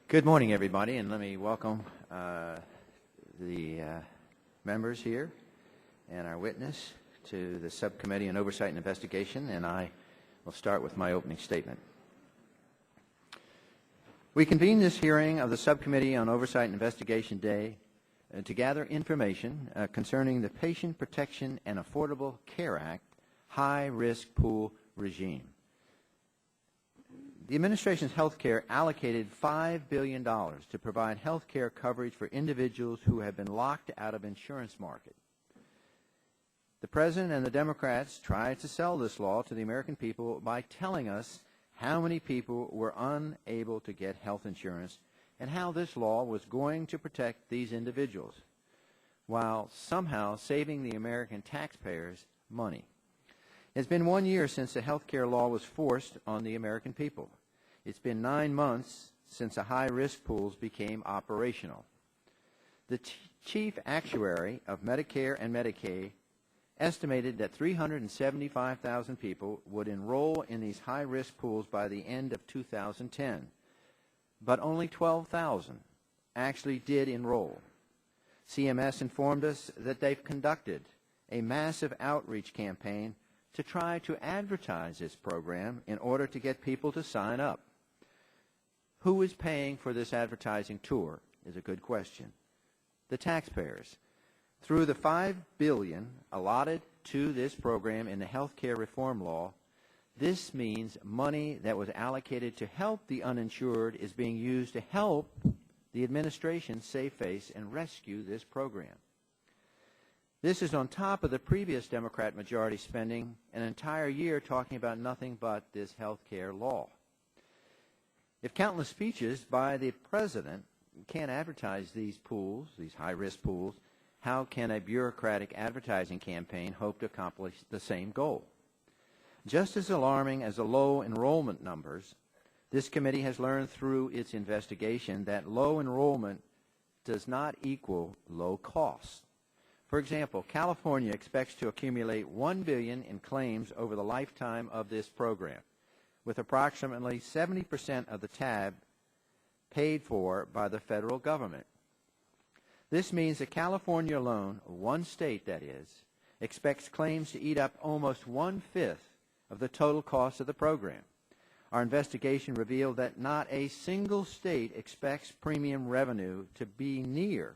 Good morning, everybody, and let me welcome the members here and our witness to the Subcommittee on Oversight and Investigation, and I will start with my opening statement. We convened this hearing of the Subcommittee on Oversight and Investigation Day to gather information concerning the Patient Protection and Affordable Care Act high-risk pool regime. The administration's health care allocated $5 billion to provide health care coverage for individuals who have been locked out of insurance market. The President and the Democrats tried to sell this law to the American people by telling us how many people were unable to get health insurance and how this law was going to protect these individuals, while somehow saving the American taxpayers money. It's been 1 year since the health care law was forced on the American people. It's been 9 months since the high-risk pools became operational. The chief actuary of Medicare and Medicaid estimated that 375,000 people would enroll in these high-risk pools by the end of 2010, but only 12,000 actually did enroll. CMS informed us that they've conducted a massive outreach campaign to try to advertise this program in order to get people to sign up. Who is paying for this advertising tour is a good question. The taxpayers. Through the $5 billion allotted to this program in the health care reform law, this means money that was allocated to help the uninsured is being used to help the administration save face and rescue this program. This is on top of the previous Democrat majority spending an entire year talking about nothing but this health care law. If countless speeches by the President can't advertise these pools, these high-risk pools, how can a bureaucratic advertising campaign hope to accomplish the same goal? Just as alarming as the low enrollment numbers, this committee has learned through its investigation that low enrollment does not equal low cost. For example, California expects to accumulate $1 billion in claims over the lifetime of this program, with approximately 70% of the tab paid for by the federal government. This means that California alone, one state that is, expects claims to eat up almost 1/5 of the total cost of the program. Our investigation revealed that not a single state expects premium revenue to be near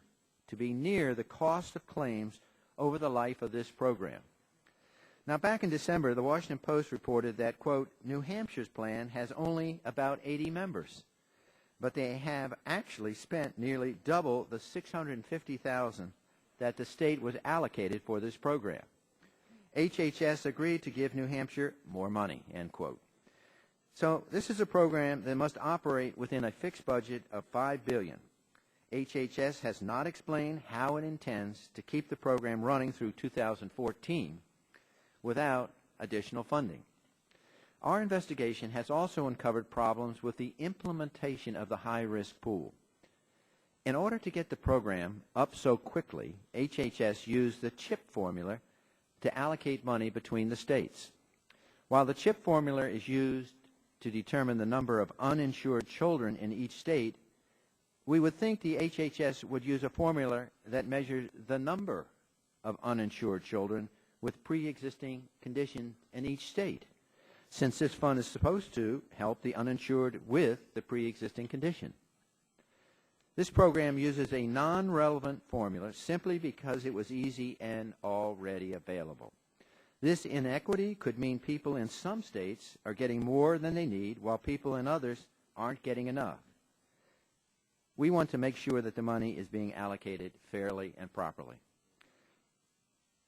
the cost of claims over the life of this program. Now, back in December, the Washington Post reported that, quote, New Hampshire's plan has only about 80 members, but they have actually spent nearly double the $650,000 that the state was allocated for this program. HHS agreed to give New Hampshire more money, end quote. So this is a program that must operate within a fixed budget of $5 billion. HHS has not explained how it intends to keep the program running through 2014 without additional funding. Our investigation has also uncovered problems with the implementation of the high-risk pool. In order to get the program up so quickly, HHS used the CHIP formula to allocate money between the states. While the CHIP formula is used to determine the number of uninsured children in each state, we would think the HHS would use a formula that measures the number of uninsured children with pre-existing conditions in each state, since this fund is supposed to help the uninsured with the pre-existing condition. This program uses a non-relevant formula simply because it was easy and already available. This inequity could mean people in some states are getting more than they need, while people in others aren't getting enough. We want to make sure that the money is being allocated fairly and properly.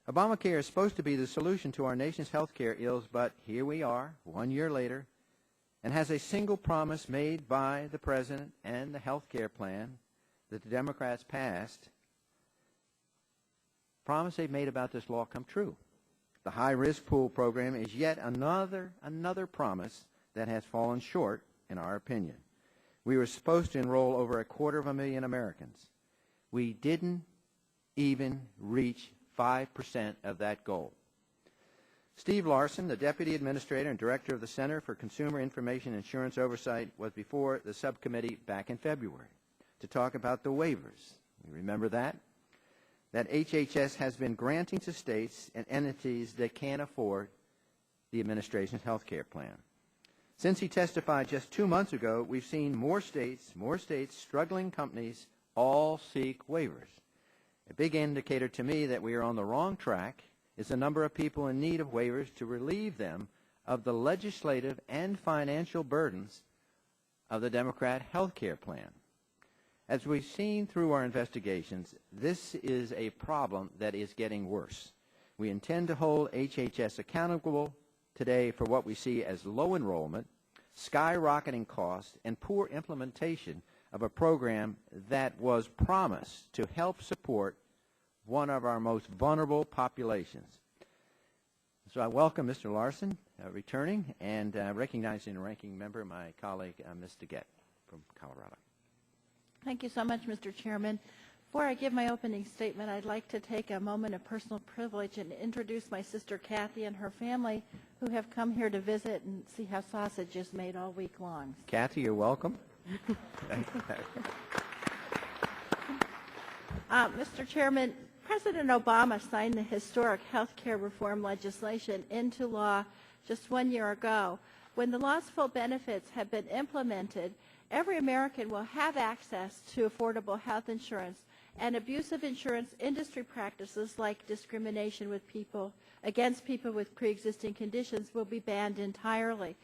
Obamacare is supposed to be the solution to our nation's health care ills, but here we are, 1 year later, and has a single promise made by the President and the health care plan that the Democrats passed, promise they've made about this law come true. The high-risk pool program is yet another promise that has fallen short, in our opinion. We were supposed to enroll over 250,000 Americans. We didn't even reach 5% of that goal. Steve Larson, the Deputy Administrator and Director of the Center for Consumer Information Insurance Oversight, was before the subcommittee back in February to talk about the waivers. You remember that? That HHS has been granting to states and entities that can't afford the administration's health care plan. Since he testified just 2 months ago, we've seen more states, struggling companies all seek waivers. A big indicator to me that we are on the wrong track is the number of people in need of waivers to relieve them of the legislative and financial burdens of the Democrat health care plan. As we've seen through our investigations, this is a problem that is getting worse. We intend to hold HHS accountable today for what we see as low enrollment, skyrocketing costs, and poor implementation of a program that was promised to help support one of our most vulnerable populations. So I welcome Mr. Larson returning, and recognizing the ranking member, my colleague, Ms. DeGette from Colorado. Thank you so much, Mr. Chairman. Before I give my opening statement, I'd like to take a moment of personal privilege and introduce my sister Kathy and her family, who have come here to visit and see how sausage is made all week long. Kathy, you're welcome. Mr. Chairman, President Obama signed the historic health care reform legislation into law just 1 year ago. When the law's full benefits have been implemented, every American will have access to affordable health insurance, and abusive insurance industry practices like discrimination against people with pre-existing conditions will be banned entirely.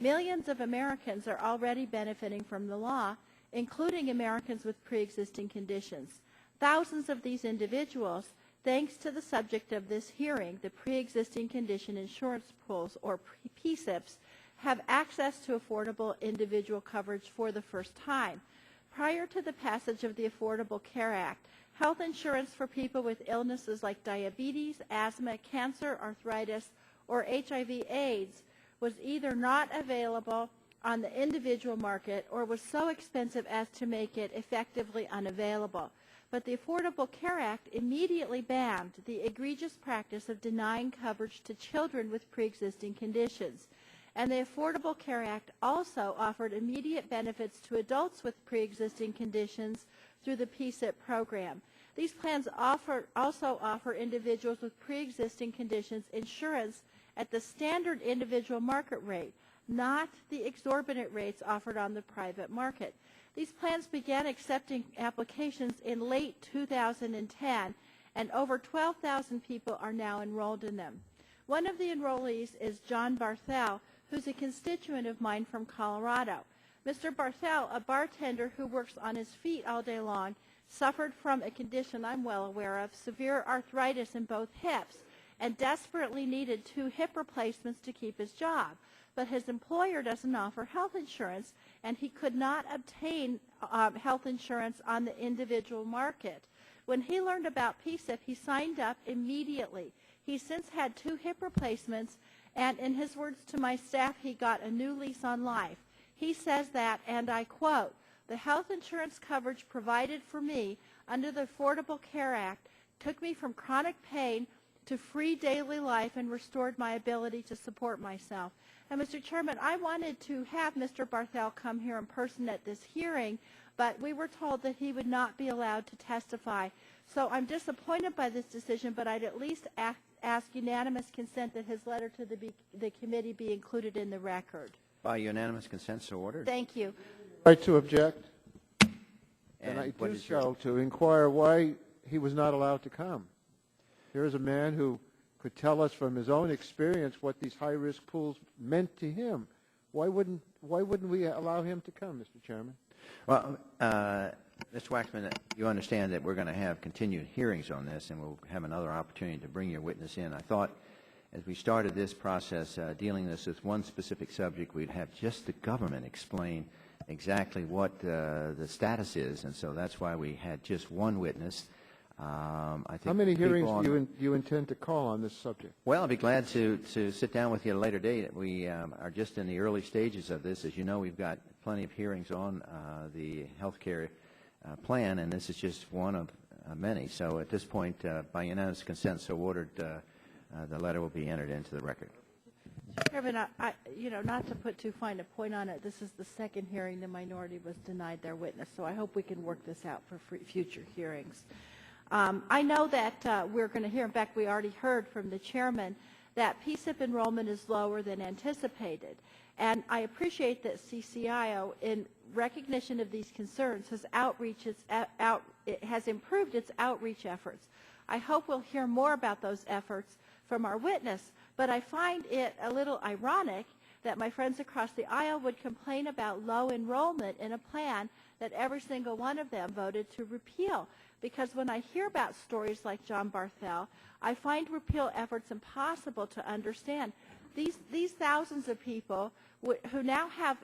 Millions of Americans are already benefiting from the law, including Americans with pre-existing conditions. Thousands of these individuals, thanks to the subject of this hearing, the pre-existing condition insurance pools, or PSIPs, have access to affordable individual coverage for the first time. Prior to the passage of the Affordable Care Act, health insurance for people with illnesses like diabetes, asthma, cancer, arthritis, or HIV/AIDS was either not available on the individual market or was so expensive as to make it effectively unavailable. But the Affordable Care Act immediately banned the egregious practice of denying coverage to children with pre-existing conditions. And the Affordable Care Act also offered immediate benefits to adults with pre-existing conditions through the PSIP program. These plans also offer individuals with pre-existing conditions insurance at the standard individual market rate, not the exorbitant rates offered on the private market. These plans began accepting applications in late 2010, and over 12,000 people are now enrolled in them. One of the enrollees is John Barthel, who's a constituent of mine from Colorado. Mr. Barthel, a bartender who works on his feet all day long, suffered from a condition I'm well aware of, severe arthritis in both hips, and desperately needed 2 hip replacements to keep his job. But his employer doesn't offer health insurance, and he could not obtain health insurance on the individual market. When he learned about PSIP, he signed up immediately. He's since had 2 hip replacements, and in his words to my staff, he got a new lease on life. He says that, and I quote, "The health insurance coverage provided for me under the Affordable Care Act took me from chronic pain to free daily life and restored my ability to support myself." And Mr. Chairman, I wanted to have Mr. Barthel come here in person at this hearing, but we were told that he would not be allowed to testify. So I'm disappointed by this decision, but I'd at least ask unanimous consent that his letter to the committee be included in the record. By unanimous consent, so ordered. Thank you. Right to object. And I what do is so to inquire why he was not allowed to come. Here is a man who could tell us from his own experience what these high-risk pools meant to him. Why wouldn't we allow him to come, Mr. Chairman? Well, Mr. Waxman, you understand that we're going to have continued hearings on this, and we'll have another opportunity to bring your witness in. I thought as we started this process dealing this with one specific subject, we'd have just the government explain exactly what the status is, and so that's why we had just one witness. I think how many hearings do you intend to call on this subject? Well, I'll be glad to sit down with you at a later date. We are just in the early stages of this. As you know, we've got plenty of hearings on the health care plan, and this is just one of many. So at this point, by unanimous consent, so ordered, The letter will be entered into the record. Chairman, not to put too fine a point on it, this is the second hearing the minority was denied their witness, so I hope we can work this out for future hearings. I know that we're going to hear, in fact, we already heard from the chairman that PSIP enrollment is lower than anticipated. And I appreciate that CCIO, in recognition of these concerns, has improved its outreach efforts. I hope we'll hear more about those efforts from our witness, but I find it a little ironic that my friends across the aisle would complain about low enrollment in a plan that every single one of them voted to repeal. Because when I hear about stories like John Barthel, I find repeal efforts impossible to understand. These thousands of people who now have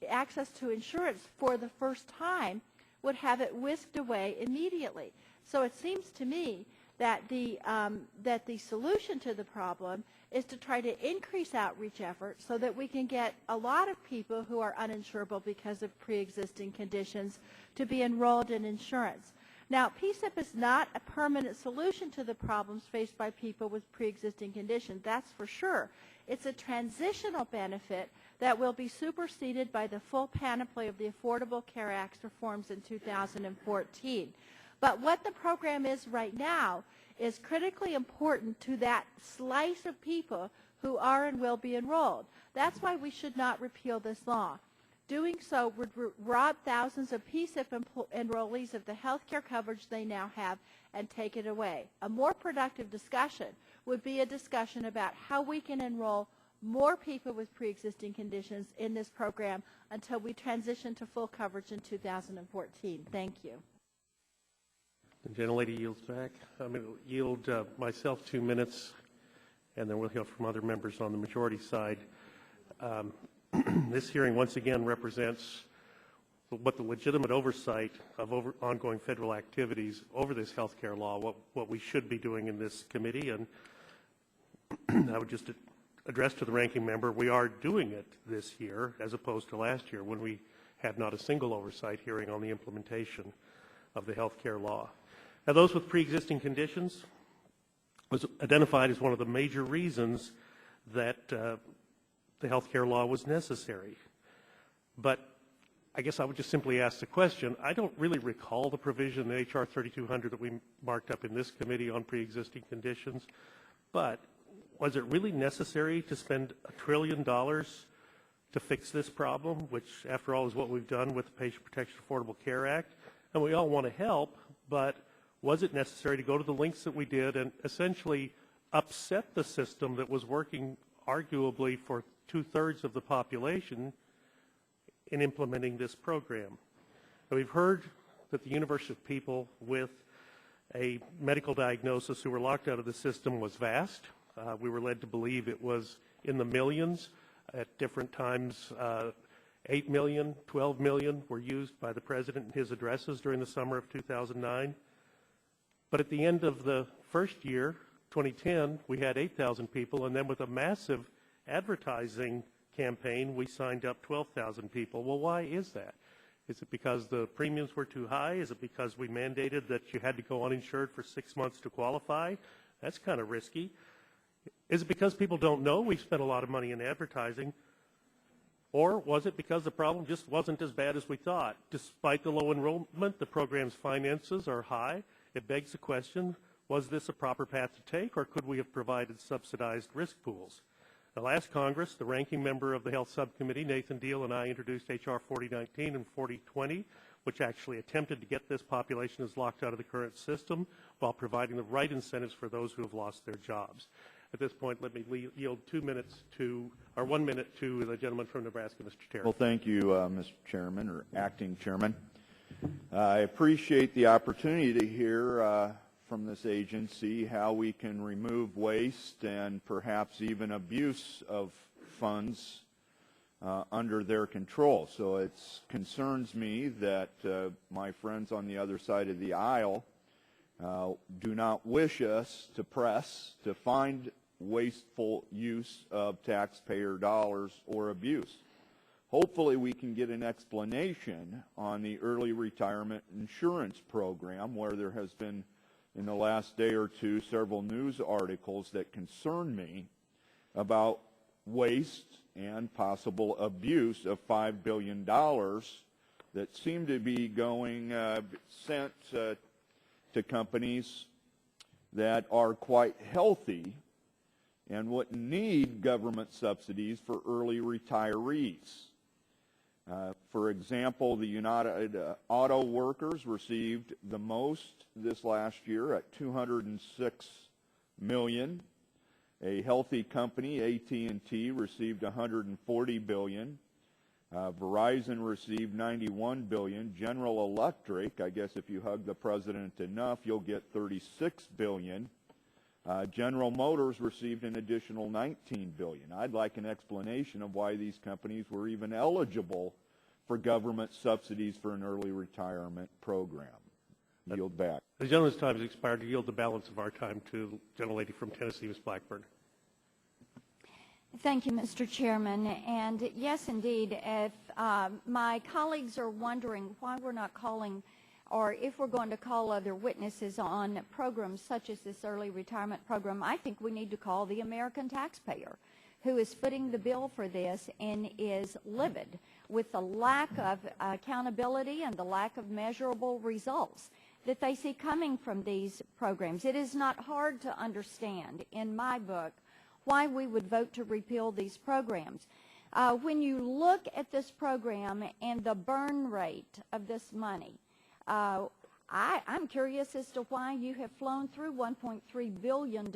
access to insurance for the first time would have it whisked away immediately. So it seems to me that the solution to the problem is to try to increase outreach efforts so that we can get a lot of people who are uninsurable because of pre-existing conditions to be enrolled in insurance. Now, PSIP is not a permanent solution to the problems faced by people with pre-existing conditions, that's for sure. It's a transitional benefit that will be superseded by the full panoply of the Affordable Care Act reforms in 2014. But what the program is right now is critically important to that slice of people who are and will be enrolled. That's why we should not repeal this law. Doing so would rob thousands of PSIP enrollees of the health care coverage they now have and take it away. A more productive discussion would be a discussion about how we can enroll more people with pre-existing conditions in this program until we transition to full coverage in 2014. Thank you. The gentlelady yields back. I'm going to yield myself 2 minutes, and then we'll hear from other members on the majority side. This hearing once again represents what the legitimate oversight of ongoing federal activities over this health care law, what we should be doing in this committee. And I would just address to the ranking member, we are doing it this year as opposed to last year when we had not a single oversight hearing on the implementation of the health care law. Now, those with pre-existing conditions was identified as one of the major reasons that the health care law was necessary. But I guess I would just simply ask the question, I don't really recall the provision in H.R. 3200 that we marked up in this committee on pre-existing conditions, but was it really necessary to spend $1 trillion to fix this problem, which after all is what we've done with the Patient Protection Affordable Care Act? And we all want to help, but was it necessary to go to the lengths that we did and essentially upset the system that was working arguably for 2/3 of the population in implementing this program? Now, we've heard that the universe of people with a medical diagnosis who were locked out of the system was vast. We were led to believe it was in the millions. At different times, 8 million, 12 million were used by the President in his addresses during the summer of 2009. But at the end of the first year, 2010, we had 8,000 people, and then with a massive advertising campaign, we signed up 12,000 people. Well, why is that? Is it because the premiums were too high? Is it because we mandated that you had to go uninsured for 6 months to qualify? That's kind of risky. Is it because people don't know we've spent a lot of money in advertising? Or was it because the problem just wasn't as bad as we thought? Despite the low enrollment, the program's finances are high. It begs the question, was this a proper path to take, or could we have provided subsidized risk pools? Now, last Congress, the ranking member of the Health Subcommittee, Nathan Deal, and I introduced H.R. 4019 and 4020, which actually attempted to get this population as locked out of the current system while providing the right incentives for those who have lost their jobs. At this point, let me yield 1 minute to the gentleman from Nebraska, Mr. Terry. Well, thank you, Mr. Chairman, or Acting Chairman. I appreciate the opportunity to hear from this agency how we can remove waste and perhaps even abuse of funds under their control. So it concerns me that my friends on the other side of the aisle do not wish us to press to find wasteful use of taxpayer dollars or abuse. Hopefully we can get an explanation on the early retirement insurance program where there has been in the last day or two several news articles that concern me about waste and possible abuse of $5 billion that seem to be going sent to companies that are quite healthy and wouldn't need government subsidies for early retirees. For example, the United Auto Workers received the most this last year at $206 million. A healthy company, AT&T, received $140 billion. Verizon received $91 billion. General Electric, I guess if you hug the president enough, you'll get $36 billion. General Motors received an additional $19 billion. I'd like an explanation of why these companies were even eligible for government subsidies for an early retirement program. Yield back. The gentleman's time has expired. To yield the balance of our time to the gentlelady from Tennessee, Ms. Blackburn. Thank you, Mr. Chairman. And yes, indeed, if my colleagues are wondering why we're not calling, or if we're going to call other witnesses on programs such as this early retirement program, I think we need to call the American taxpayer, who is footing the bill for this and is livid with the lack of accountability and the lack of measurable results that they see coming from these programs. It is not hard to understand, in my book, why we would vote to repeal these programs. When you look at this program and the burn rate of this money, I'm curious as to why you have flown through $1.3 billion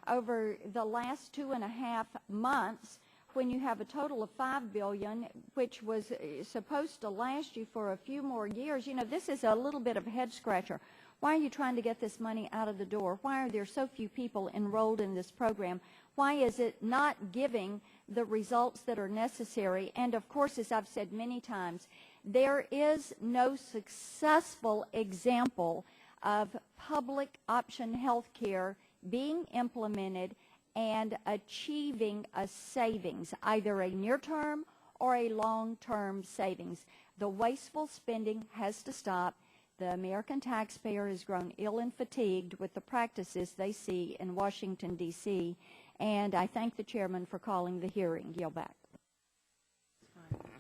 over the last 2.5 months when you have a total of $5 billion, which was supposed to last you for a few more years. You know, this is a little bit of a head scratcher. Why are you trying to get this money out of the door? Why are there so few people enrolled in this program? Why is it not giving the results that are necessary? And of course, as I've said many times, there is no successful example of public option health care being implemented and achieving a savings, either a near-term or a long-term savings. The wasteful spending has to stop. The American taxpayer has grown ill and fatigued with the practices they see in Washington, D.C., and I thank the chairman for calling the hearing. Yield back.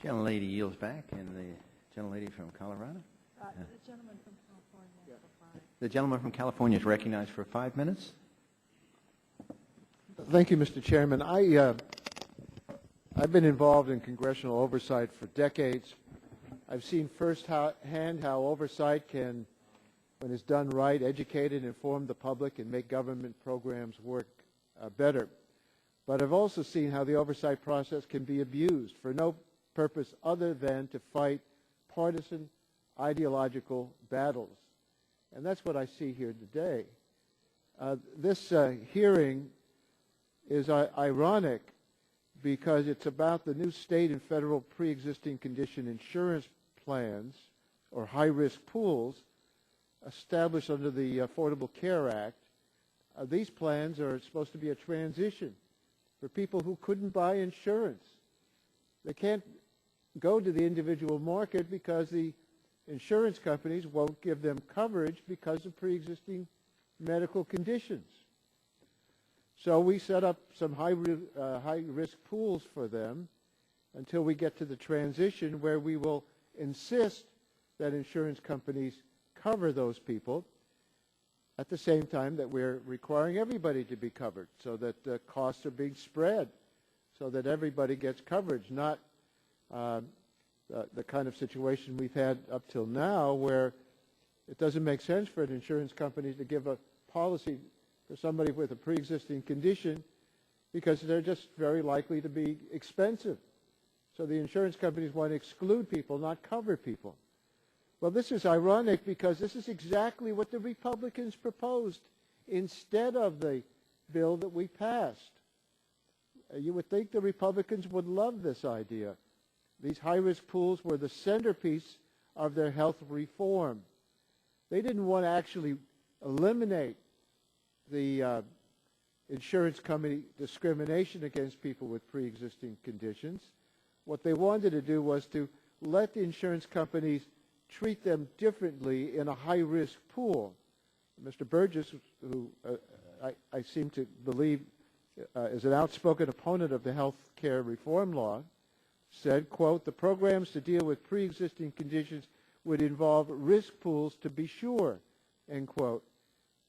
Gentlelady yields back, and the gentlelady from Colorado? The gentleman from California for 5. The gentleman from California is recognized for 5 minutes. Thank you, Mr. Chairman. I've been involved in congressional oversight for decades. I've seen firsthand how oversight can, when it's done right, educate and inform the public and make government programs work better. But I've also seen how the oversight process can be abused for no purpose other than to fight partisan ideological battles. And that's what I see here today. This hearing is ironic because it's about the new state and federal pre-existing condition insurance plans, or high-risk pools, established under the Affordable Care Act. These plans are supposed to be a transition for people who couldn't buy insurance. They can't go to the individual market because the insurance companies won't give them coverage because of pre-existing medical conditions. So we set up some high-risk pools for them until we get to the transition where we will insist that insurance companies cover those people at the same time that we're requiring everybody to be covered so that the costs are being spread so that everybody gets coverage, not the kind of situation we've had up till now where it doesn't make sense for an insurance company to give a policy for somebody with a pre-existing condition because they're just very likely to be expensive. So the insurance companies want to exclude people, not cover people. Well, this is ironic because this is exactly what the Republicans proposed instead of the bill that we passed. You would think the Republicans would love this idea. These high-risk pools were the centerpiece of their health reform. They didn't want to actually eliminate the insurance company discrimination against people with pre-existing conditions. What they wanted to do was to let the insurance companies treat them differently in a high-risk pool. Mr. Burgess, who I seem to believe is an outspoken opponent of the health care reform law, said, quote, the programs to deal with pre-existing conditions would involve risk pools to be sure, end quote.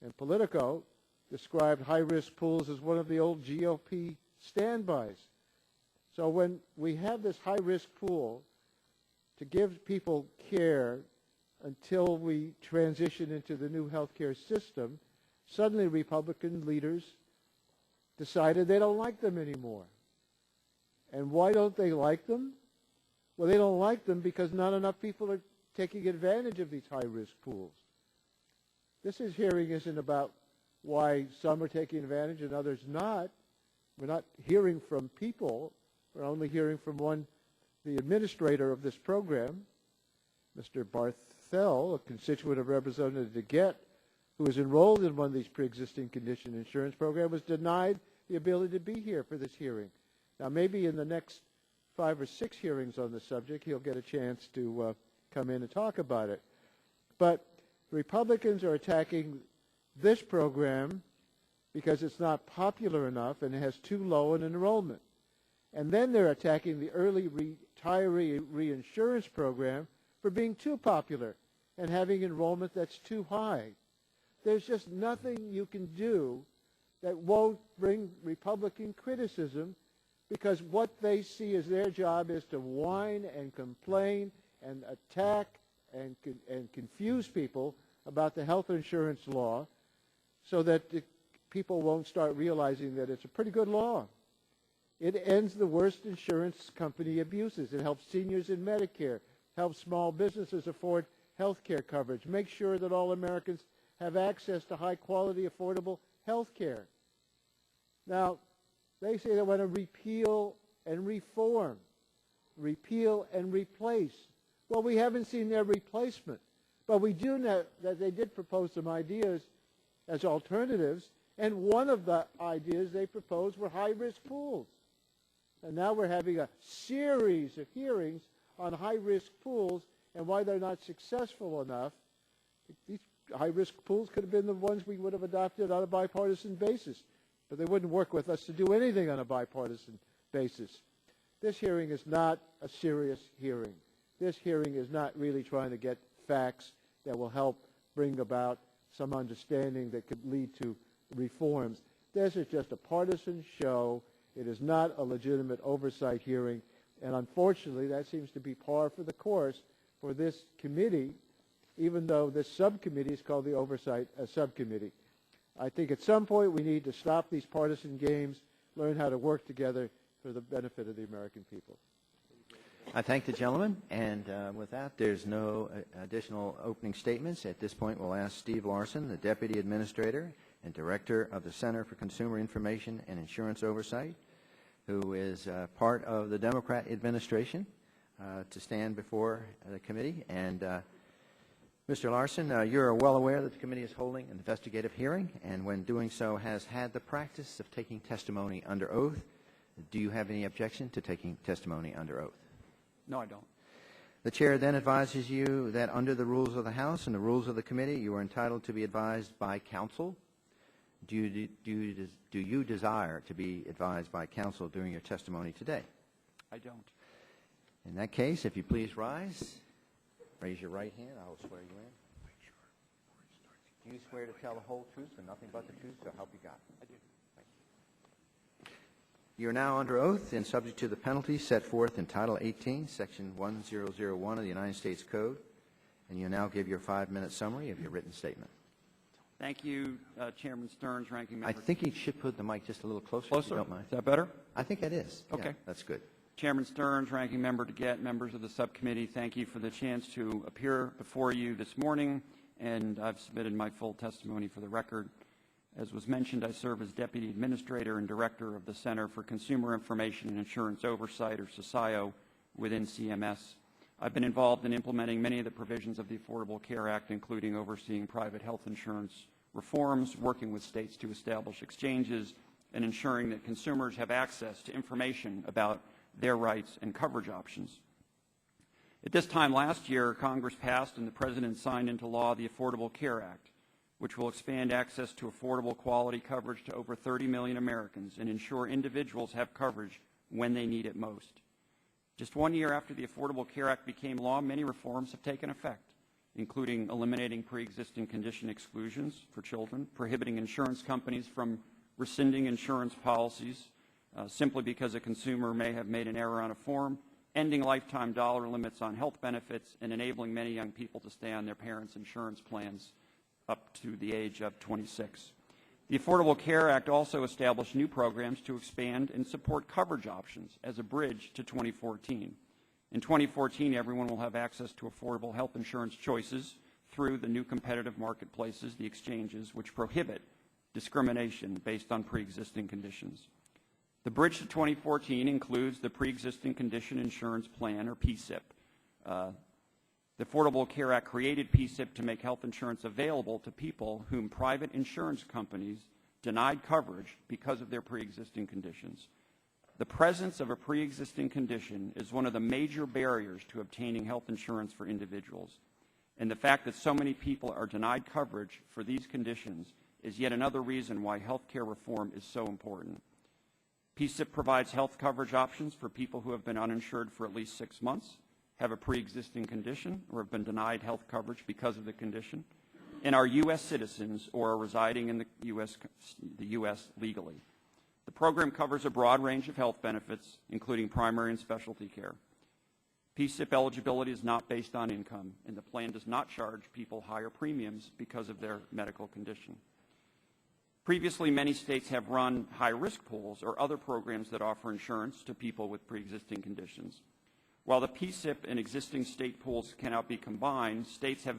And Politico described high-risk pools as one of the old GOP standbys. So when we have this high-risk pool to give people care until we transition into the new health care system, suddenly Republican leaders decided they don't like them anymore. And why don't they like them? Well, they don't like them because not enough people are taking advantage of these high-risk pools. This hearing isn't about why some are taking advantage and others not. We're not hearing from people. We're only hearing from the administrator of this program, Mr. Barthel, a constituent of Representative DeGette, who is enrolled in one of these pre-existing condition insurance programs, was denied the ability to be here for this hearing. Now, maybe in the next 5 or 6 hearings on the subject, he'll get a chance to come in and talk about it. But Republicans are attacking this program because it's not popular enough and it has too low an enrollment. And then they're attacking the early retiree reinsurance program for being too popular and having enrollment that's too high. There's just nothing you can do that won't bring Republican criticism, because what they see as their job is to whine and complain and attack and confuse people about the health insurance law so that people won't start realizing that it's a pretty good law. It ends the worst insurance company abuses. It helps seniors in Medicare, helps small businesses afford health care coverage, makes sure that all Americans have access to high-quality, affordable health care. Now, they say they want to repeal and reform, repeal and replace. Well, we haven't seen their replacement, but we do know that they did propose some ideas as alternatives, and one of the ideas they proposed were high-risk pools. And now we're having a series of hearings on high-risk pools and why they're not successful enough. These high-risk pools could have been the ones we would have adopted on a bipartisan basis, but they wouldn't work with us to do anything on a bipartisan basis. This hearing is not a serious hearing. This hearing is not really trying to get facts that will help bring about some understanding that could lead to reforms. This is just a partisan show. It is not a legitimate oversight hearing, and unfortunately that seems to be par for the course for this committee, even though this subcommittee is called the Oversight Subcommittee. I think at some point we need to stop these partisan games, learn how to work together for the benefit of the American people. I thank the gentleman, and with that, there's no additional opening statements. At this point, we'll ask Steve Larson, the Deputy Administrator and Director of the Center for Consumer Information and Insurance Oversight, who is part of the Democrat administration, to stand before the committee. And Mr. Larson, you're well aware that the committee is holding an investigative hearing, and when doing so has had the practice of taking testimony under oath. Do you have any objection to taking testimony under oath? No, I don't. The chair then advises you that under the rules of the House and the rules of the committee, you are entitled to be advised by counsel. Do you desire to be advised by counsel during your testimony today? I don't. In that case, if you please rise, raise your right hand. I will swear you in. Do you swear to tell the whole truth and nothing but the truth, so help you God? I do. You are now under oath and subject to the penalties set forth in Title 18, Section 1001 of the United States Code, and you'll now give your 5-minute summary of your written statement. Thank you, Chairman Stearns, Ranking Member. I think you should put the mic just a little closer, Closer? if you don't mind. Is that better? I think that is. Okay. Yeah, that's good. Chairman Stearns, Ranking Member DeGette, members of the subcommittee, thank you for the chance to appear before you this morning, and I've submitted my full testimony for the record. As was mentioned, I serve as Deputy Administrator and Director of the Center for Consumer Information and Insurance Oversight, or CISIO, within CMS. I've been involved in implementing many of the provisions of the Affordable Care Act, including overseeing private health insurance reforms, working with states to establish exchanges, and ensuring that consumers have access to information about their rights and coverage options. At this time last year, Congress passed and the President signed into law the Affordable Care Act, which will expand access to affordable quality coverage to over 30 million Americans and ensure individuals have coverage when they need it most. Just 1 year after the Affordable Care Act became law, many reforms have taken effect, including eliminating pre-existing condition exclusions for children, prohibiting insurance companies from rescinding insurance policies simply because a consumer may have made an error on a form, ending lifetime dollar limits on health benefits, and enabling many young people to stay on their parents' insurance plans up to the age of 26. The Affordable Care Act also established new programs to expand and support coverage options as a bridge to 2014. In 2014, everyone will have access to affordable health insurance choices through the new competitive marketplaces, the exchanges, which prohibit discrimination based on pre-existing conditions. The bridge to 2014 includes the Pre-Existing Condition Insurance Plan, or PSIP. The Affordable Care Act created PSIP to make health insurance available to people whom private insurance companies denied coverage because of their pre-existing conditions. The presence of a pre-existing condition is one of the major barriers to obtaining health insurance for individuals. And the fact that so many people are denied coverage for these conditions is yet another reason why health care reform is so important. PSIP provides health coverage options for people who have been uninsured for at least 6 months, have a pre-existing condition, or have been denied health coverage because of the condition, and are U.S. citizens or are residing in the U.S. legally. The program covers a broad range of health benefits, including primary and specialty care. PSIP eligibility is not based on income, and the plan does not charge people higher premiums because of their medical condition. Previously, many states have run high-risk pools or other programs that offer insurance to people with pre-existing conditions. While the PSIP and existing state pools cannot be combined, states have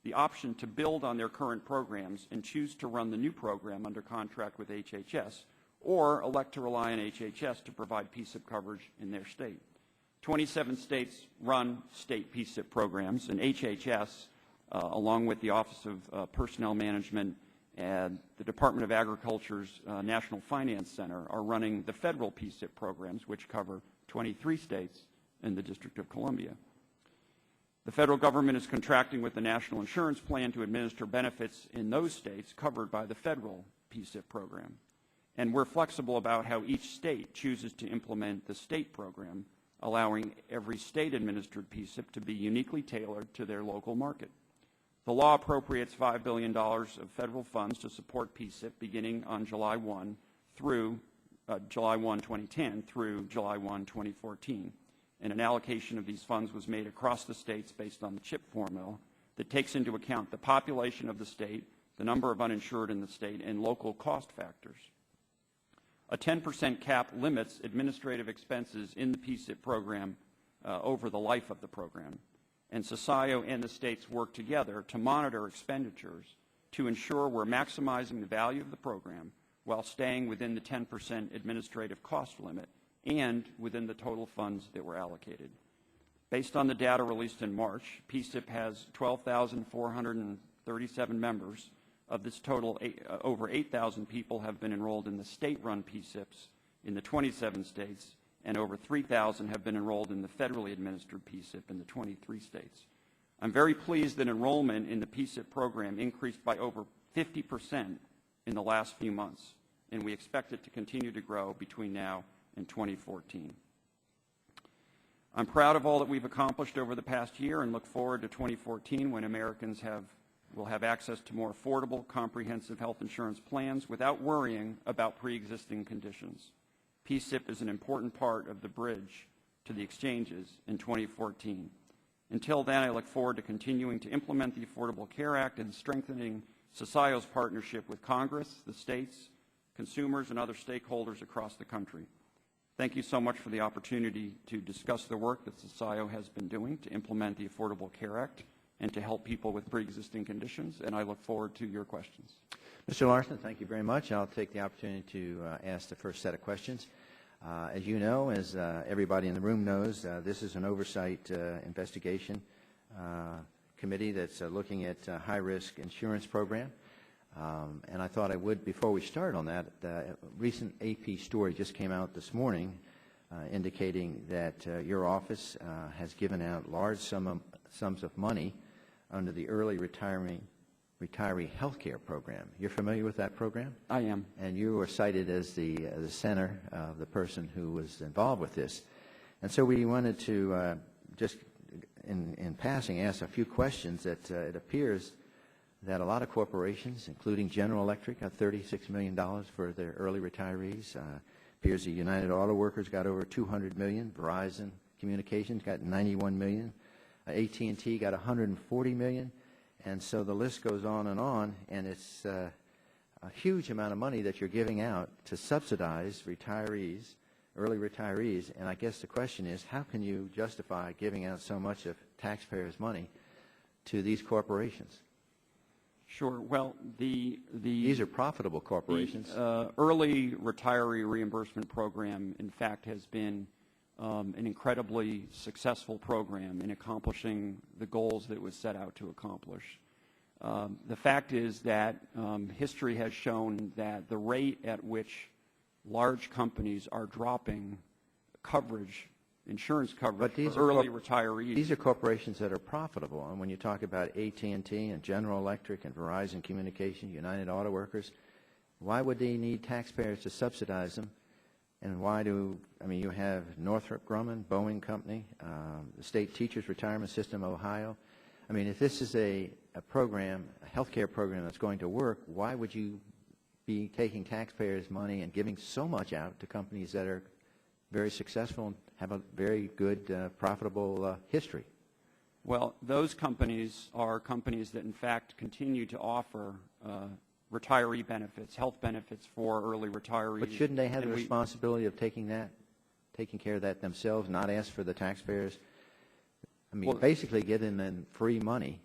the option to build on their current programs and choose to run the new program under contract with HHS, or elect to rely on HHS to provide PSIP coverage in their state. 27 states run state PSIP programs, and HHS, along with the Office of Personnel Management and the Department of Agriculture's National Finance Center, are running the federal PSIP programs, which cover 23 states and the District of Columbia. The federal government is contracting with the National Insurance Plan to administer benefits in those states covered by the federal PSIP program. And we're flexible about how each state chooses to implement the state program, allowing every state-administered PSIP to be uniquely tailored to their local market. The law appropriates $5 billion of federal funds to support PSIP beginning on July 1 through July 1, 2010 through July 1, 2014. And an allocation of these funds was made across the states based on the CHIP formula that takes into account the population of the state, the number of uninsured in the state, and local cost factors. A 10% cap limits administrative expenses in the PSIP program over the life of the program. And SOCIO and the states work together to monitor expenditures to ensure we're maximizing the value of the program while staying within the 10% administrative cost limit and within the total funds that were allocated. Based on the data released in March, PSIP has 12,437 members. Of this total, over 8,000 people have been enrolled in the state-run PSIPs in the 27 states, and over 3,000 have been enrolled in the federally administered PSIP in the 23 states. I'm very pleased that enrollment in the PSIP program increased by over 50% in the last few months, and we expect it to continue to grow between now and 2014. I'm proud of all that we've accomplished over the past year and look forward to 2014 when Americans will have access to more affordable, comprehensive health insurance plans without worrying about pre-existing conditions. PSIP is an important part of the bridge to the exchanges in 2014. Until then, I look forward to continuing to implement the Affordable Care Act and strengthening SOCIO's partnership with Congress, the states, consumers, and other stakeholders across the country. Thank you so much for the opportunity to discuss the work that SOCIO has been doing to implement the Affordable Care Act and to help people with pre-existing conditions, and I look forward to your questions. Mr. Larson, thank you very much. I'll take the opportunity to ask the first set of questions. As you know, as everybody in the room knows, this is an oversight investigation committee that's looking at high-risk insurance program. And I thought I would, before we start on that, a recent AP story just came out this morning indicating that your office has given out large sums of money under the Early Retirement retiree health care program. You're familiar with that program? I am. And you were cited as the center of the person who was involved with this. And so we wanted to just, in passing, ask a few questions that it appears that a lot of corporations, including General Electric, got $36 million for their early retirees. Appears the United Auto Workers got over $200 million. Verizon Communications got $91 million. AT&T got $140 million. And so the list goes on, and it's a huge amount of money that you're giving out to subsidize retirees, early retirees. And I guess the question is, how can you justify giving out so much of taxpayers' money to these corporations? Sure. Well, these are profitable corporations. The early retiree reimbursement program, in fact, has been an incredibly successful program in accomplishing the goals that it was set out to accomplish. The fact is that history has shown that the rate at which large companies are dropping coverage, insurance coverage for early retirees. These are corporations that are profitable. And when you talk about AT&T and General Electric and Verizon Communications, United Auto Workers, why would they need taxpayers to subsidize them? And why you have Northrop Grumman, Boeing Company, the State Teachers Retirement System, Ohio. I mean, if this is a program, a health care program that's going to work, why would you be taking taxpayers' money and giving so much out to companies that are very successful and have a very good, profitable history? Well, those companies are companies that, in fact, continue to offer retiree benefits, health benefits for early retirees. But shouldn't they have the responsibility of taking care of that themselves, not ask for the taxpayers? I mean, basically giving them free money.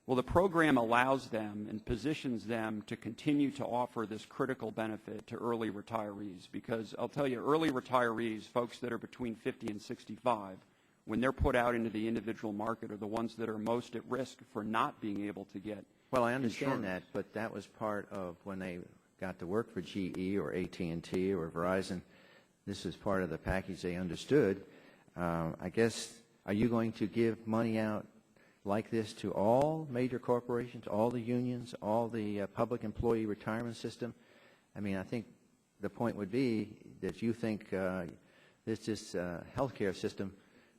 Well, the program allows them and positions them to continue to offer this critical benefit to early retirees, because I'll tell you, early retirees, folks that are between 50 and 65, when they're put out into the individual market, are the ones that are most at risk for not being able to get Well, I understand insurance. that, but that was part of when they got to work for GE or AT&T or Verizon. This is part of the package they understood. I guess, are you going to give money out like this to all major corporations, all the unions, all the public employee retirement system? I mean, I think the point would be that you think this health care system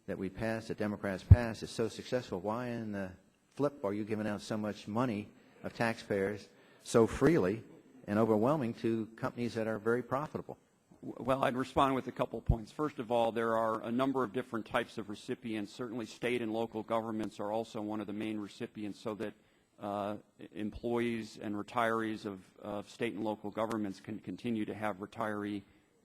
that we passed, that Democrats passed, is so successful. Why in the flip are you giving out so much money of taxpayers so freely and overwhelming to companies that are very profitable? Well, I'd respond with a couple of points. First of all, there are a number of different types of recipients. Certainly state and local governments are also one of the main recipients, so that employees and retirees of state and local governments can continue to have retiree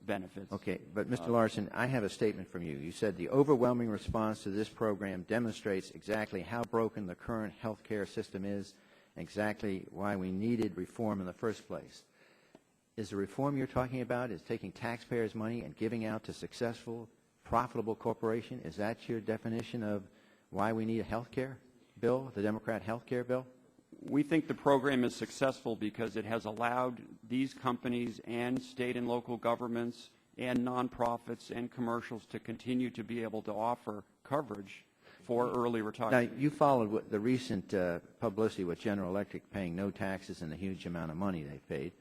benefits. Okay, but Mr. Larson, I have a statement from you. You said the overwhelming response to this program demonstrates exactly how broken the current health care system is, exactly why we needed reform in the first place. Is the reform you're talking about is taking taxpayers' money and giving out to successful, profitable corporation? Is that your definition of why we need a health care bill, the Democrat health care bill? We think the program is successful because it has allowed these companies and state and local governments and nonprofits and commercials to continue to be able to offer coverage for early retirement. Now, you followed the recent publicity with General Electric paying no taxes and the huge amount of money they paid.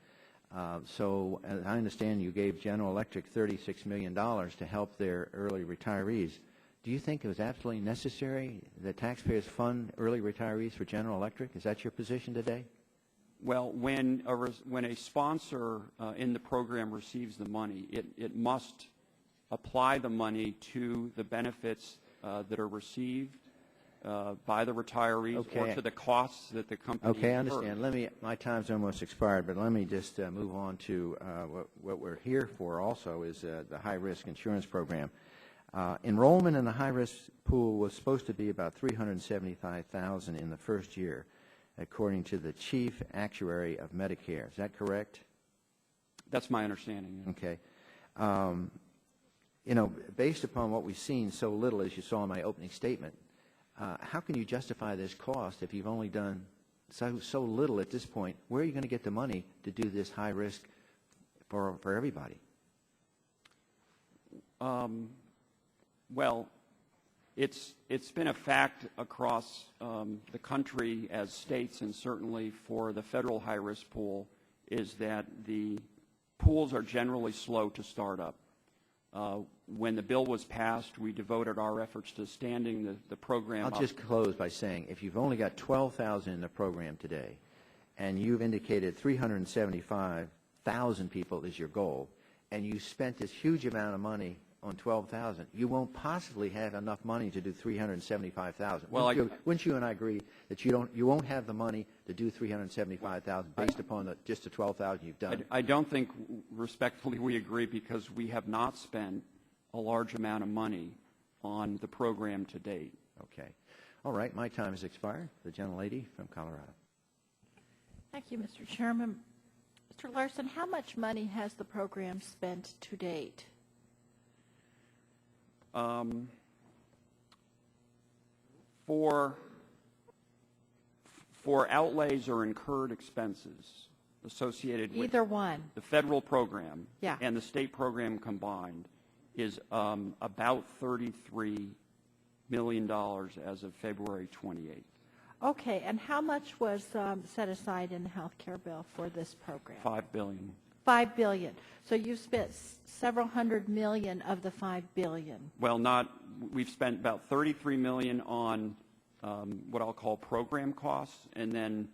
So as I understand, you gave General Electric $36 million to help their early retirees. Do you think it was absolutely necessary that taxpayers fund early retirees for General Electric? Is that your position today? Well, when a sponsor in the program receives the money, it must apply the money to the benefits that are received by the retirees or to the costs that the company incurs. Okay, I understand. My time's almost expired, but let me just move on to what we're here for also is the high-risk insurance program. Enrollment in the high-risk pool was supposed to be about $375,000 in the first year, according to the chief actuary of Medicare. Is that correct? That's my understanding. Okay. Based upon what we've seen so little, as you saw in my opening statement, how can you justify this cost if you've only done so little at this point? Where are you going to get the money to do this high risk for everybody? Well, It's been a fact across the country as states, and certainly for the federal high-risk pool, is that the pools are generally slow to start up. When the bill was passed, we devoted our efforts to standing the program up. I'll just close by saying, if you've only got 12,000 in the program today, and you've indicated 375,000 people is your goal, and you spent this huge amount of money on 12,000, you won't possibly have enough money to do 375,000. Well, wouldn't you and I agree that you won't have the money to do 375,000 based upon just the 12,000 you've done? I don't think, respectfully, we agree, because we have not spent a large amount of money on the program to date. Okay. All right. My time has expired. The gentlelady from Colorado. Thank you, Mr. Chairman. Mr. Larson, how much money has the program spent to date? For outlays or incurred expenses associated with either one, the federal program yeah, and the state program combined is about $33 million as of February 28th. Okay, and how much was set aside in the health care bill for this program? $5 billion. $5 billion. So you've spent several hundred million of the $5 billion. Well, we've spent about $33 million on what I'll call program costs, and then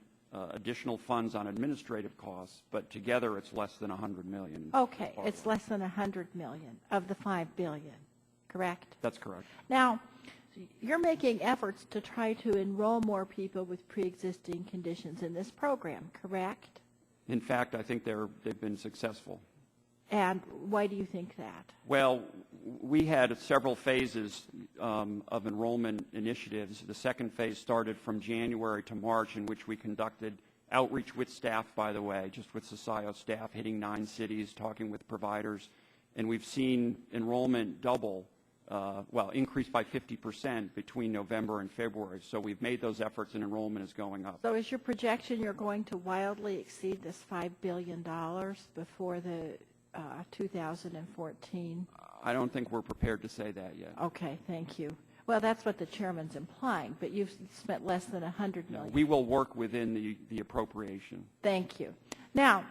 additional funds on administrative costs, but together it's less than $100 million. Okay, it's less than $100 million of the $5 billion, correct? That's correct. Now, you're making efforts to try to enroll more people with pre-existing conditions in this program, correct? In fact, I think they've been successful. And why do you think that? Well, we had several phases of enrollment initiatives. The second phase started from January to March, in which we conducted outreach with staff, by the way, just with SSIO staff, hitting 9 cities, talking with providers. And we've seen enrollment increase by 50% between November and February. So we've made those efforts, and enrollment is going up. So is your projection you're going to wildly exceed this $5 billion before the 2014? I don't think we're prepared to say that yet. Okay, thank you. Well, that's what the chairman's implying, but you've spent less than $100 million. We will work within the appropriation. Thank you. Now,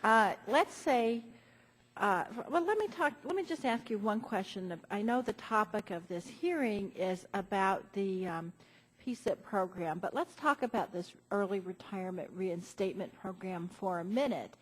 let's say, let me just ask you one question. I know the topic of this hearing is about the PSIP program, but let's talk about this early retirement reinstatement program for a minute.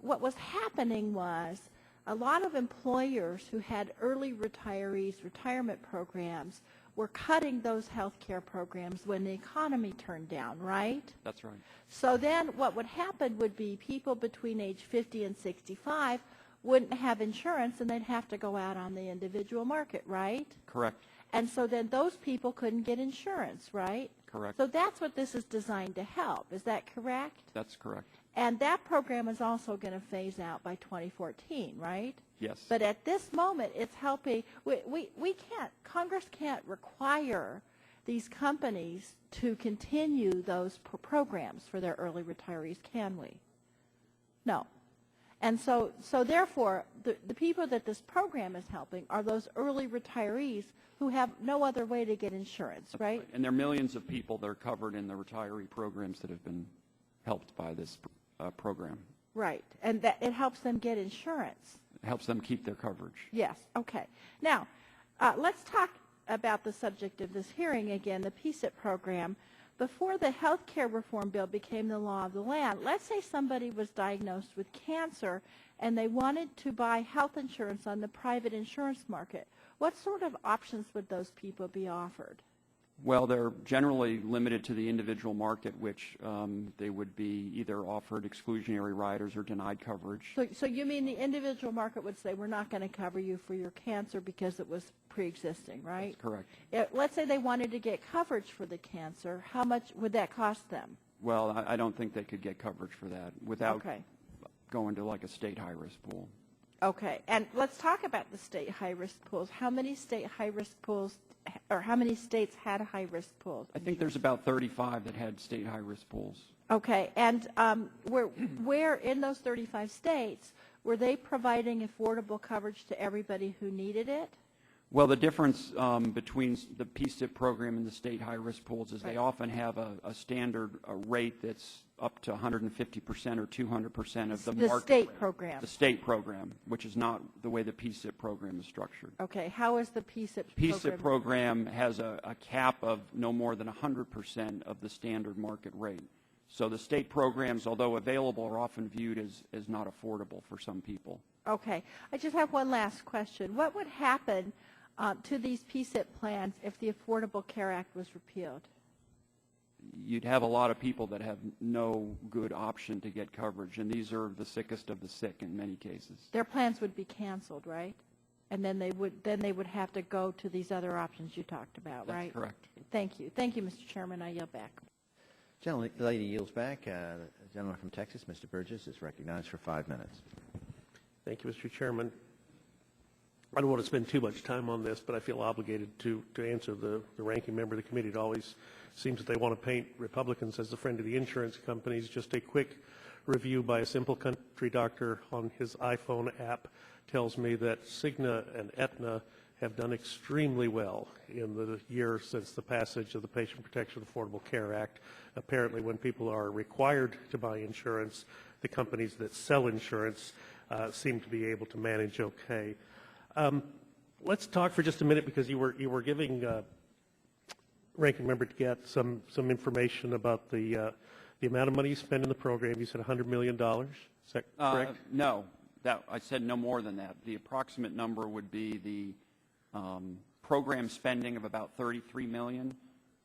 What was happening was a lot of employers who had early retirees retirement programs were cutting those health care programs when the economy turned down, right? That's right. So then what would happen would be people between age 50 and 65 wouldn't have insurance, and they'd have to go out on the individual market, right? Correct. And so then those people couldn't get insurance, right? Correct. So that's what this is designed to help. Is that correct? That's correct. And that program is also going to phase out by 2014, right? Yes. But at this moment, it's helping. We can't, Congress can't require these companies to continue those programs for their early retirees, can we? No. And so therefore, the people that this program is helping are those early retirees who have no other way to get insurance, right? And there are millions of people that are covered in the retiree programs that have been helped by this program. Right. And that it helps them get insurance. It helps them keep their coverage. Yes. Okay. Now, let's talk about the subject of this hearing again, the PSIP program. Before the health care reform bill became the law of the land, let's say somebody was diagnosed with cancer and they wanted to buy health insurance on the private insurance market. What sort of options would those people be offered? Well, they're generally limited to the individual market, which they would be either offered exclusionary riders or denied coverage. So you mean the individual market would say, we're not going to cover you for your cancer because it was pre-existing, right? That's correct. Let's say they wanted to get coverage for the cancer. How much would that cost them? Well, I don't think they could get coverage for that without going to like a state high-risk pool. Okay. And let's talk about the state high-risk pools. How many state high-risk pools, or how many states had high-risk pools? I think there's about 35 that had state high-risk pools. Okay. And where in those 35 states were they providing affordable coverage to everybody who needed it? Well, the difference between the PSIP program and the state high-risk pools is they often have a standard rate that's up to 150% or 200% of the market state rate. program. The state program, which is not the way the PSIP program is structured. Okay, how is the PSIP PSIP program? program has a cap of no more than 100% of the standard market rate. So the state programs, although available, are often viewed as not affordable for some people. Okay, I just have one last question. What would happen to these PSIP plans if the Affordable Care Act was repealed? You'd have a lot of people that have no good option to get coverage, and these are the sickest of the sick in many cases. Their plans would be canceled, right? And then they would have to go to these other options you talked about, right? That's correct. Thank you. Thank you, Mr. Chairman. I yield back. Lady yields back. The gentleman from Texas, Mr. Burgess, is recognized for 5 minutes. Thank you, Mr. Chairman. I don't want to spend too much time on this, but I feel obligated to answer the ranking member of the committee. It always seems that they want to paint Republicans as the friend of the insurance companies. Just a quick review by a simple country doctor on his iPhone app tells me that Cigna and Aetna have done extremely well in the year since the passage of the Patient Protection Affordable Care Act. Apparently, when people are required to buy insurance, the companies that sell insurance seem to be able to manage okay. Let's talk for just a minute, because you were giving ranking member to get some information about the amount of money you spend in the program. You said $100 million. Is that correct? No, I said no more than that. The approximate number would be the program spending of about $33 million,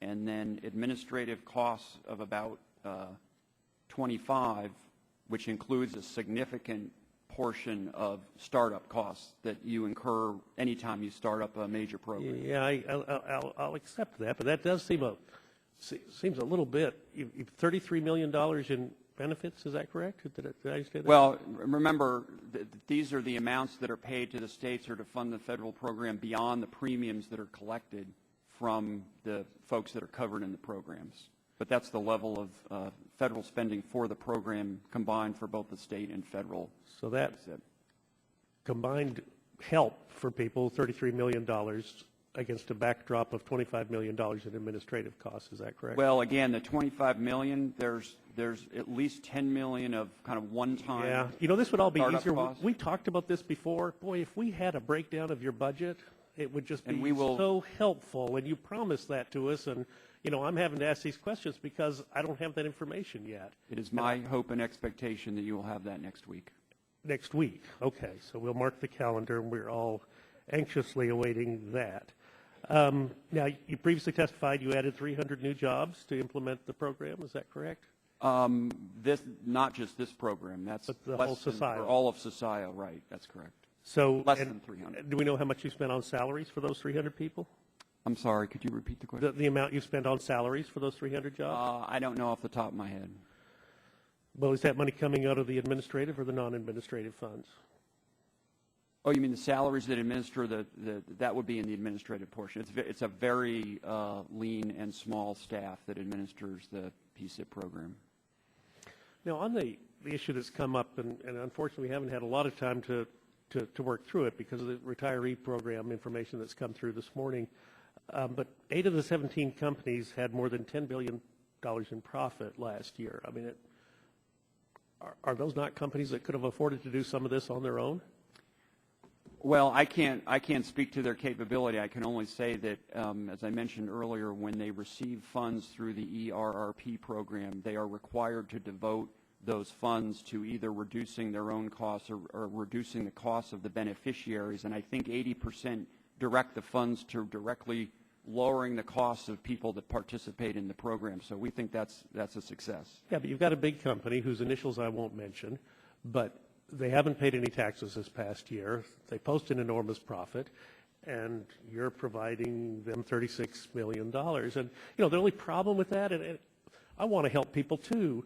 and then administrative costs of about 25, which includes a significant portion of startup costs that you incur anytime you start up a major program. Yeah, I'll accept that, but that does seems a little bit. $33 million in benefits, is that correct? Did I say that? Well, remember, these are the amounts that are paid to the states or to fund the federal program beyond the premiums that are collected from the folks that are covered in the programs. But that's the level of federal spending for the program combined for both the state and federal. So that combined help for people, $33 million against a backdrop of $25 million in administrative costs. Is that correct? Well, again, the $25 million, there's at least $10 million of kind of one-time. Yeah, this would all be easier. Costs. We talked about this before. Boy, if we had a breakdown of your budget, it would just be will, so helpful. And you promised that to us, and I'm having to ask these questions because I don't have that information yet. It is my hope and expectation that you will have that next week. Next week. Okay, so we'll mark the calendar, and we're all anxiously awaiting that. Now, you previously testified you added 300 new jobs to implement the program. Is that correct? Not just this program. That's but the whole society. All of SOCIO, right? That's correct. So less than 300. Do we know how much you spent on salaries for those 300 people? I'm sorry. Could you repeat the question? The amount you spent on salaries for those 300 jobs? I don't know off the top of my head. Well, is that money coming out of the administrative or the non-administrative funds? Oh, you mean the salaries that administer that would be in the administrative portion. It's a very lean and small staff that administers the PSIP program. Now, on the issue that's come up, and unfortunately we haven't had a lot of time to work through it because of the retiree program information that's come through this morning, but 8 of the 17 companies had more than $10 billion in profit last year. I mean, are those not companies that could have afforded to do some of this on their own? Well, I can't speak to their capability. I can only say that, as I mentioned earlier, when they receive funds through the ERRP program, they are required to devote those funds to either reducing their own costs or reducing the costs of the beneficiaries. And I think 80% direct the funds to directly lowering the costs of people that participate in the program. So we think that's a success. Yeah, but you've got a big company whose initials I won't mention, but they haven't paid any taxes this past year. They post an enormous profit, and you're providing them $36 million. And, the only problem with that, and I want to help people too,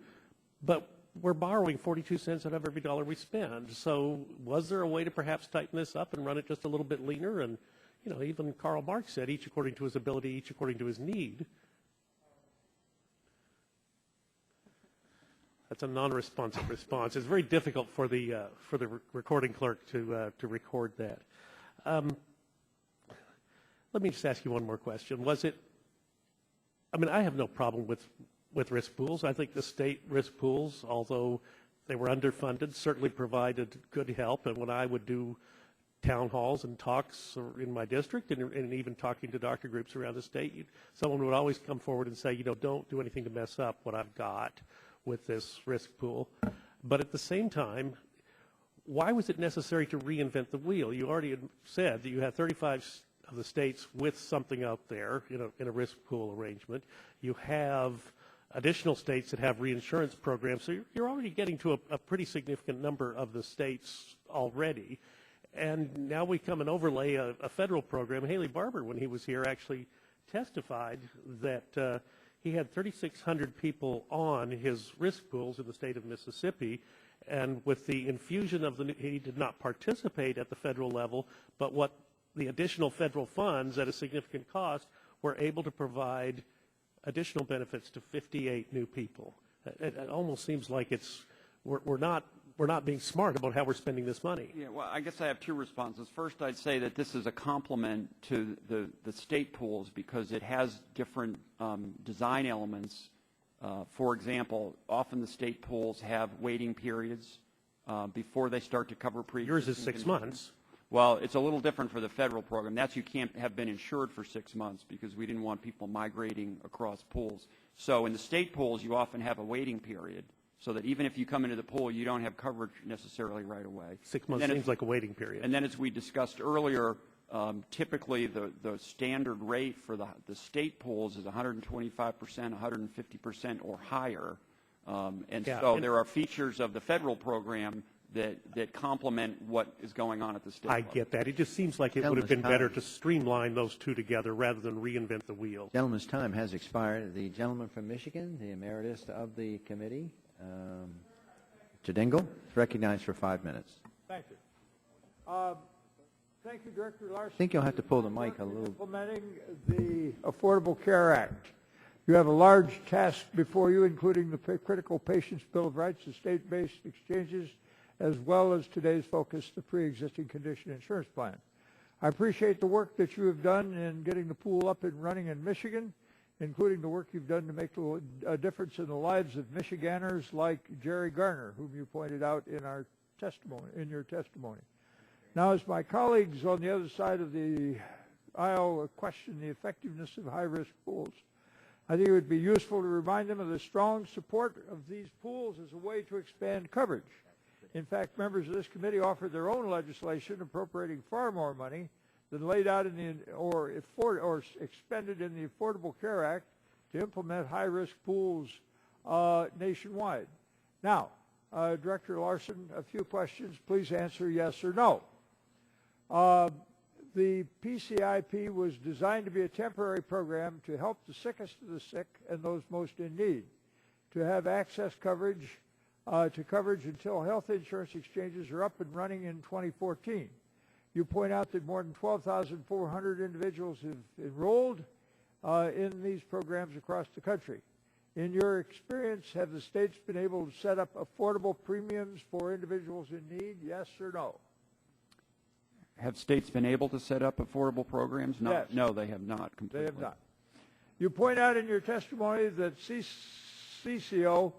but we're borrowing 42 cents out of every dollar we spend. So was there a way to perhaps tighten this up and run it just a little bit leaner? And, even Karl Marx said, each according to his ability, each according to his need. That's a non-responsive response. It's very difficult for the recording clerk to record that. Let me just ask you one more question. Was it, I mean, I have no problem with risk pools. I think the state risk pools, although they were underfunded, certainly provided good help. And when I would do town halls and talks in my district and even talking to doctor groups around the state, someone would always come forward and say, you know, don't do anything to mess up what I've got with this risk pool. But at the same time, why was it necessary to reinvent the wheel? You already had said that you had 35 of the states with something out there in a risk pool arrangement. You have additional states that have reinsurance programs, so you're already getting to a pretty significant number of the states already. And now we come and overlay a federal program. Haley Barbour, when he was here, actually testified that he had 3,600 people on his risk pools in the state of Mississippi. And with the infusion of he did not participate at the federal level, but what the additional federal funds at a significant cost were able to provide additional benefits to 58 new people. It almost seems like we're not being smart about how we're spending this money. Yeah, well, I guess I have two responses. First, I'd say that this is a complement to the state pools because it has different design elements. For example, often the state pools have waiting periods before they start to cover pre-existing Yours is 6 months. Well, it's a little different for the federal program. That's you can't have been insured for 6 months because we didn't want people migrating across pools. So in the state pools, you often have a waiting period so that even if you come into the pool, you don't have coverage necessarily right away. 6 months seems like a waiting period. And then as we discussed earlier, typically the standard rate for the state pools is 125%, 150% or higher. So there are features of the federal program that complement what is going on at the state level. I get that. It just seems like it would have been better to streamline those two together rather than reinvent the wheel. Gentleman's time has expired. The gentleman from Michigan, the emeritus of the committee, Jadingle, is recognized for 5 minutes. Thank you. Thank you, Director Larson. I think you'll have to pull the mic a little. Implementing the Affordable Care Act. You have a large task before you, including the Critical Patients Bill of Rights, the state-based exchanges, as well as today's focus, the pre-existing condition insurance plan. I appreciate the work that you have done in getting the pool up and running in Michigan, including the work you've done to make a difference in the lives of Michiganders like Jerry Garner, whom you pointed out in your testimony. Now, as my colleagues on the other side of the aisle question the effectiveness of high-risk pools, I think it would be useful to remind them of the strong support of these pools as a way to expand coverage. In fact, members of this committee offered their own legislation appropriating far more money than laid out in or expended in the Affordable Care Act to implement high-risk pools nationwide. Now, Director Larson, a few questions. Please answer yes or no. The PCIP was designed to be a temporary program to help the sickest of the sick and those most in need, to have access coverage to coverage until health insurance exchanges are up and running in 2014. You point out that more than 12,400 individuals have enrolled in these programs across the country. In your experience, have the states been able to set up affordable premiums for individuals in need, yes or no? Have states been able to set up affordable programs? No, Yes. No, they have not completely. They have not. You point out in your testimony that CCO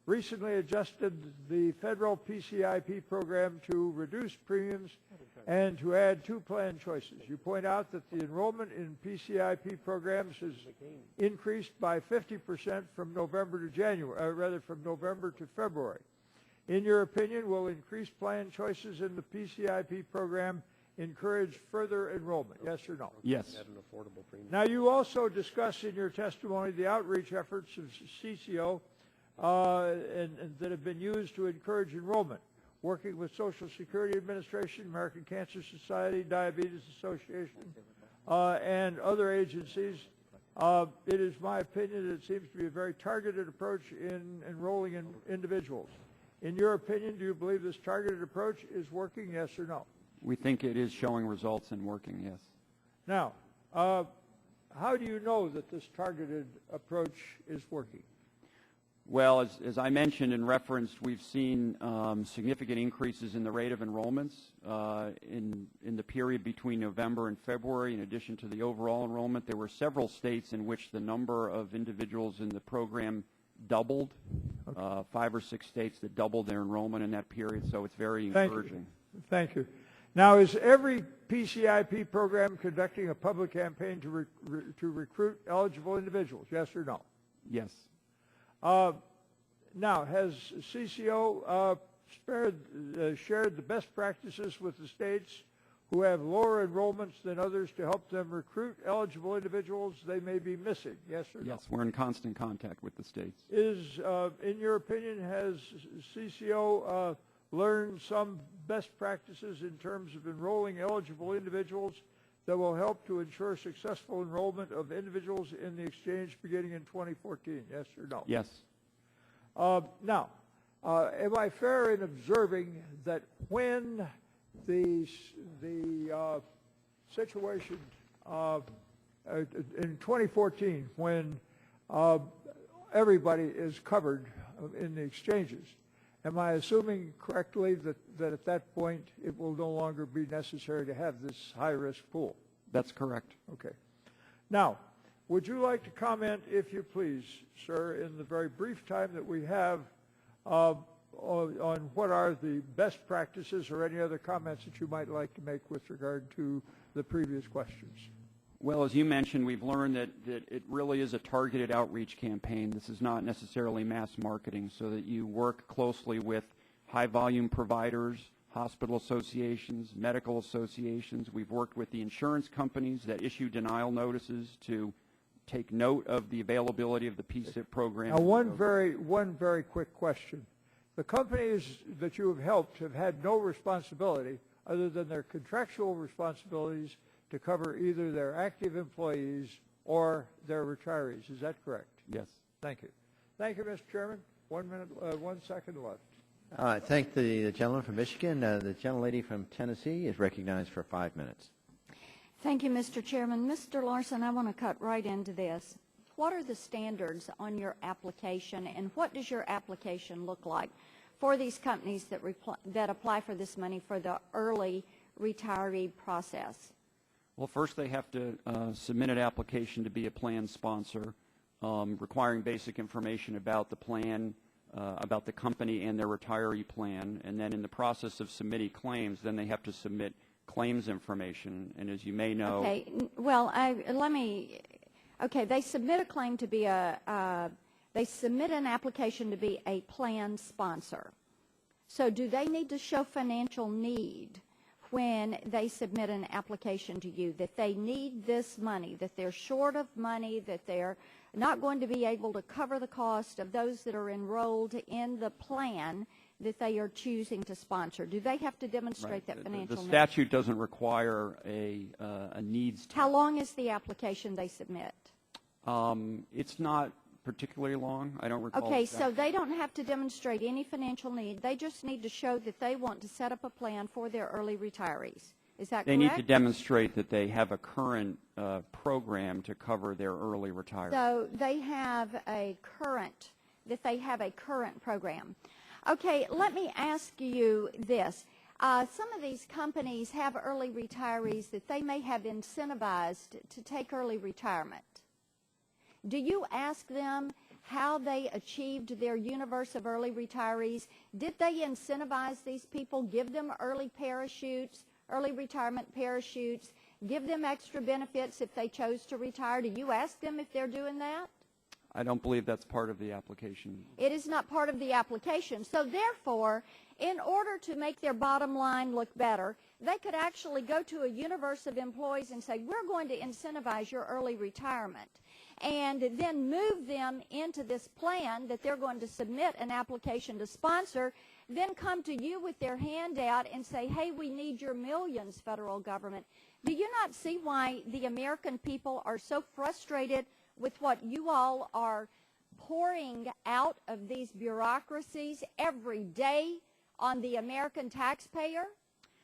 recently adjusted the federal PCIP program to reduce premiums and to add 2 plan choices. You point out that the enrollment in PCIP programs has increased by 50% from November to February. In your opinion, will increased plan choices in the PCIP program encourage further enrollment? Yes or no? Yes. Now, you also discuss in your testimony the outreach efforts of CCO and that have been used to encourage enrollment, working with Social Security Administration, American Cancer Society, Diabetes Association, and other agencies. It is my opinion that it seems to be a very targeted approach in enrolling in individuals. In your opinion, do you believe this targeted approach is working, yes or no? We think it is showing results and working, yes. Now, how do you know that this targeted approach is working? Well, as I mentioned and referenced, we've seen significant increases in the rate of enrollments in the period between November and February. In addition to the overall enrollment, there were several states in which the number of individuals in the program doubled, 5 or 6 states that doubled their enrollment in that period, so it's very encouraging. Thank you. Now, is every PCIP program conducting a public campaign to recruit eligible individuals, yes or no? Yes. Now, has CCO shared the best practices with the states who have lower enrollments than others to help them recruit eligible individuals they may be missing, yes or no? Yes, we're in constant contact with the states. Is, in your opinion, has CCO learned some best practices in terms of enrolling eligible individuals that will help to ensure successful enrollment of individuals in the exchange beginning in 2014, yes or no? Yes. Now, am I fair in observing that when the situation in 2014, when everybody is covered in the exchanges, am I assuming correctly that at that point it will no longer be necessary to have this high-risk pool? That's correct. Okay. Now, would you like to comment, if you please, sir, in the very brief time that we have, on what are the best practices or any other comments that you might like to make with regard to the previous questions? Well, as you mentioned, we've learned that it really is a targeted outreach campaign. This is not necessarily mass marketing, so that you work closely with high-volume providers, hospital associations, medical associations. We've worked with the insurance companies that issue denial notices to take note of the availability of the PSIP program. Now, one very quick question. The companies that you have helped have had no responsibility other than their contractual responsibilities to cover either their active employees or their retirees. Is that correct? Yes. Thank you. Thank you, Mr. Chairman. 1 minute, 1 second left. I thank the gentleman from Michigan. The gentlelady from Tennessee is recognized for 5 minutes. Thank you, Mr. Chairman. Mr. Larson, I want to cut right into this. What are the standards on your application, and what does your application look like for these companies that apply for this money for the early retiree process? Well, first they have to submit an application to be a plan sponsor, requiring basic information about the plan, about the company and their retiree plan, and then in the process of submitting claims, then they have to submit claims information. And as you may know, okay. Well, they submit a claim to be they submit an application to be a plan sponsor. So do they need to show financial need when they submit an application to you, that they need this money, that they're short of money, that they're not going to be able to cover the cost of those that are enrolled in the plan that they are choosing to sponsor? Do they have to demonstrate that financial need? The statute doesn't require a needs test. How long is the application they submit? It's not particularly long. I don't recall. Okay, so they don't have to demonstrate any financial need. They just need to show that they want to set up a plan for their early retirees. Is that correct? They need to demonstrate that they have a current program to cover their early retirement. So they have a current program. Okay, let me ask you this. Some of these companies have early retirees that they may have incentivized to take early retirement. Do you ask them how they achieved their universe of early retirees? Did they incentivize these people, give them early parachutes, early retirement parachutes, give them extra benefits if they chose to retire? Do you ask them if they're doing that? I don't believe that's part of the application. It is not part of the application. So therefore, in order to make their bottom line look better, they could actually go to a universe of employees and say, we're going to incentivize your early retirement, and then move them into this plan that they're going to submit an application to sponsor, then come to you with their hand out and say, hey, we need your millions, federal government. Do you not see why the American people are so frustrated with what you all are pouring out of these bureaucracies every day on the American taxpayer?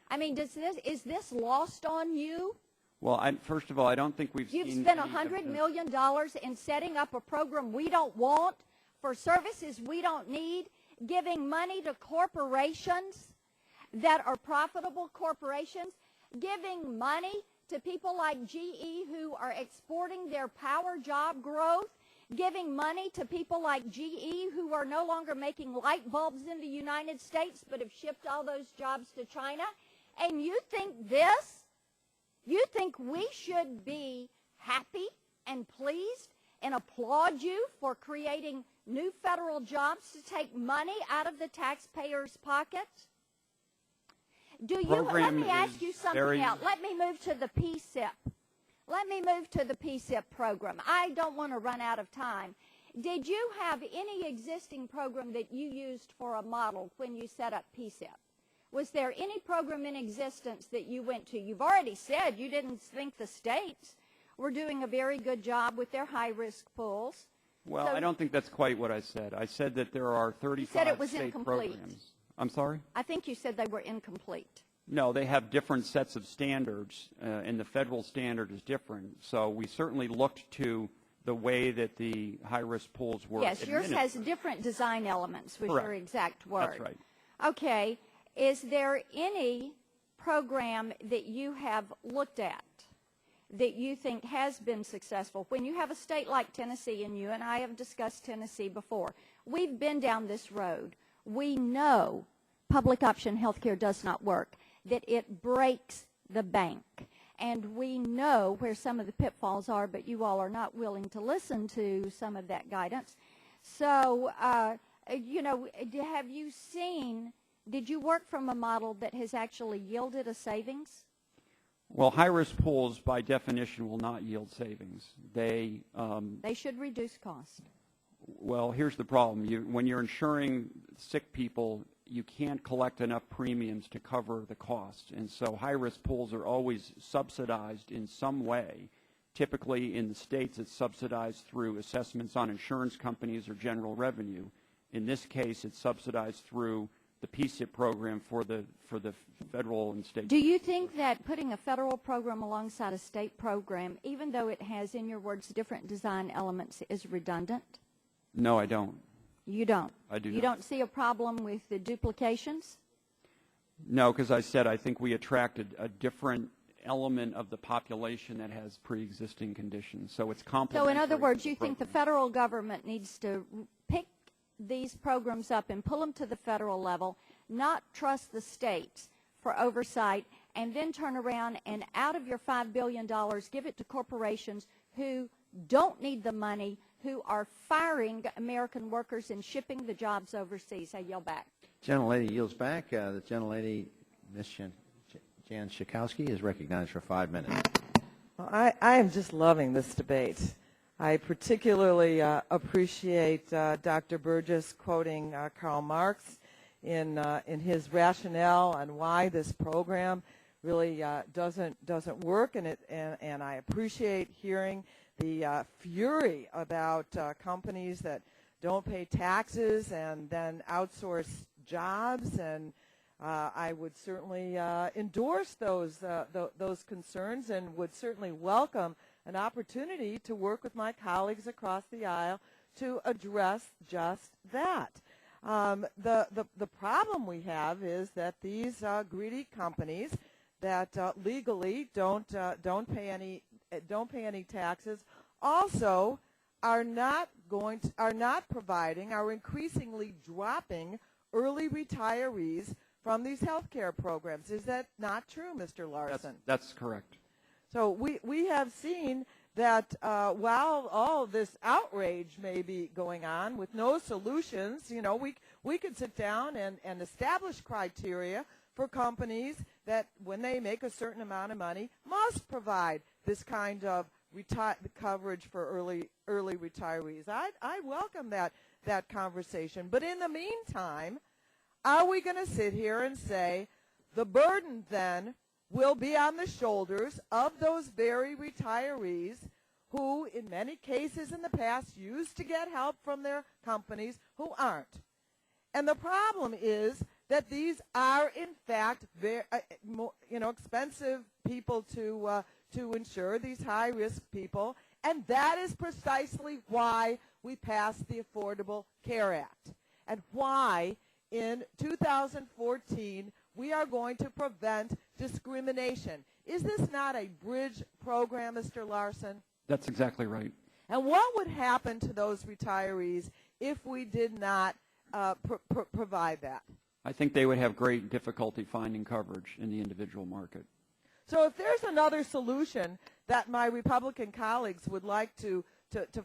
I mean, is this lost on you? Well, first of all, I don't think we've You've seen... spent $100 million in setting up a program we don't want for services we don't need, giving money to corporations that are profitable corporations, giving money to people like GE who are exporting their power job growth, giving money to people like GE who are no longer making light bulbs in the United States but have shipped all those jobs to China. And you think this? You think we should be happy and pleased and applaud you for creating new federal jobs to take money out of the taxpayers' pockets? Let me ask you something else. Let me move to the PSIP. Let me move to the PSIP program. I don't want to run out of time. Did you have any existing program that you used for a model when you set up PSIP? Was there any program in existence that you went to? You've already said you didn't think the states were doing a very good job with their high-risk pools. Well, So- I don't think that's quite what I said. I said that there are 35 said it was state incomplete. programs. I'm sorry? I think you said they were incomplete. No, they have different sets of standards, and the federal standard is different. So we certainly looked to the way that the high-risk pools were Yes, yours has administered. different design elements, was Correct. your exact word. That's right. Okay. Is there any program that you have looked at that you think has been successful? When you have a state like Tennessee, and you and I have discussed Tennessee before, we've been down this road. We know public option health care does not work, that it breaks the bank. And we know where some of the pitfalls are, but you all are not willing to listen to some of that guidance. So, have you seen, did you work from a model that has actually yielded a savings? Well, high-risk pools, by definition, will not yield savings. They should reduce cost. Well, here's the problem. When you're insuring sick people, you can't collect enough premiums to cover the cost. And so high-risk pools are always subsidized in some way. Typically, in the states, it's subsidized through assessments on insurance companies or general revenue. In this case, it's subsidized through the PSIP program for the federal and state. Do you think that putting a federal program alongside a state program, even though it has, in your words, different design elements, is redundant? No, I don't. You don't? I do You not. don't see a problem with the duplications? No, because I said I think we attracted a different element of the population that has pre-existing conditions. So it's complementary. So in other to words, the you think the program. federal government needs to pick these programs up and pull them to the federal level, not trust the states for oversight, and then turn around and out of your $5 billion, give it to corporations who don't need the money, who are firing American workers and shipping the jobs overseas. I yell back. Gentlelady yields back. The gentlelady, Ms. Jan Schakowsky, is recognized for 5 minutes. Well, I am just loving this debate. I particularly appreciate Dr. Burgess quoting Karl Marx in his rationale on why this program really doesn't work, and I appreciate hearing the fury about companies that don't pay taxes and then outsource jobs, and I would certainly endorse those concerns and would certainly welcome an opportunity to work with my colleagues across the aisle to address just that. The problem we have is that these greedy companies that legally don't pay any taxes also are not providing, are increasingly dropping early retirees from these health care programs. Is that not true, Mr. Larson? That's correct. So we have seen that while all this outrage may be going on with no solutions, we could sit down and establish criteria for companies that when they make a certain amount of money must provide this kind of coverage for early retirees. I welcome that conversation. But in the meantime, are we going to sit here and say the burden then will be on the shoulders of those very retirees who, in many cases in the past, used to get help from their companies who aren't? And the problem is that these are, in fact, very, expensive people to insure, these high-risk people, And that is precisely why we passed the Affordable Care Act and why in 2014 we are going to prevent discrimination. Is this not a bridge program, Mr. Larson? That's exactly right. And what would happen to those retirees if we did not provide that? I think they would have great difficulty finding coverage in the individual market. So if there's another solution that my Republican colleagues would like to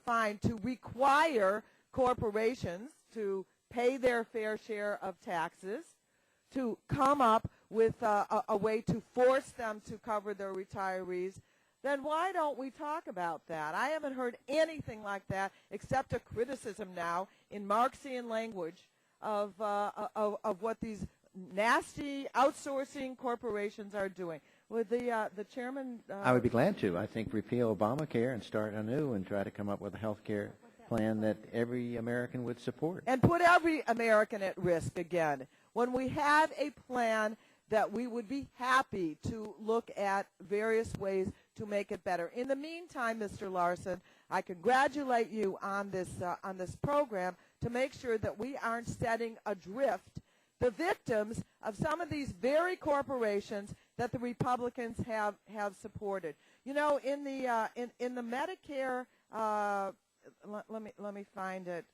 find to require corporations to pay their fair share of taxes, to come up with a way to force them to cover their retirees, then why don't we talk about that? I haven't heard anything like that except a criticism now in Marxian language of what these nasty outsourcing corporations are doing. Would the chairman? I would be glad to. I think repeal Obamacare and start anew and try to come up with a health care plan that every American would support. And put every American at risk again. When we have a plan that we would be happy to look at various ways to make it better. In the meantime, Mr. Larson, I congratulate you on this program to make sure that we aren't setting adrift the victims of some of these very corporations that the Republicans have supported. You know, in the Medicare, let me find it.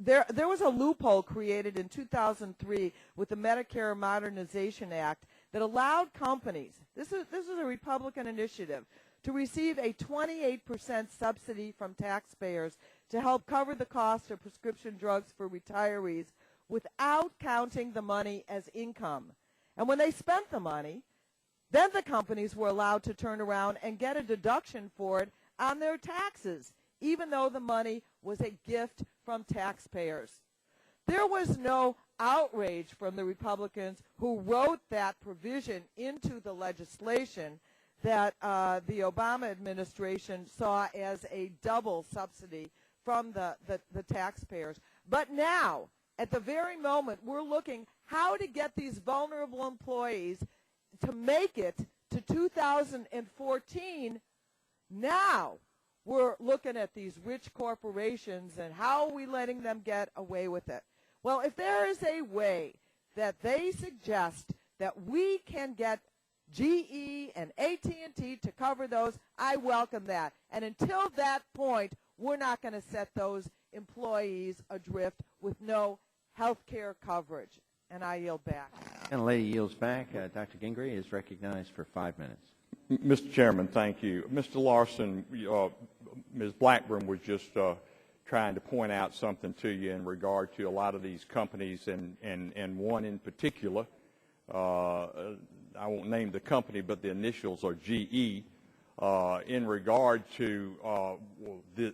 There was a loophole created in 2003 with the Medicare Modernization Act that allowed companies, this is a Republican initiative, to receive a 28% subsidy from taxpayers to help cover the cost of prescription drugs for retirees without counting the money as income. And when they spent the money, then the companies were allowed to turn around and get a deduction for it on their taxes, even though the money was a gift from taxpayers. There was no outrage from the Republicans who wrote that provision into the legislation that the Obama administration saw as a double subsidy from the taxpayers. But now, at the very moment, we're looking how to get these vulnerable employees to make it to 2014. Now, we're looking at these rich corporations and how are we letting them get away with it. Well, if there is a way that they suggest that we can get GE and AT&T to cover those, I welcome that. And until that point, we're not going to set those employees adrift with no health care coverage. And I yield back. And the lady yields back. Dr. Gingrey is recognized for 5 minutes. Mr. Chairman, thank you. Mr. Larson, Ms. Blackburn was just trying to point out something to you in regard to a lot of these companies and one in particular. I won't name the company, but the initials are GE, in regard to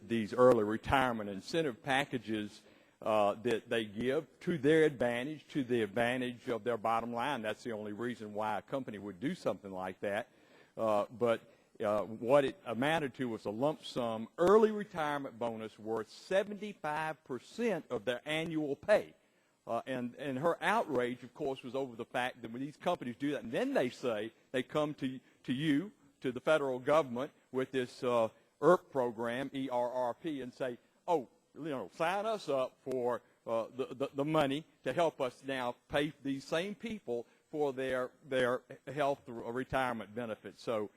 these early retirement incentive packages that they give to their advantage, to the advantage of their bottom line. That's the only reason why a company would do something like that. But what it amounted to was a lump sum early retirement bonus worth 75% of their annual pay. And her outrage, of course, was over the fact that when these companies do that, and then they say they come to you, to the federal government, with this ERP program, ERRP, and say, oh, sign us up for the money to help us now pay these same people for their health retirement benefits. So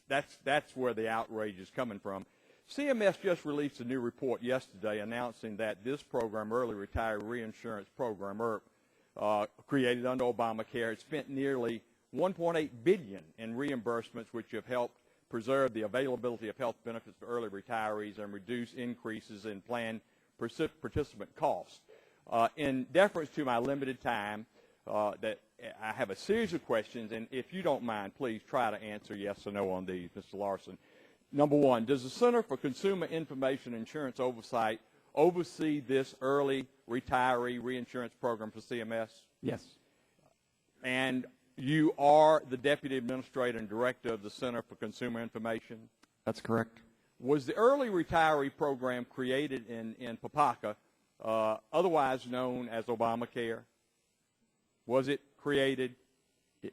that's where the outrage is coming from. CMS just released a new report yesterday announcing that this program, Early Retiree Reinsurance Program, ERP, created under Obamacare, has spent nearly $1.8 billion in reimbursements, which have helped preserve the availability of health benefits for early retirees and reduce increases in plan participant costs. In deference to my limited time, that I have a series of questions, and if you don't mind, please try to answer yes or no on these, Mr. Larson. Number one, does the Center for Consumer Information Insurance Oversight oversee this early retiree reinsurance program for CMS? Yes. And you are the Deputy Administrator and Director of the Center for Consumer Information? That's correct. Was the early retiree program created in PPACA, otherwise known as Obamacare? Was it created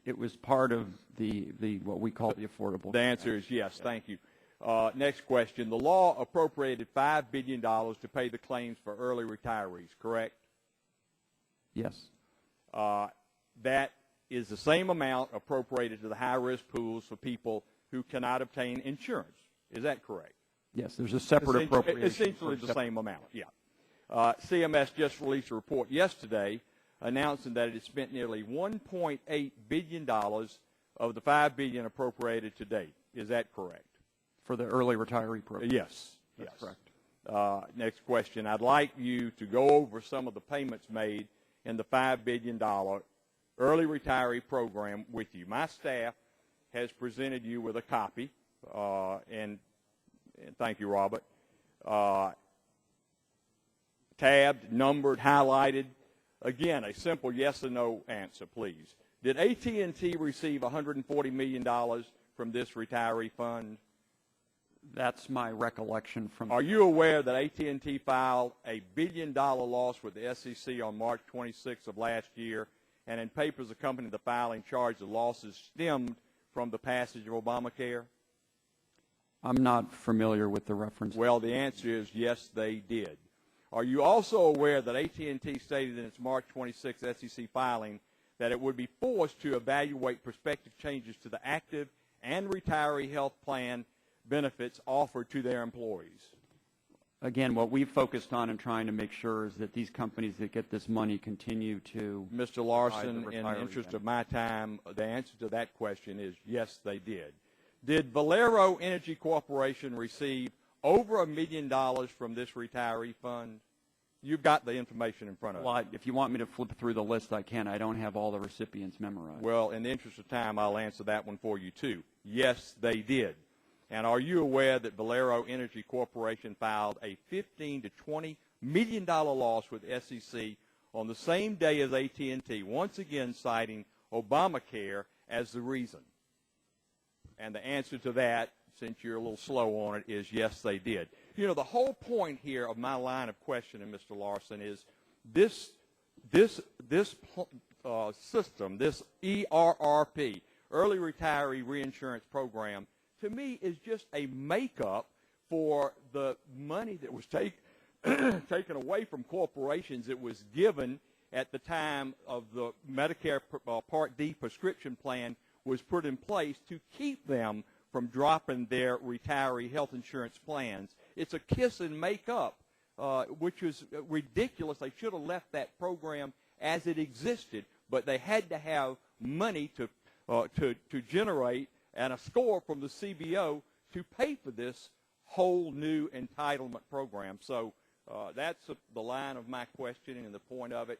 It was part of the what we call the affordable. The answer is yes. Thank you. Next question. The law appropriated $5 billion to pay the claims for early retirees, correct? Yes. That is the same amount appropriated to the high-risk pools for people who cannot obtain insurance. Is that correct? Yes, there's a separate appropriation. Essentially the same amount, yeah. CMS just released a report yesterday announcing that it has spent nearly $1.8 billion of the $5 billion appropriated to date. Is that correct? For the early retiree program? Yes. That's yes. correct. Next question. I'd like you to go over some of the payments made in the $5 billion early retiree program with you. My staff has presented you with a copy, and thank you, Robert, tabbed, numbered, highlighted. Again, a simple yes or no answer, please. Did AT&T receive $140 million from this retiree fund? That's my recollection from. Are you aware that AT&T filed a $1 billion loss with the SEC on March 26th of last year, and in papers accompanying the filing charged the losses stemmed from the passage of Obamacare? I'm not familiar with the reference. Well, the answer is yes, they did. Are you also aware that AT&T stated in its March 26th SEC filing that it would be forced to evaluate prospective changes to the active and retiree health plan benefits offered to their employees? Again, what we've focused on and trying to make sure is that these companies that get this money continue to. Mr. Larson, in the interest of my time, the answer to that question is yes, they did. Did Valero Energy Corporation receive over $1 million from this retiree fund? You've got the information in front of you. Well, if you want me to flip through the list, I can. I don't have all the recipients memorized. Well, in the interest of time, I'll answer that one for you, too. Yes, they did. And are you aware that Valero Energy Corporation filed a $15 to $20 million loss with SEC on the same day as AT&T, once again citing Obamacare as the reason? And the answer to that, since you're a little slow on it, is yes, they did. You know, the whole point here of my line of questioning, Mr. Larson, is this system, this ERRP, Early Retiree Reinsurance Program, to me is just a makeup for the money that was taken away from corporations. It was given at the time of the Medicare Part D prescription plan was put in place to keep them from dropping their retiree health insurance plans. It's a kiss and make up, which is ridiculous. They should have left that program as it existed, but they had to have money to generate and a score from the CBO to pay for this whole new entitlement program. So that's the line of my questioning and the point of it.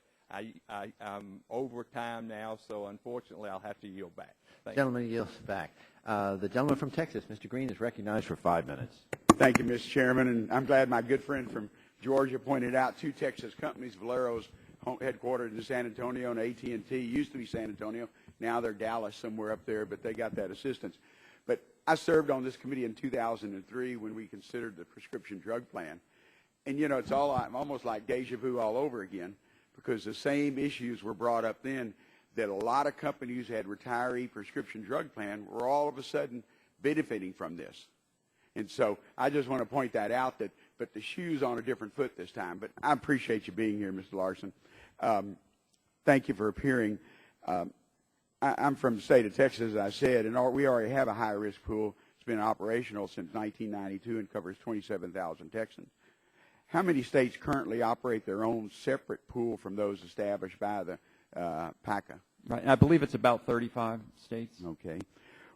I'm over time now, so unfortunately I'll have to yield back. Gentleman yields back. The gentleman from Texas, Mr. Green, is recognized for 5 minutes. Thank you, Mr. Chairman, and I'm glad my good friend from Georgia pointed out two Texas companies. Valero's headquartered in San Antonio, and AT&T used to be San Antonio. Now they're Dallas, somewhere up there, but they got that assistance. But I served on this committee in 2003 when we considered the prescription drug plan. And, you know, it's almost like deja vu all over again, because the same issues were brought up then, that a lot of companies who had retiree prescription drug plan were all of a sudden benefiting from this. And so I just want to point that out, but the shoe's on a different foot this time. But I appreciate you being here, Mr. Larson. Thank you for appearing. I'm from the state of Texas, as I said, and we already have a high-risk pool. It's been operational since 1992 and covers 27,000 Texans. How many states currently operate their own separate pool from those established by the PACA? Right. I believe it's about 35 states. Okay.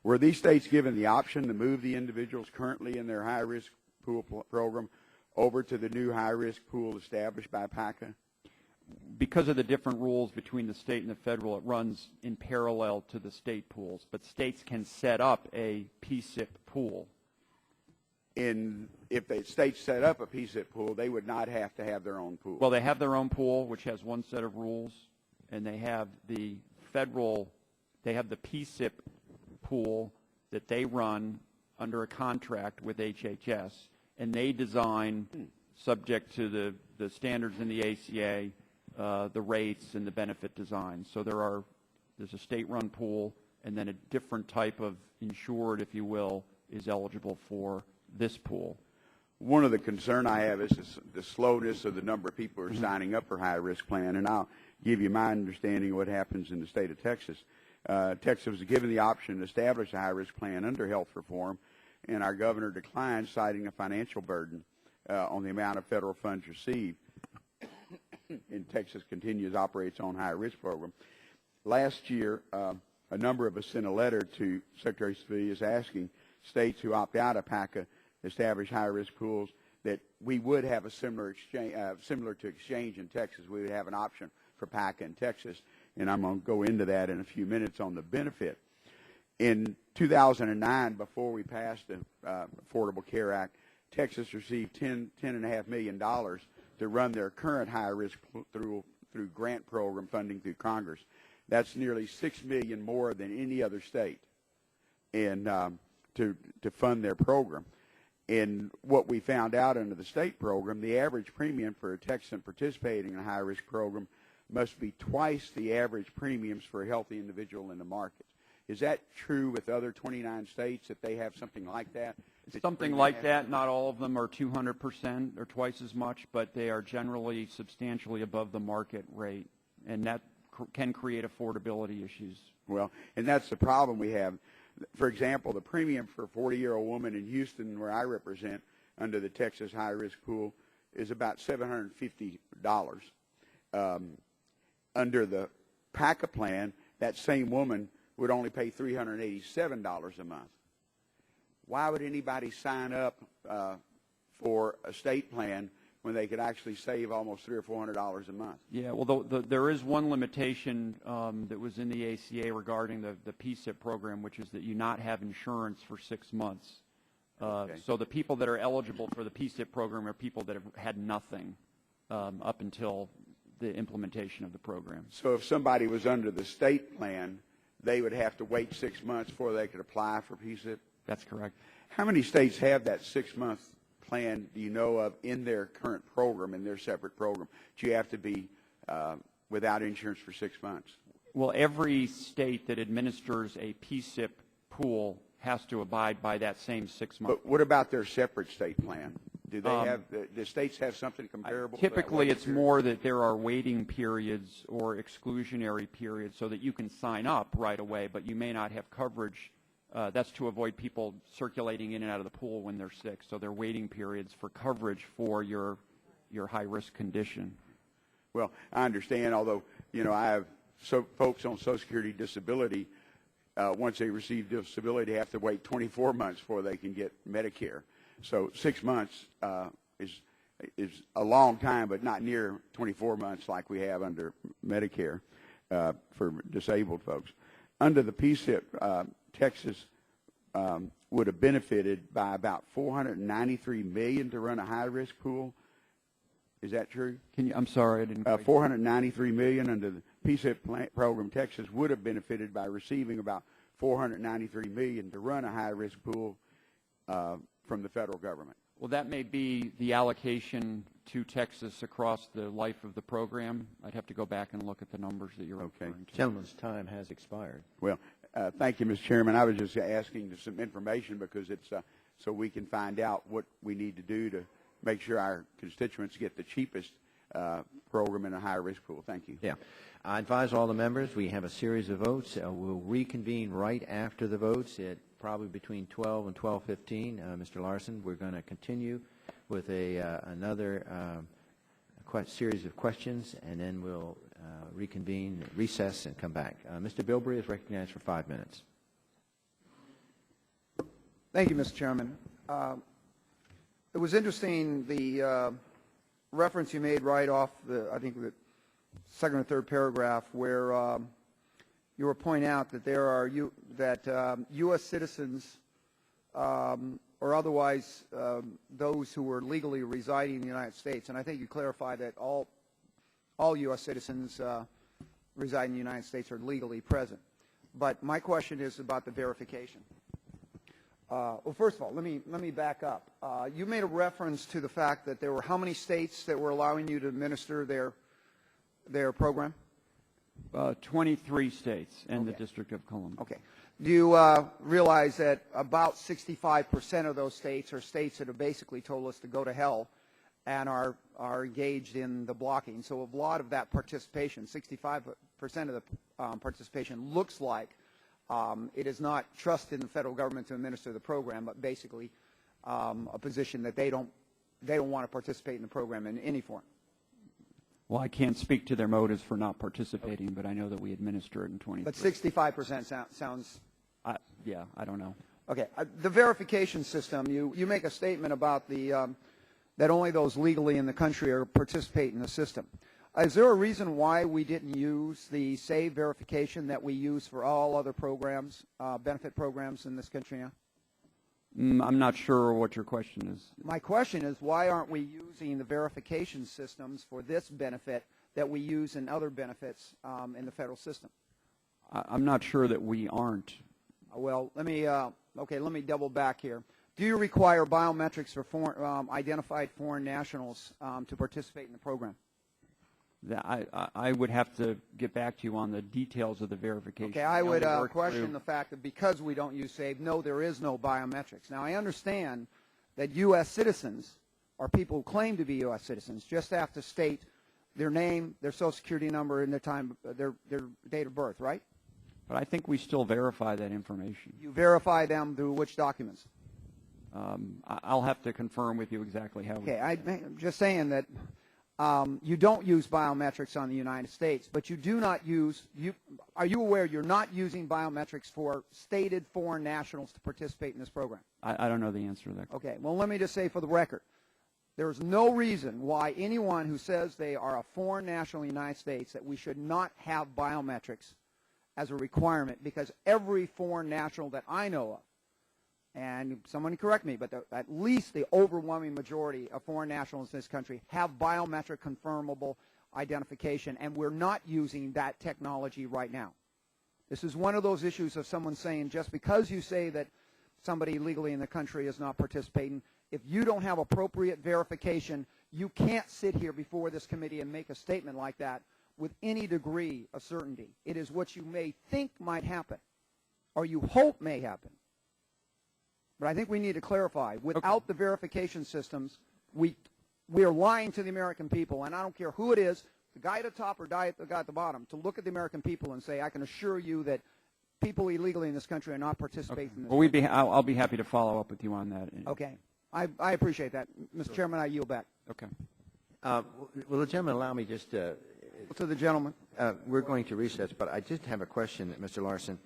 Were these states given the option to move the individuals currently in their high-risk pool program over to the new high-risk pool established by PACA? Because of the different rules between the state and the federal, it runs in parallel to the state pools. But states can set up a PSIP pool. If the states set up a PSIP pool, they would not have to have their own pool. Well, they have their own pool, which has one set of rules, and they have the federal, they have the PSIP pool that they run under a contract with HHS, and they design, subject to the standards in the ACA, the rates and the benefit design. So there are there's a state-run pool, and then a different type of insured, if you will, is eligible for this pool. One of the concern I have is the slowness of the number of people who are signing up for high-risk plan, and I'll give you my understanding of what happens in the state of Texas. Texas was given the option to establish a high-risk plan under health reform, and our governor declined, citing a financial burden on the amount of federal funds received. And Texas continues to operate its own high-risk program. Last year, a number of us sent a letter to Secretary Sebelius asking states who opt out of PACA establish high-risk pools that we would have a similar exchange, similar to exchange in Texas. We would have an option for PACA in Texas, and I'm going to go into that in a few minutes on the benefit. In 2009, before we passed the Affordable Care Act, Texas received $10.5 million to run their current high-risk through grant program funding through Congress. That's nearly $6 million more than any other state, and to fund their program. And what we found out under the state program, the average premium for a Texan participating in a high-risk program must be twice the average premiums for a healthy individual in the market. Is that true with other 29 states, that they have something like that? Something like that. Not all of them are 200% or twice as much, but they are generally substantially above the market rate, and that can create affordability issues. Well, and that's the problem we have. For example, the premium for a 40-year-old woman in Houston, where I represent, under the Texas high-risk pool, is about $750. Under the PACA plan, that same woman would only pay $387 a month. Why would anybody sign up for a state plan when they could actually save almost $300 or $400 a month? Yeah, well, there is one limitation that was in the ACA regarding the PSIP program, which is that you not have insurance for 6 months. Okay. So the people that are eligible for the PSIP program are people that have had nothing up until the implementation of the program. So if somebody was under the state plan, they would have to wait 6 months before they could apply for PSIP? That's correct. How many states have that 6-month plan, do you know of, in their current program, in their separate program? Do you have to be without insurance for 6 months? Well, every state that administers a PSIP pool has to abide by that same 6 months. But what about their separate state plan? Do they have, do states have something comparable? Typically, it's more that there are waiting periods or exclusionary periods so that you can sign up right away, but you may not have coverage. That's to avoid people circulating in and out of the pool when they're sick. So there are waiting periods for coverage for your high-risk condition. Well, I understand, although, you know, I have folks on Social Security disability, once they receive disability, they have to wait 24 months before they can get Medicare. So 6 months is a long time, but not near 24 months like we have under Medicare for disabled folks. Under the PSIP, Texas would have benefited by about $493 million to run a high-risk pool. Is that true? I'm sorry, I didn't. $493 million under the PSIP program. Texas would have benefited by receiving about $493 million to run a high-risk pool from the federal government. Well, that may be the allocation to Texas across the life of the program. I'd have to go back and look at the numbers that you're referring to. Gentleman's time has expired. Well, thank you, Mr. Chairman. I was just asking for some information because it's so we can find out what we need to do to make sure our constituents get the cheapest program in a high-risk pool. Thank you. Yeah. I advise all the members we have a series of votes. We'll reconvene right after the votes at probably between 12 and 12:15. Mr. Larson, we're going to continue with another series of questions, and then we'll reconvene, recess, and come back. Mr. Bilbrey is recognized for 5 minutes. Thank you, Mr. Chairman. It was interesting, the reference you made right off I think the second or third paragraph, where you were pointing out that there are U.S. citizens or otherwise those who were legally residing in the United States, and I think you clarified that all U.S. citizens residing in the United States are legally present. But my question is about the verification. Well, first of all, let me back up. You made a reference to the fact that there were how many states that were allowing you to administer their program? 23 states and the Okay. District of Columbia. Okay. Do you realize that about 65% of those states are states that have basically told us to go to hell and are engaged in the blocking? So a lot of that participation, 65% of the participation, looks like it is not trust in the federal government to administer the program, but basically a position that they don't want to participate in the program in any form. Well, I can't speak to their motives for not participating, but I know that we administer it in 23. But 65% sounds... Yeah, I don't know. Okay. The verification system, you make a statement about that only those legally in the country are participate in the system. Is there a reason why we didn't use the SAVE verification that we use for all other programs, benefit programs in this country now? I'm not sure what your question is. My question is, why aren't we using the verification systems for this benefit that we use in other benefits in the federal system? I'm not sure that we aren't. Well, let me double back here. Do you require biometrics for identified foreign nationals to participate in the program? I would have to get back to you on the details of the verification. Okay, I would question the fact that because we don't use SAVE, no, there is no biometrics. Now, I understand that U.S. citizens, or people who claim to be U.S. citizens, just have to state their name, their Social Security number, and their date of birth, right? But I think we still verify that information. You verify them through which documents? I'll have to confirm with you exactly how. Okay, I'm just saying that you don't use biometrics on the United States, but you do not use, are you aware you're not using biometrics for stated foreign nationals to participate in this program? I don't know the answer to that. Okay, well, let me just say for the record, there's no reason why anyone who says they are a foreign national in the United States that we should not have biometrics as a requirement, because every foreign national that I know of, and someone correct me, but at least the overwhelming majority of foreign nationals in this country have biometric confirmable identification, and we're not using that technology right now. This is one of those issues of someone saying just because you say that somebody legally in the country is not participating, if you don't have appropriate verification, you can't sit here before this committee and make a statement like that with any degree of certainty. It is what you may think might happen, or you hope may happen. But I think we need to clarify, without the verification systems, we are lying to the American people, and I don't care who it is, the guy at the top or the guy at the bottom, to look at the American people and say, I can assure you that people illegally in this country are not participating in this. Well, I'll be happy to follow up with you on that. Okay. I appreciate that. Mr. Chairman, I yield back. Okay. Will the gentleman allow me just to the gentleman. We're going to recess, but I just have a question, Mr. Larson.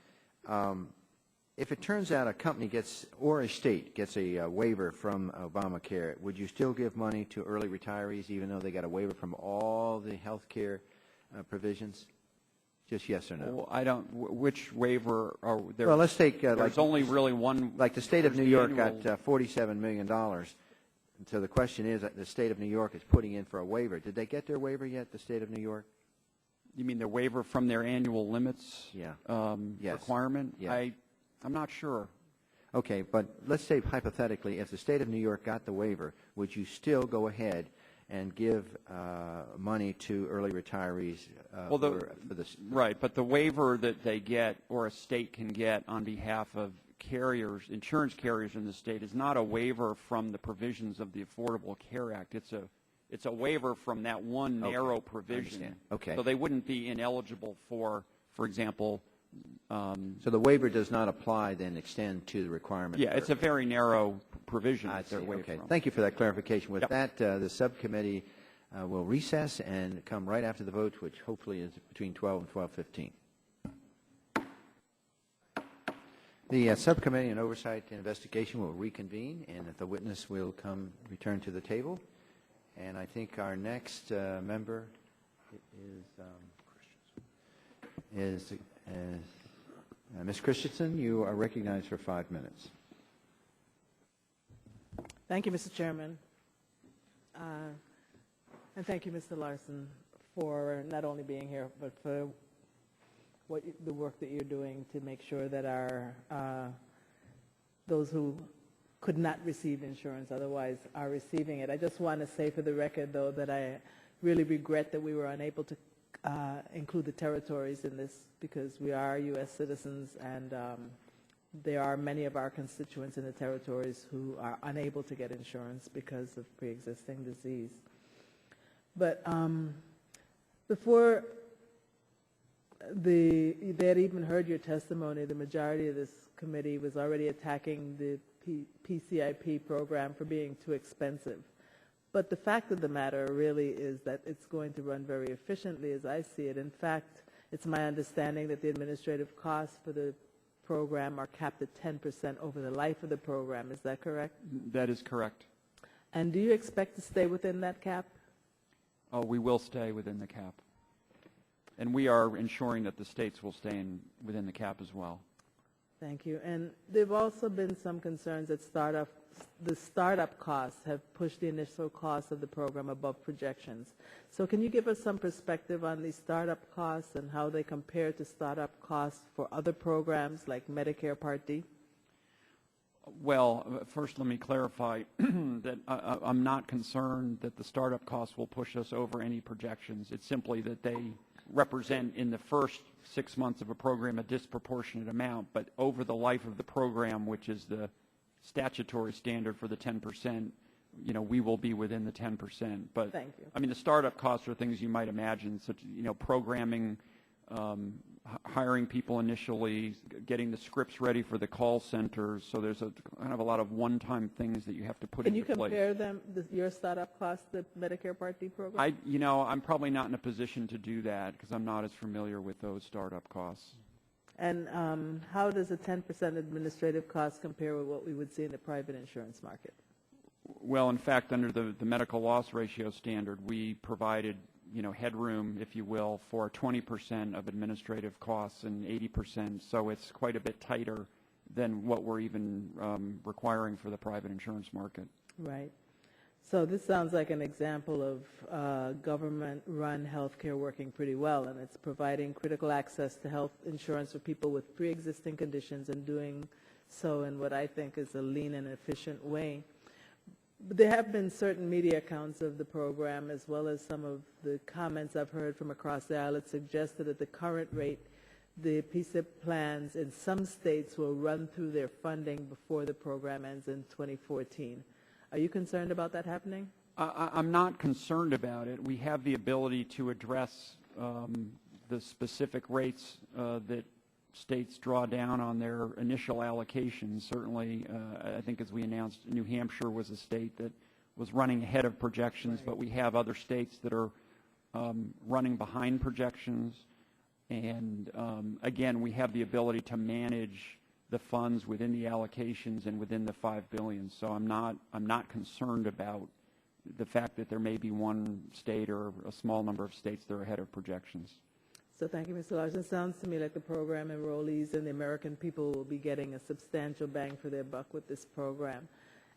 If it turns out a company gets, or a state gets a waiver from Obamacare, would you still give money to early retirees even though they got a waiver from all the health care provisions? Just yes or no? Well, I don't. Which waiver are there? Well, let's take there's only really one. Like the state of New York got $47 million. So the question is, the state of New York is putting in for a waiver. Did they get their waiver yet, the state of New York? You mean their waiver from their annual limits requirement? Yes. I'm not sure. Okay, but let's say hypothetically, if the state of New York got the waiver, would you still go ahead and give money to early retirees? Right, but the waiver that they get or a state can get on behalf of carriers, insurance carriers in the state, is not a waiver from the provisions of the Affordable Care Act. It's a waiver from that one narrow provision. Okay. So they wouldn't be ineligible for example. So the waiver does not apply, then extend to the requirement. Yeah, it's a very narrow provision. I see. Okay. Thank you for that clarification. With that, the subcommittee will recess and come right after the vote, which hopefully is between 12 and 12:15. The Subcommittee on Oversight and Investigation will reconvene, and the witness will return to the table. And I think our next member is Ms. Christensen. You are recognized for 5 minutes. Thank you, Mr. Chairman. And thank you, Mr. Larson, for not only being here, but for the work that you're doing to make sure that those who could not receive insurance otherwise are receiving it. I just want to say for the record, though, that I really regret that we were unable to include the territories in this because we are U.S. citizens and there are many of our constituents in the territories who are unable to get insurance because of pre-existing disease. But before they had even heard your testimony, the majority of this committee was already attacking the PCIP program for being too expensive. But the fact of the matter really is that it's going to run very efficiently as I see it. In fact, it's my understanding that the administrative costs for the program are capped at 10% over the life of the program. Is that correct? That is correct. And do you expect to stay within that cap? Oh, we will stay within the cap. And we are ensuring that the states will stay within the cap as well. Thank you. And there have also been some concerns that the startup costs have pushed the initial costs of the program above projections. So can you give us some perspective on these startup costs and how they compare to startup costs for other programs like Medicare Part D? Well, first let me clarify that I'm not concerned that the startup costs will push us over any projections. It's simply that they represent in the first 6 months of a program a disproportionate amount, but over the life of the program, which is the statutory standard for the 10%, we will be within the 10%. But thank you. I mean, the startup costs are things you might imagine, such programming, hiring people initially, getting the scripts ready for the call centers. So there's kind of a lot of one-time things that you have to put into place. Can you compare them, your startup costs, the Medicare Part D program? I'm probably not in a position to do that because I'm not as familiar with those startup costs. And how does a 10% administrative cost compare with what we would see in the private insurance market? Well, in fact, under the medical loss ratio standard, we provided headroom, if you will, for 20% of administrative costs and 80%. So it's quite a bit tighter than what we're even requiring for the private insurance market. Right. So this sounds like an example of government-run healthcare working pretty well, and it's providing critical access to health insurance for people with pre-existing conditions and doing so in what I think is a lean and efficient way. But there have been certain media accounts of the program, as well as some of the comments I've heard from across the aisle that suggested at the current rate, the PCIP plans in some states will run through their funding before the program ends in 2014. Are you concerned about that happening? I'm not concerned about it. We have the ability to address the specific rates that states draw down on their initial allocations. Certainly, I think as we announced, New Hampshire was a state that was running ahead of projections, but we have other states that are running behind projections. And again, we have the ability to manage the funds within the allocations and within the $5 billion. So I'm not concerned about the fact that there may be one state or a small number of states that are ahead of projections. So thank you, Mr. Larson. It sounds to me like the program enrollees and the American people will be getting a substantial bang for their buck with this program.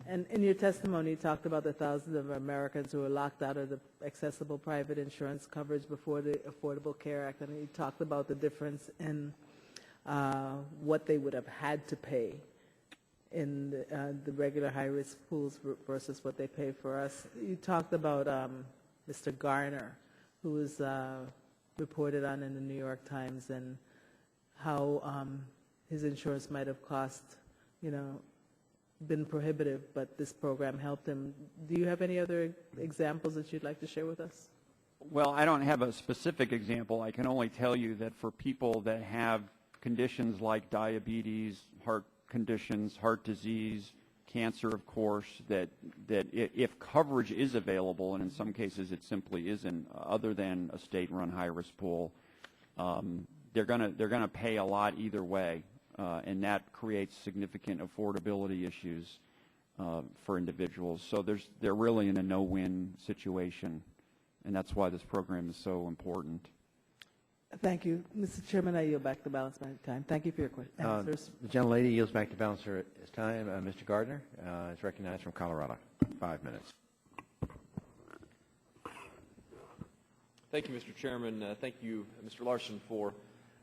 And in your testimony, you talked about the thousands of Americans who were locked out of the accessible private insurance coverage before the Affordable Care Act, and you talked about the difference in what they would have had to pay in the regular high-risk pools versus what they pay for us. You talked about Mr. Garner, who was reported on in the New York Times, and how his insurance might have cost, been prohibitive, but this program helped him. Do you have any other examples that you'd like to share with us? Well, I don't have a specific example. I can only tell you that for people that have conditions like diabetes, heart conditions, heart disease, cancer, of course, that if coverage is available, and in some cases it simply isn't, other than a state-run high-risk pool, they're gonna pay a lot either way, and that creates significant affordability issues for individuals. So they're really in a no-win situation, and that's why this program is so important. Thank you. Mr. Chairman, I yield back the balance of my time. Thank you for your answers. The gentlelady yields back the balance of her time. Mr. Gardner is recognized from Colorado. 5 minutes. Thank you, Mr. Chairman. Thank you, Mr. Larson, for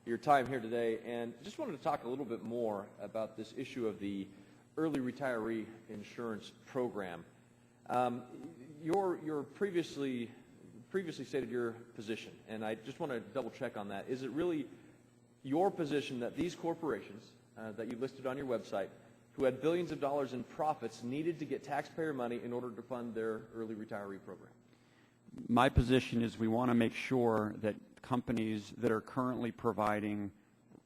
your time here today. And just wanted to talk a little bit more about this issue of the early retiree insurance program. Your previously stated your position, and I just want to double check on that. Is it really your position that these corporations that you listed on your website, who had billions of dollars in profits, needed to get taxpayer money in order to fund their early retiree program? My position is we want to make sure that companies that are currently providing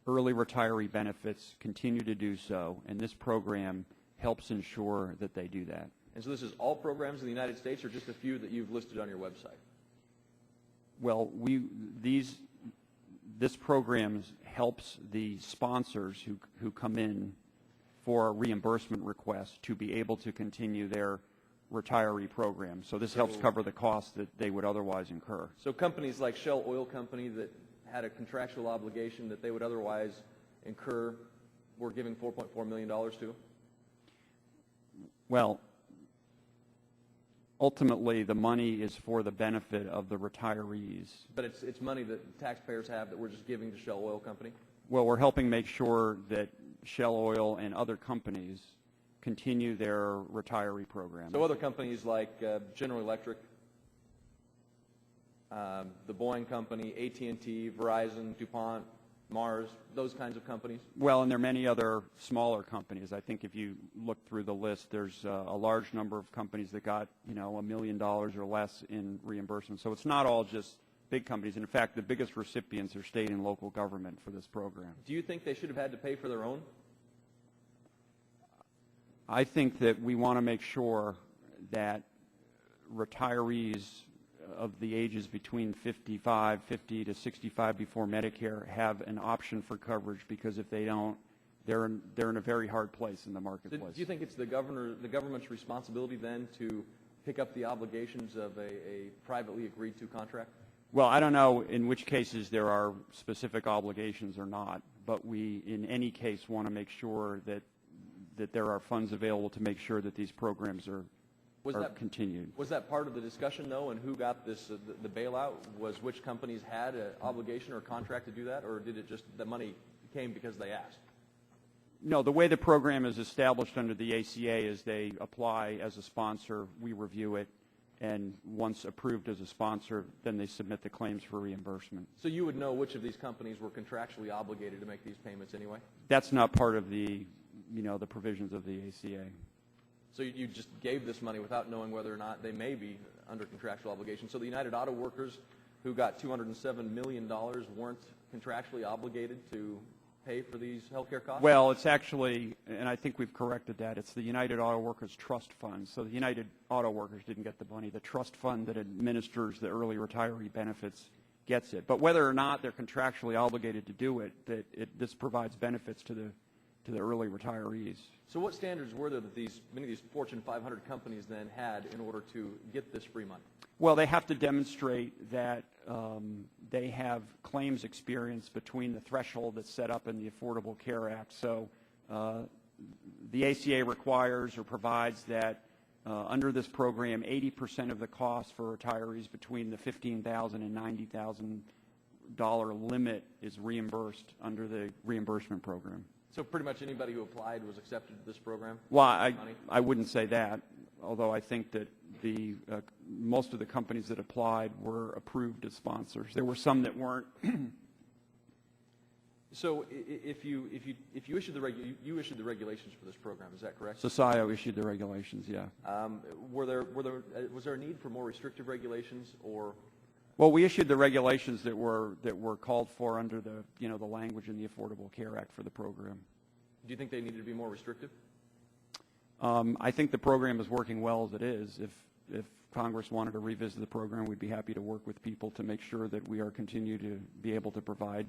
early retiree benefits continue to do so, and this program helps ensure that they do that. And so this is all programs in the United States, or just a few that you've listed on your website? Well, this program helps the sponsors who come in for a reimbursement request to be able to continue their retiree program. So this helps cover the costs that they would otherwise incur. So companies like Shell Oil Company that had a contractual obligation that they would otherwise incur, we're giving $4.4 million to? Well, ultimately, the money is for the benefit of the retirees. But it's money that taxpayers have that we're just giving to Shell Oil Company? Well, we're helping make sure that Shell Oil and other companies continue their retiree program. So other companies like General Electric, the Boeing Company, AT&T, Verizon, DuPont, Mars, those kinds of companies? Well, and there are many other smaller companies. I think if you look through the list, there's a large number of companies that got, $1 million or less in reimbursement. So it's not all just big companies. In fact, the biggest recipients are state and local government for this program. Do you think they should have had to pay for their own? I think that we want to make sure that retirees of the ages between 50 to 65 before Medicare have an option for coverage, because if they don't, they're in a very hard place in the marketplace. So do you think it's the government's responsibility then to pick up the obligations of a privately agreed to contract? Well, I don't know in which cases there are specific obligations or not, but we in any case want to make sure that there are funds available to make sure that these programs are continued. Was that part of the discussion, though, and who got this, the bailout? Was which companies had an obligation or contract to do that, or did it just, the money came because they asked? No, the way the program is established under the ACA is they apply as a sponsor, we review it, and once approved as a sponsor, then they submit the claims for reimbursement. So you would know which of these companies were contractually obligated to make these payments anyway? That's not part of the, the provisions of the ACA. So you just gave this money without knowing whether or not they may be under contractual obligation. So the United Auto Workers, who got $207 million, weren't contractually obligated to pay for these health care costs? Well, it's actually, and I think we've corrected that, it's the United Auto Workers Trust Fund. So the United Auto Workers didn't get the money. The trust fund that administers the early retiree benefits gets it. But whether or not they're contractually obligated to do it, this provides benefits to the early retirees. So what standards were there that many of these Fortune 500 companies then had in order to get this free money? Well, they have to demonstrate that they have claims experience between the threshold that's set up in the Affordable Care Act. So the ACA requires or provides that under this program, 80% of the cost for retirees between the $15,000 and $90,000 limit is reimbursed under the reimbursement program. So pretty much anybody who applied was accepted to this program? Well, I wouldn't say that, although I think that most of the companies that applied were approved as sponsors. There were some that weren't. So if you issued you issued the regulations for this program, is that correct? SOCIO issued the regulations, yeah. Was there a need for more restrictive regulations, or? Well, we issued the regulations that were called for under the the language in the Affordable Care Act for the program. Do you think they needed to be more restrictive? I think the program is working well as it is. If Congress wanted to revisit the program, we'd be happy to work with people to make sure that we are continue to be able to provide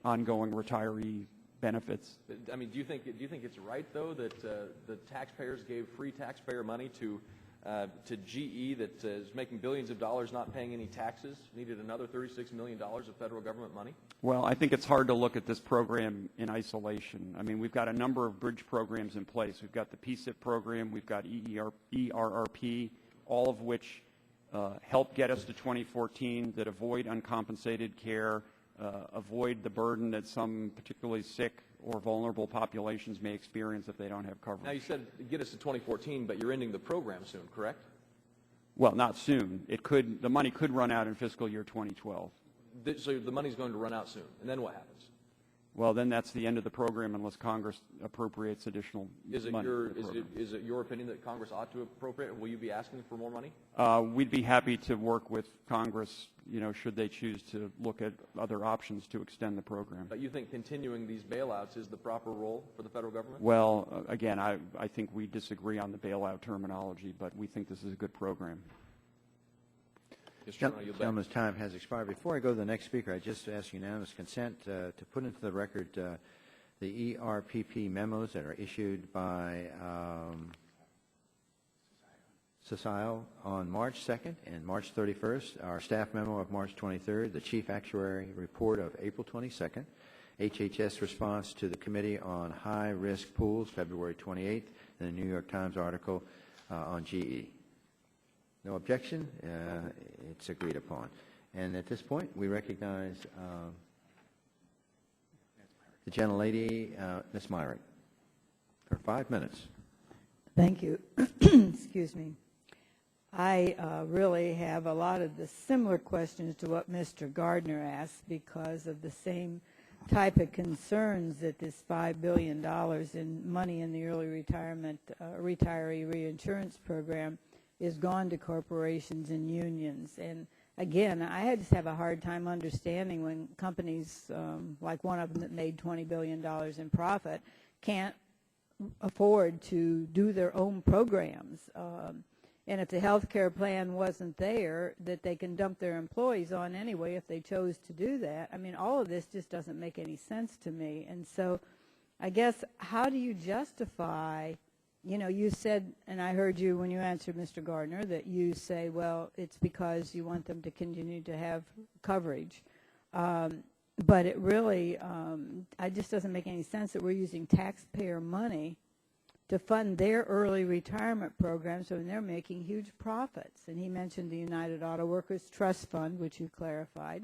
ongoing retiree benefits. I mean, do you think it's right though that the taxpayers gave free taxpayer money to GE that is making billions of dollars not paying any taxes, needed another $36 million of federal government money? Well, I think it's hard to look at this program in isolation. I mean, we've got a number of bridge programs in place. We've got the PSIP program, we've got ERRP, all of which help get us to 2014, that avoid uncompensated care, avoid the burden that some particularly sick or vulnerable populations may experience if they don't have coverage. Now, you said get us to 2014, but you're ending the program soon, correct? Well, not soon. The money could run out in fiscal year 2012. So the money's going to run out soon, and then what happens? Well, then that's the end of the program unless Congress appropriates additional money. Is it your opinion that Congress ought to appropriate? Will you be asking for more money? We'd be happy to work with Congress, should they choose to look at other options to extend the program. But you think continuing these bailouts is the proper role for the federal government? Well, again, I think we disagree on the bailout terminology, but we think this is a good program. Gentleman's time has expired. Before I go to the next speaker, I just ask unanimous consent to put into the record the ERPP memos that are issued by CISIO on March 2nd and March 31st, our staff memo of March 23rd, the Chief Actuary report of April 22nd, HHS response to the Committee on High-Risk Pools, February 28th, and the New York Times article on GE. No objection. It's agreed upon. And at this point, we recognize the gentlelady, Ms. Myrick, for 5 minutes. Thank you. Excuse me. I really have a lot of the similar questions to what Mr. Gardner asked because of the same type of concerns that this $5 billion in money in the early retirement retiree reinsurance program is gone to corporations and unions. And again, I just have a hard time understanding when companies, like one of them that made $20 billion in profit, can't afford to do their own programs. And if the health care plan wasn't there, that they can dump their employees on anyway if they chose to do that. I mean, all of this just doesn't make any sense to me. And so I guess how do you justify, you said, and I heard you when you answered Mr. Gardner, that you say, well, it's because you want them to continue to have coverage. But it really, it just doesn't make any sense that we're using taxpayer money to fund their early retirement programs when they're making huge profits. And he mentioned the United Auto Workers Trust Fund, which you clarified.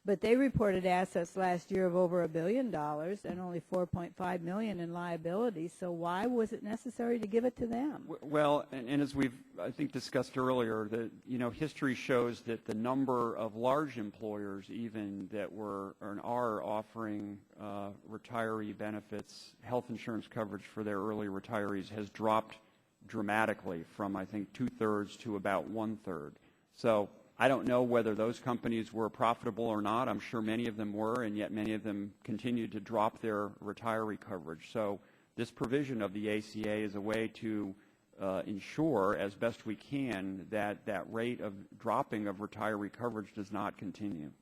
But they reported assets last year of over $1 billion and only $4.5 million in liabilities. So why was it necessary to give it to them? Well, and as we've, I think, discussed earlier, that history shows that the number of large employers, even that were or are offering retiree benefits, health insurance coverage for their early retirees, has dropped dramatically from, I think, 2/3 to about 1/3. So I don't know whether those companies were profitable or not. I'm sure many of them were, and yet many of them continued to drop their retiree coverage. So this provision of the ACA is a way to ensure, as best we can, that that rate of dropping of retiree coverage does not continue.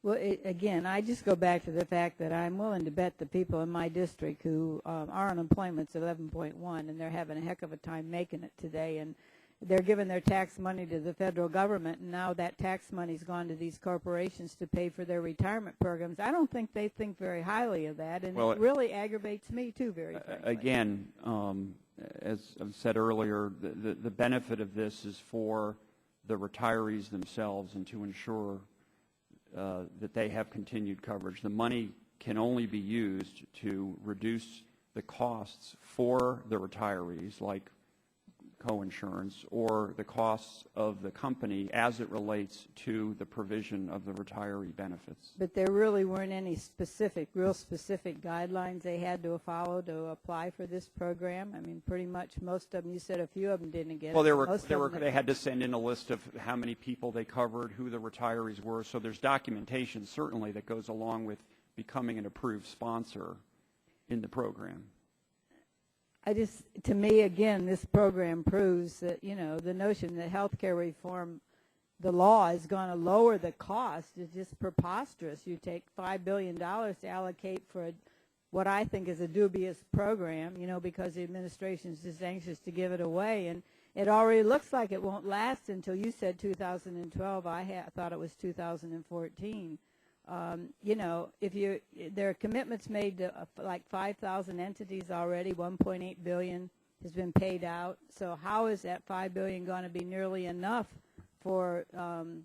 Well, again, I just go back to the fact that I'm willing to bet the people in my district who our unemployment's 11.1, and they're having a heck of a time making it today, and they're giving their tax money to the federal government, and now that tax money's gone to these corporations to pay for their retirement programs. I don't think they think very highly of that, and it really aggravates me, too, very frankly. Again, as I've said earlier, the benefit of this is for the retirees themselves and to ensure that they have continued coverage. The money can only be used to reduce the costs for the retirees, like coinsurance, or the costs of the company as it relates to the provision of the retiree benefits. But there really weren't any real specific guidelines they had to follow to apply for this program? I mean, pretty much most of them, you said a few of them didn't get it. Well, they had to send in a list of how many people they covered, who the retirees were, so there's documentation certainly that goes along with becoming an approved sponsor in the program. To me, again, this program proves that, the notion that health care reform, the law is going to lower the cost is just preposterous. You take $5 billion to allocate for what I think is a dubious program, because the administration is just anxious to give it away. And it already looks like it won't last until, you said 2012. I thought it was 2014. There are commitments made to like 5,000 entities already. 1.8 billion has been paid out. So how is that $5 billion going to be nearly enough for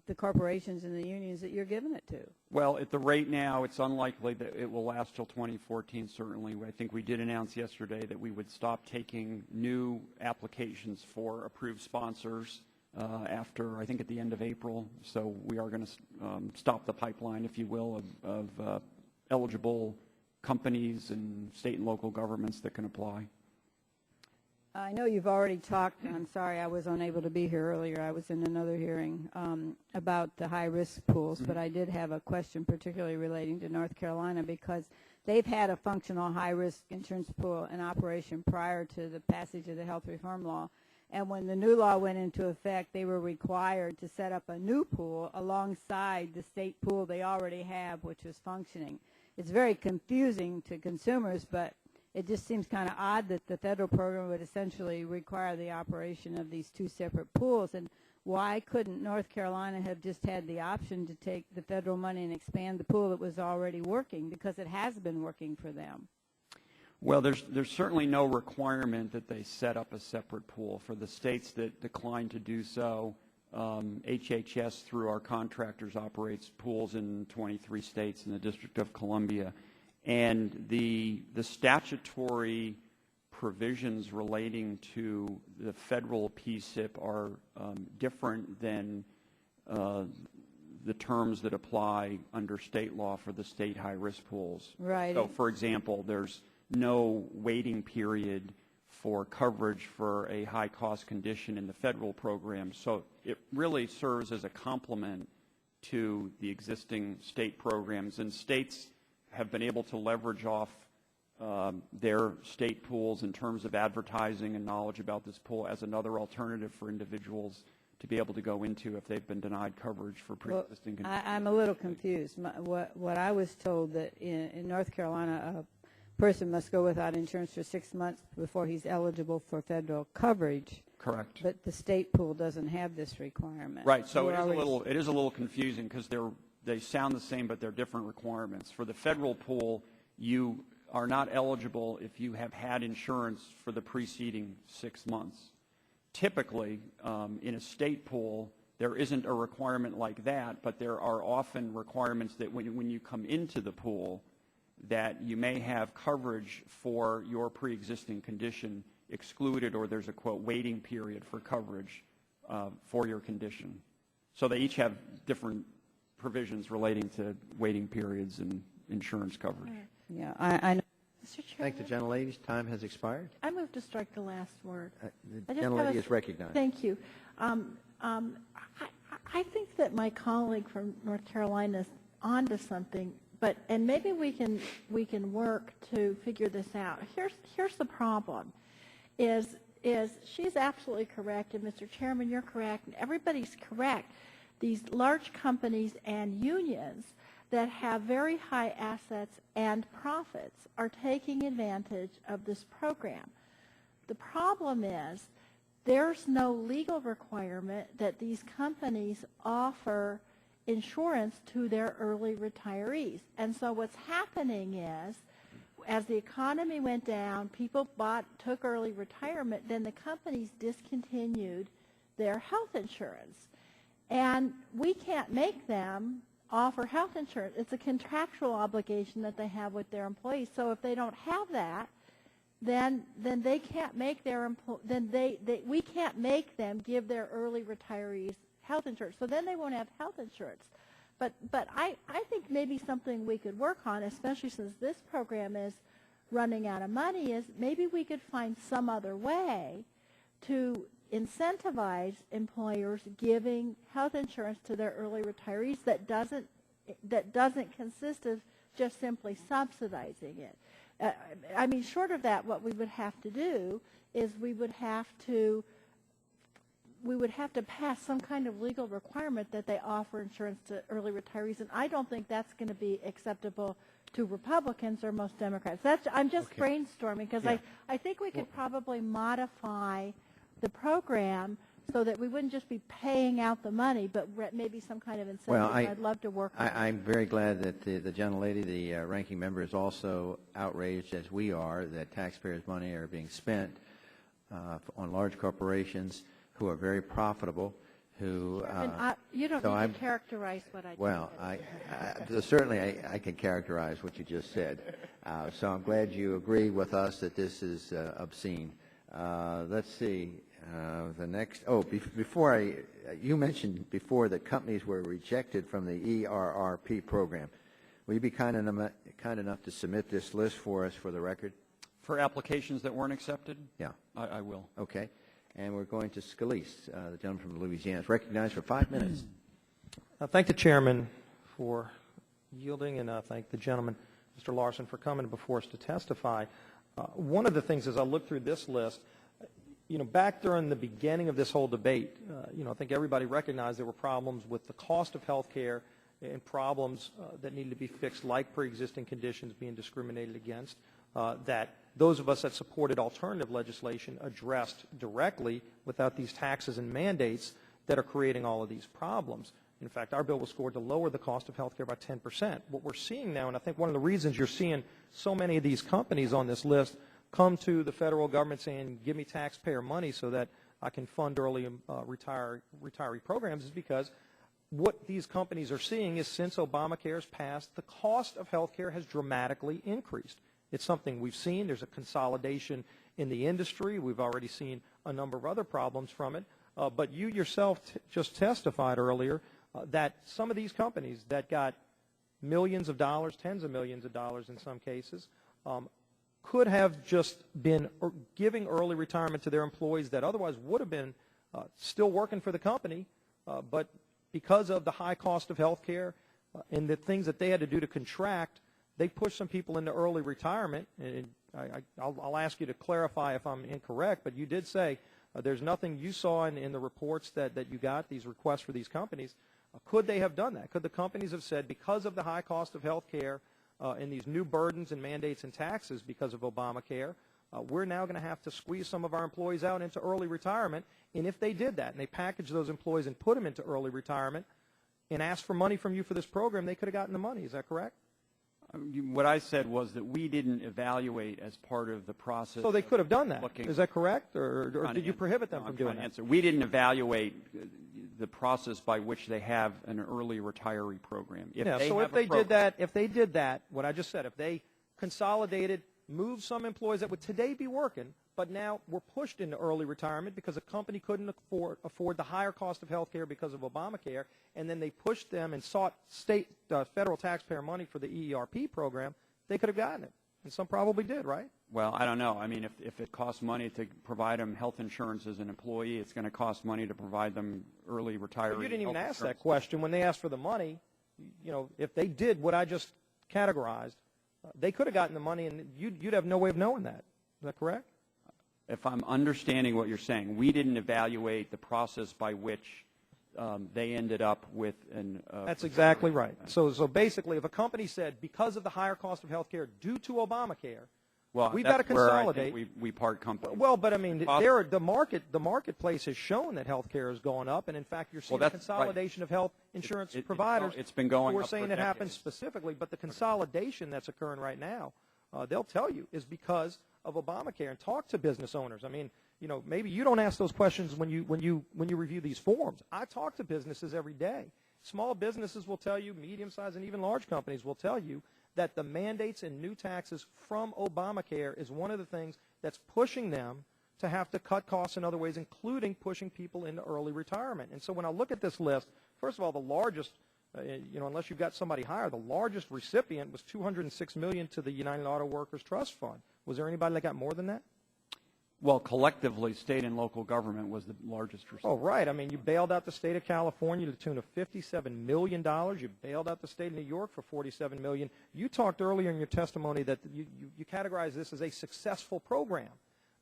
the corporations and the unions that you're giving it to? Well, at the rate now, it's unlikely that it will last till 2014, certainly. I think we did announce yesterday that we would stop taking new applications for approved sponsors after, I think, at the end of April. So we are going to stop the pipeline, if you will, of eligible companies and state and local governments that can apply. I know you've already talked, I'm sorry I was unable to be here earlier, I was in another hearing, about the high-risk pools, but I did have a question particularly relating to North Carolina because they've had a functional high-risk insurance pool in operation prior to the passage of the health reform law. And when the new law went into effect, they were required to set up a new pool alongside the state pool they already have, which was functioning. It's very confusing to consumers, but it just seems kind of odd that the federal program would essentially require the operation of these two separate pools. And why couldn't North Carolina have just had the option to take the federal money and expand the pool that was already working, because it has been working for them? Well, there's certainly no requirement that they set up a separate pool. For the states that decline to do so, HHS, through our contractors, operates pools in 23 states and the District of Columbia. And the statutory provisions relating to the federal PSIP are different than the terms that apply under state law for the state high-risk pools. Right. So, for example, there's no waiting period for coverage for a high-cost condition in the federal program. So it really serves as a complement to the existing state programs. And states have been able to leverage off their state pools in terms of advertising and knowledge about this pool as another alternative for individuals to be able to go into if they've been denied coverage for pre-existing conditions. I'm a little confused. What I was told that in North Carolina, a person must go without insurance for 6 months before he's eligible for federal coverage. Correct. But the state pool doesn't have this requirement. Right. So it is a little confusing because they sound the same, but they're different requirements. For the federal pool, you are not eligible if you have had insurance for the preceding 6 months. Typically, in a state pool, there isn't a requirement like that, but there are often requirements that when you come into the pool, that you may have coverage for your pre-existing condition excluded, or there's a, quote, waiting period for coverage for your condition. So they each have different provisions relating to waiting periods and insurance coverage. Yeah, I know. Mr. Chairman, Thank the gentlelady's time has expired. I move to strike the last word. The gentlelady is recognized. Thank you. I think that my colleague from North Carolina is onto something, and maybe we can work to figure this out. Here's the problem: is she's absolutely correct, and Mr. Chairman, you're correct, and everybody's correct. These large companies and unions that have very high assets and profits are taking advantage of this program. The problem is there's no legal requirement that these companies offer insurance to their early retirees. And so what's happening is, as the economy went down, people took early retirement, then the companies discontinued their health insurance. And we can't make them offer health insurance. It's a contractual obligation that they have with their employees. So if they don't have that, then they can't make their we can't make them give their early retirees health insurance. So then they won't have health insurance. But I think maybe something we could work on, especially since this program is running out of money, is maybe we could find some other way to incentivize employers giving health insurance to their early retirees that doesn't consist of just simply subsidizing it. I mean, short of that, what we would have to do is we would have to pass some kind of legal requirement that they offer insurance to early retirees, and I don't think that's going to be acceptable to Republicans or most Democrats. I'm just brainstorming because I think we could probably modify the program so that we wouldn't just be paying out the money, but maybe some kind of incentive. Well, I'd love to work on I'm very glad that the gentlelady, the ranking member, is also outraged, as we are, that taxpayers' money are being spent on large corporations who are very profitable, who... you don't need to characterize what I did. Well, certainly I can characterize what you just said. So I'm glad you agree with us that this is obscene. Let's see. The next, you mentioned before that companies were rejected from the ERRP program. Will you be kind enough to submit this list for us for the record? For applications that weren't accepted? Yeah. I will. Okay. And we're going to Scalise, the gentleman from Louisiana. Is recognized for 5 minutes. Thank the chairman for yielding, and thank the gentleman, Mr. Larson, for coming before us to testify. One of the things as I look through this list, back during the beginning of this whole debate, I think everybody recognized there were problems with the cost of health care and problems that needed to be fixed, like pre-existing conditions being discriminated against, that those of us that supported alternative legislation addressed directly without these taxes and mandates that are creating all of these problems. In fact, our bill was scored to lower the cost of health care by 10%. What we're seeing now, and I think one of the reasons you're seeing so many of these companies on this list come to the federal government saying, give me taxpayer money so that I can fund early retiree programs, is because what these companies are seeing is since Obamacare has passed, the cost of health care has dramatically increased. It's something we've seen. There's a consolidation in the industry. We've already seen a number of other problems from it. But you yourself just testified earlier that some of these companies that got millions of dollars, tens of millions of dollars in some cases, could have just been giving early retirement to their employees that otherwise would have been still working for the company, but because of the high cost of health care and the things that they had to do to contract, they pushed some people into early retirement. And I'll ask you to clarify if I'm incorrect, but you did say there's nothing you saw in the reports that you got, these requests for these companies. Could they have done that? Could the companies have said, because of the high cost of health care and these new burdens and mandates and taxes because of Obamacare, we're now going to have to squeeze some of our employees out into early retirement? And if they did that and they packaged those employees and put them into early retirement and asked for money from you for this program, they could have gotten the money. Is that correct? What I said was that we didn't evaluate as part of the process. So they could have done that. Is that correct? Or did you prohibit them from doing that? We didn't evaluate the process by which they have an early retiree program. If they did that, what I just said, if they consolidated, moved some employees that would today be working, but now were pushed into early retirement because a company couldn't afford the higher cost of health care because of Obamacare, and then they pushed them and sought federal taxpayer money for the EERP program, they could have gotten it. And some probably did, right? Well, I don't know. I mean, if it costs money to provide them health insurance as an employee, it's going to cost money to provide them early retiree. But you didn't even ask that question. When they asked for the money, if they did what I just categorized, they could have gotten the money, and you'd have no way of knowing that. Is that correct? If I'm understanding what you're saying, we didn't evaluate the process by which they ended up with an... That's exactly right. So basically, if a company said, because of the higher cost of health care due to Obamacare, we've got to consolidate. Where I think we part company. Well, but I mean, the marketplace has shown that health care is going up, and in fact, you're seeing a consolidation of health insurance providers. It's been going up. We're saying it happens specifically, but the consolidation that's occurring right now, they'll tell you, is because of Obamacare. And talk to business owners. I mean, maybe you don't ask those questions when you review these forms. I talk to businesses every day. Small businesses will tell you, medium-sized and even large companies will tell you that the mandates and new taxes from Obamacare is one of the things that's pushing them to have to cut costs in other ways, including pushing people into early retirement. And so when I look at this list, first of all, the largest, unless you've got somebody higher, the largest recipient was $206 million to the United Auto Workers Trust Fund. Was there anybody that got more than that? Well, collectively, state and local government was the largest recipient. Oh, right. I mean, you bailed out the state of California to the tune of $57 million. You bailed out the state of New York for $47 million. You talked earlier in your testimony that you categorize this as a successful program.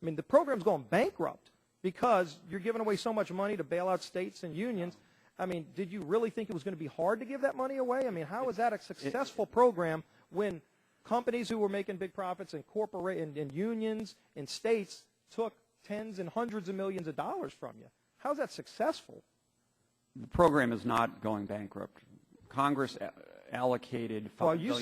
I mean, the program's going bankrupt because you're giving away so much money to bail out states and unions. I mean, did you really think it was going to be hard to give that money away? I mean, how is that a successful program when companies who were making big profits and and unions and states took tens and hundreds of millions of dollars from you? How is that successful? The program is not going bankrupt. Congress allocated $5 billion. You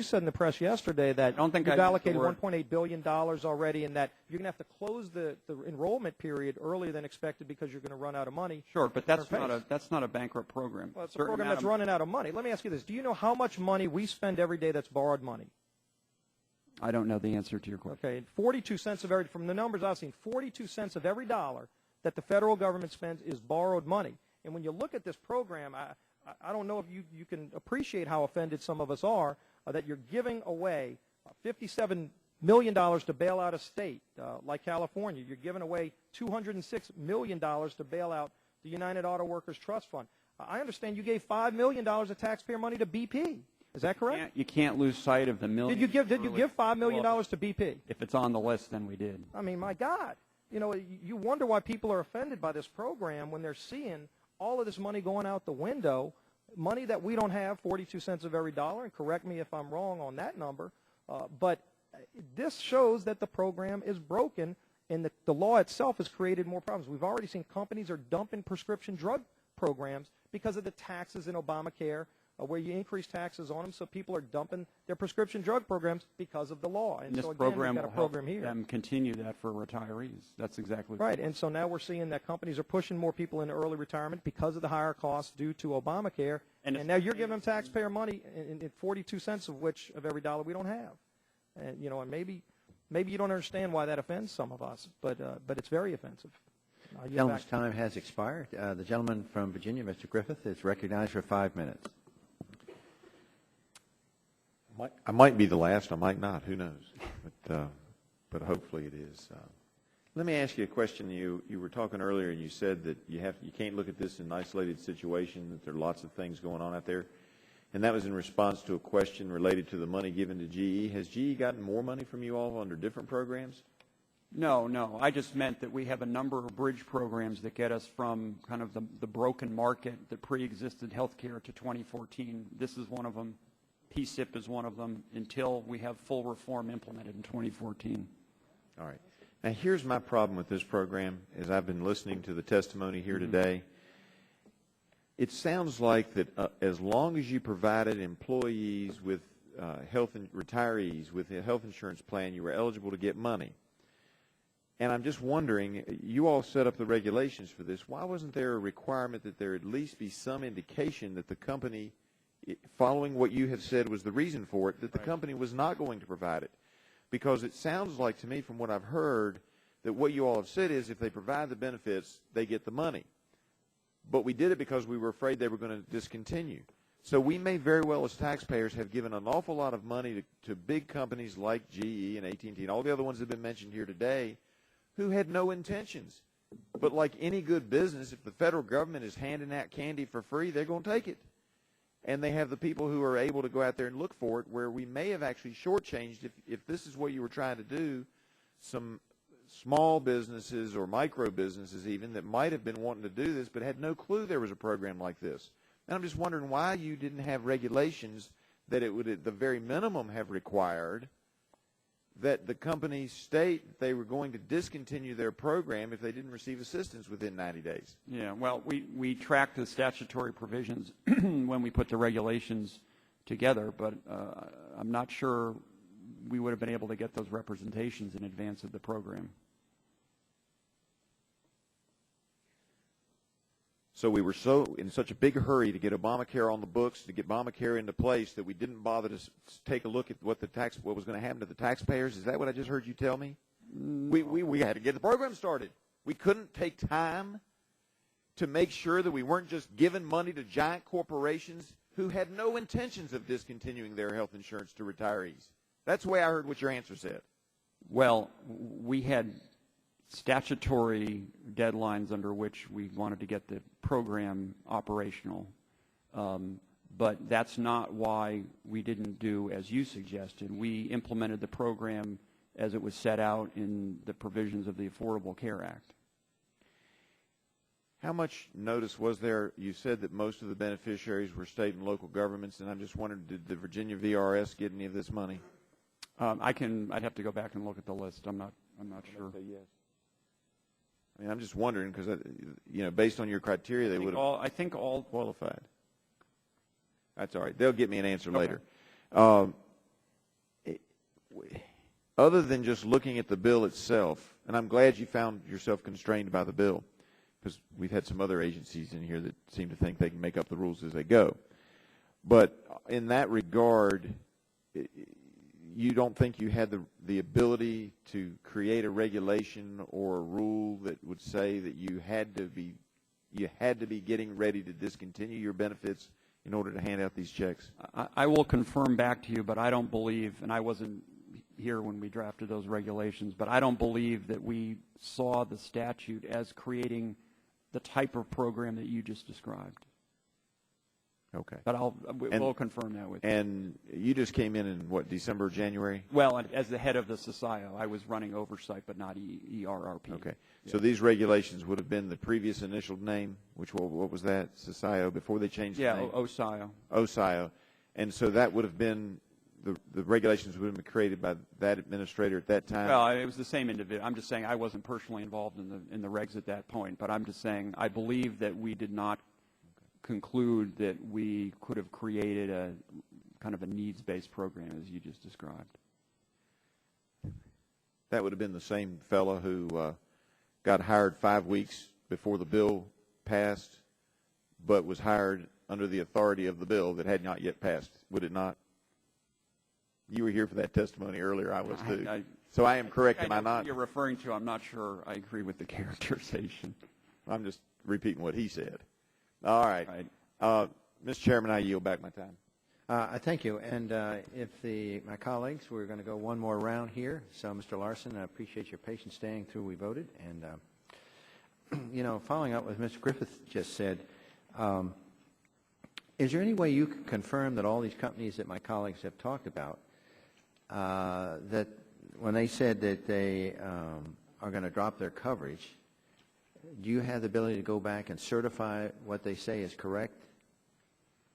said in the press yesterday that you've allocated $1.8 billion already, and that you're going to have to close the enrollment period earlier than expected because you're going to run out of money. Sure, but that's not a bankrupt program. Well, it's a program that's running out of money. Let me ask you this: do you know how much money we spend every day that's borrowed money? I don't know the answer to your question. Okay, 42 cents of every, from the numbers I've seen, 42 cents of every dollar that the federal government spends is borrowed money. And when you look at this program, I don't know if you can appreciate how offended some of us are that you're giving away $57 million to bail out a state like California. You're giving away $206 million to bail out the United Auto Workers Trust Fund. I understand you gave $5 million of taxpayer money to BP. Is that correct? You can't lose sight of the million. Did you give $5 million to BP? If it's on the list, then we did. I mean, my God. You know, you wonder why people are offended by this program when they're seeing all of this money going out the window, money that we don't have, 42 cents of every dollar, and correct me if I'm wrong on that number, but this shows that the program is broken and the law itself has created more problems. We've already seen companies are dumping prescription drug programs because of the taxes in Obamacare, where you increase taxes on them, so people are dumping their prescription drug programs because of the law. And this so again, program we've got a will program help here. them continue that for retirees. That's exactly right. And so now we're seeing that companies are pushing more people into early retirement because of the higher costs due to Obamacare. And now you're giving them taxpayer money, in 42 cents of which of every dollar we don't have. And you know, and maybe you don't understand why that offends some of us, but it's very offensive. The gentleman's time has expired. The gentleman from Virginia, Mr. Griffith, is recognized for 5 minutes. I might be the last. I might not. Who knows? But hopefully it is. Let me ask you a question. You were talking earlier, and you said that you can't look at this in an isolated situation, that there are lots of things going on out there. And that was in response to a question related to the money given to GE. Has GE gotten more money from you all under different programs? No. I just meant that we have a number of bridge programs that get us from kind of the broken market that pre-existed healthcare to 2014. This is one of them. PSIP is one of them until we have full reform implemented in 2014. All right. Now, here's my problem with this program, as I've been listening to the testimony here today. It sounds like that as long as you provided employees with retirees with a health insurance plan, you were eligible to get money. And I'm just wondering, you all set up the regulations for this. Why wasn't there a requirement that there at least be some indication that the company, following what you have said was the reason for it, that the company was not going to provide it? Because it sounds like to me from what I've heard that what you all have said is if they provide the benefits, they get the money. But we did it because we were afraid they were going to discontinue. So we may very well as taxpayers have given an awful lot of money to big companies like GE and AT&T and all the other ones that have been mentioned here today who had no intentions. But like any good business, if the federal government is handing out candy for free, they're going to take it. And they have the people who are able to go out there and look for it, where we may have actually shortchanged, if this is what you were trying to do, some small businesses or micro businesses even that might have been wanting to do this but had no clue there was a program like this. And I'm just wondering why you didn't have regulations that it would at the very minimum have required that the companies state they were going to discontinue their program if they didn't receive assistance within 90 days. Yeah, well, we tracked the statutory provisions when we put the regulations together, but I'm not sure we would have been able to get those representations in advance of the program. So we were in such a big hurry to get Obamacare on the books, to get Obamacare into place, that we didn't bother to take a look at what was going to happen to the taxpayers. Is that what I just heard you tell me? We had to get the program started. We couldn't take time to make sure that we weren't just giving money to giant corporations who had no intentions of discontinuing their health insurance to retirees. That's the way I heard what your answer said. Well, we had statutory deadlines under which we wanted to get the program operational. But that's not why we didn't do as you suggested. We implemented the program as it was set out in the provisions of the Affordable Care Act. How much notice was there? You said that most of the beneficiaries were state and local governments, and I'm just wondering, did the Virginia VRS get any of this money? I'd have to go back and look at the list. I'm not sure. Yes. I mean, I'm just wondering because, based on your criteria, they would have. I think all qualified. That's all right. They'll get me an answer later. Other than just looking at the bill itself, and I'm glad you found yourself constrained by the bill, because we've had some other agencies in here that seem to think they can make up the rules as they go. But in that regard, you don't think you had the ability to create a regulation or a rule that would say that you had to be getting ready to discontinue your benefits in order to hand out these checks? I will confirm back to you, but I don't believe, and I wasn't here when we drafted those regulations, but I don't believe that we saw the statute as creating the type of program that you just described. Okay. But we'll confirm that with you. And you just came in what, December, January? Well, as the head of the SCIO, I was running oversight, but not ERRP. Okay. Yeah. So these regulations would have been the previous initial name, which, what was that, SCIO, before they changed the name? Yeah, OSIO. OSIO. And so that would have been, the regulations would have been created by that administrator at that time? Well, it was the same individual. I'm just saying I wasn't personally involved in the regs at that point, but I'm just saying I believe that we did not conclude that we could have created a kind of a needs-based program as you just described. That would have been the same fellow who got hired 5 weeks before the bill passed, but was hired under the authority of the bill that had not yet passed, would it not? You were here for that testimony earlier. I was too. So I am correct, am I not? What you're referring to, I'm not sure I agree with the characterization. I'm just repeating what he said. All right. Mr. Chairman, I yield back my time. Thank you. And if my colleagues, we're going to go one more round here. So, Mr. Larson, I appreciate your patience staying through we voted. And, following up with Mr. Griffith just said, is there any way you can confirm that all these companies that my colleagues have talked about, that when they said that they are going to drop their coverage, do you have the ability to go back and certify what they say is correct?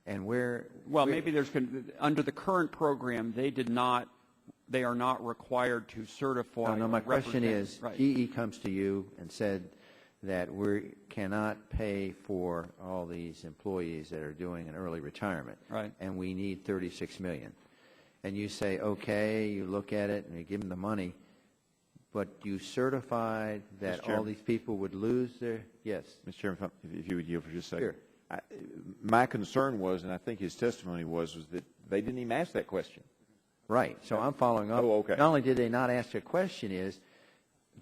And maybe there's, under the current program, they are not required to certify. No, my question is, right. GE comes to you and said that we cannot pay for all these employees that are doing an early retirement. Right. And we need $36 million. And you say, okay, you look at it and you give them the money, but you certified that all these people would lose their, yes. Mr. Chairman, if you would yield for just a second. Sure. My concern was, and I think his testimony was that they didn't even ask that question. Right. So I'm following up. Oh, okay. Not only did they not ask the question is,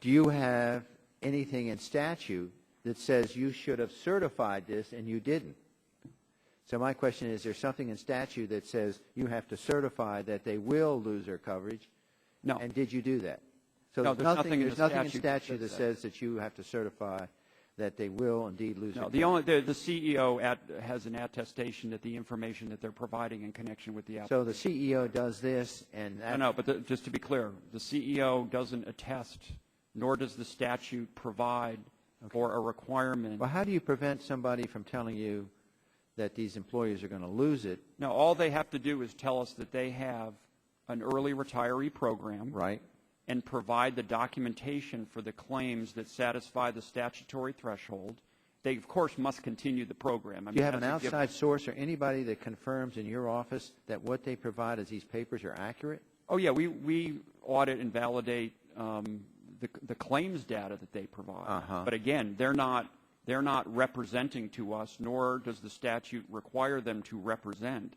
do you have anything in statute that says you should have certified this and you didn't? So my question is there something in statute that says you have to certify that they will lose their coverage? No. And did you do that? So No, there's nothing in statute that says that you have to certify that they will indeed lose their No, coverage. the CEO has an attestation that the information that they're providing in connection with the application. So the CEO does this and that. No, but just to be clear, the CEO doesn't attest, nor does the statute provide for a requirement. Well, how do you prevent somebody from telling you that these employees are going to lose it? No, all they have to do is tell us that they have an early retiree program. Right. And provide the documentation for the claims that satisfy the statutory threshold. They, of course, must continue the program. Do you have an outside source or anybody that confirms in your office that what they provide as these papers are accurate? Oh, yeah. We audit and validate the claims data that they provide. Uh-huh. But, again, they're not representing to us, nor does the statute require them to represent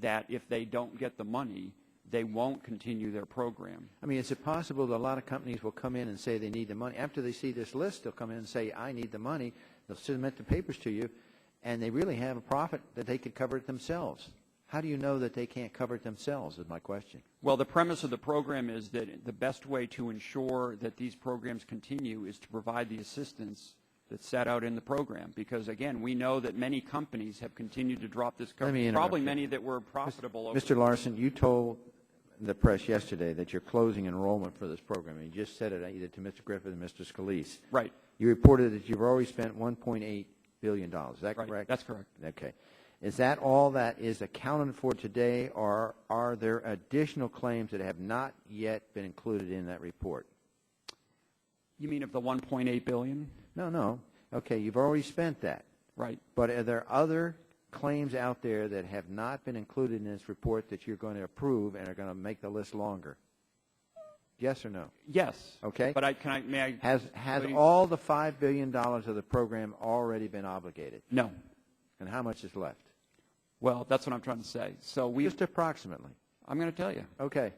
that if they don't get the money, they won't continue their program. I mean, is it possible that a lot of companies will come in and say they need the money? After they see this list, they'll come in and say, I need the money. They'll submit the papers to you, and they really have a profit that they could cover it themselves. How do you know that they can't cover it themselves is my question. Well, the premise of the program is that the best way to ensure that these programs continue is to provide the assistance that's set out in the program. Because, again, we know that many companies have continued to drop this coverage, probably many that were profitable. Mr. Larson, you told the press yesterday that you're closing enrollment for this program. And you just said it either to Mr. Griffith or Mr. Scalise. Right. You reported that you've already spent $1.8 billion. Is that correct? Right. That's correct. Okay. Is that all that is accounted for today, or are there additional claims that have not yet been included in that report? You mean of the $1.8 billion? No. Okay, you've already spent that. Right. But are there other claims out there that have not been included in this report that you're going to approve and are going to make the list longer? Yes or no? Yes. Okay. But may I? Has all the $5 billion of the program already been obligated? No. And how much is left? Well, that's what I'm trying to say. So just approximately. I'm going to tell you. Okay.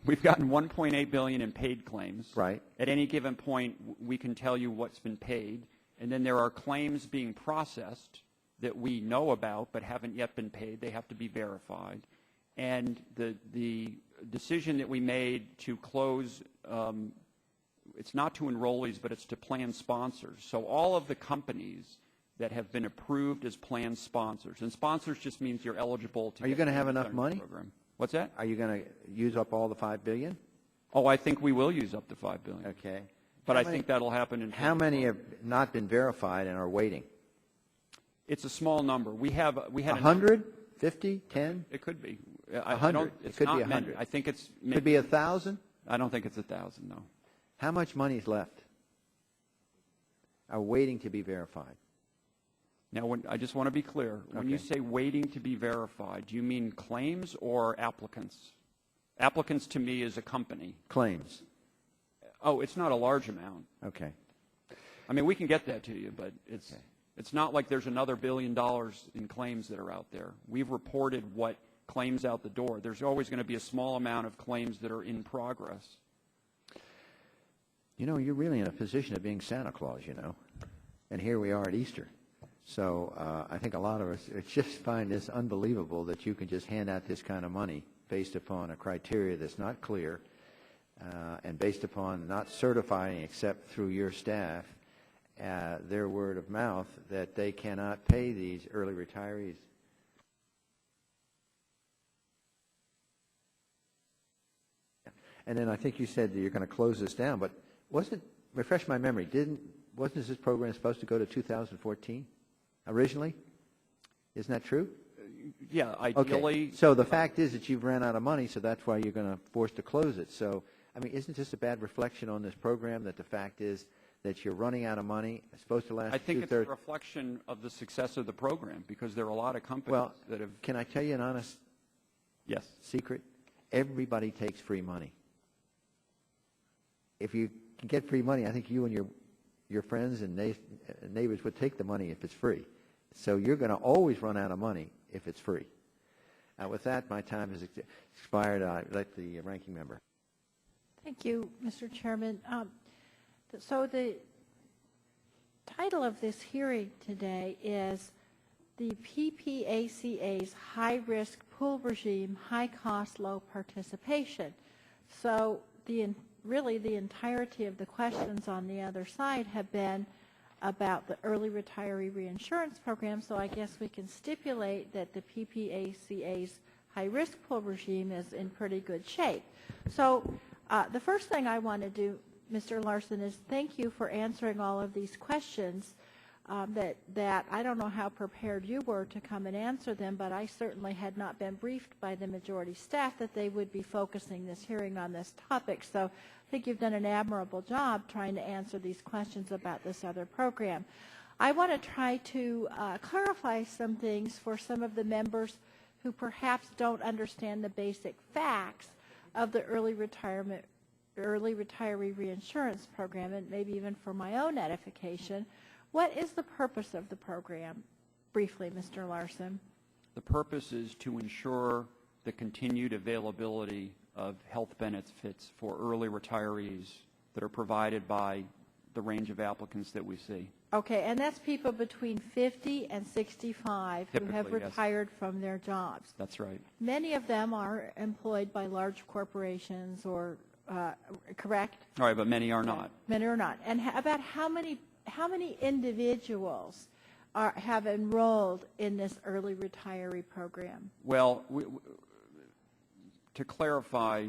We've gotten $1.8 billion in paid claims. Right. At any given point, we can tell you what's been paid, and then there are claims being processed that we know about but haven't yet been paid. They have to be verified. And the decision that we made to close, it's not to enrollees, but it's to plan sponsors. So all of the companies that have been approved as plan sponsors, and sponsors just means you're eligible to. Are you going to have enough money? Program. What's that? Are you going to use up all the $5 billion? Oh, I think we will use up to $5 billion. Okay. But I think that'll happen in. How many have not been verified and are waiting? It's a small number. We had 100, 50, 10? It could be. 100. It could be 100. I think it's. Could be 1,000. I don't think it's 1,000. No. How much money is left? Are waiting to be verified? Now, I just want to be clear. When you say waiting to be verified, do you mean claims or applicants? Applicants to me is a company. Claims. Oh, it's not a large amount. Okay. I mean, we can get that to you, but it's not like there's another $1 billion in claims that are out there. We've reported what claims out the door. There's always going to be a small amount of claims that are in progress. You know, you're really in a position of being Santa Claus, you know. And here we are at Easter. So I think a lot of us just find this unbelievable that you can just hand out this kind of money based upon a criteria that's not clear and based upon not certifying except through your staff their word of mouth that they cannot pay these early retirees. And then I think you said that you're going to close this down, but refresh my memory, wasn't this program supposed to go to 2014 originally? Isn't that true? Yeah, ideally. Okay. So the fact is that you've ran out of money, so that's why you're going to force to close it. So, I mean, isn't this a bad reflection on this program that the fact is that you're running out of money? It's supposed to last I think it's a reflection of the success of the program because there are a lot of companies that have. Can I tell you an honest secret? Everybody takes free money. If you can get free money, I think you and your friends and neighbors would take the money if it's free. So you're going to always run out of money if it's free. With that, my time has expired. I'd like the ranking member. Thank you, Mr. Chairman. So the title of this hearing today is the PPACA's high-risk pool regime, high-cost, low participation. So really the entirety of the questions on the other side have been about the early retiree reinsurance program, so I guess we can stipulate that the PPACA's high-risk pool regime is in pretty good shape. So the first thing I want to do, Mr. Larson, is thank you for answering all of these questions that I don't know how prepared you were to come and answer them, but I certainly had not been briefed by the majority staff that they would be focusing this hearing on this topic. So I think you've done an admirable job trying to answer these questions about this other program. I want to try to clarify some things for some of the members who perhaps don't understand the basic facts of the early retiree reinsurance program, and maybe even for my own edification. What is the purpose of the program? Briefly, Mr. Larson. The purpose is to ensure the continued availability of health benefits for early retirees that are provided by the range of applicants that we see. Okay, and that's people between 50 and 65 who have retired from their jobs. That's right. Many of them are employed by large corporations or, correct? All right, but many are not. Many are not. And about how many individuals have enrolled in this early retiree program? Well, to clarify,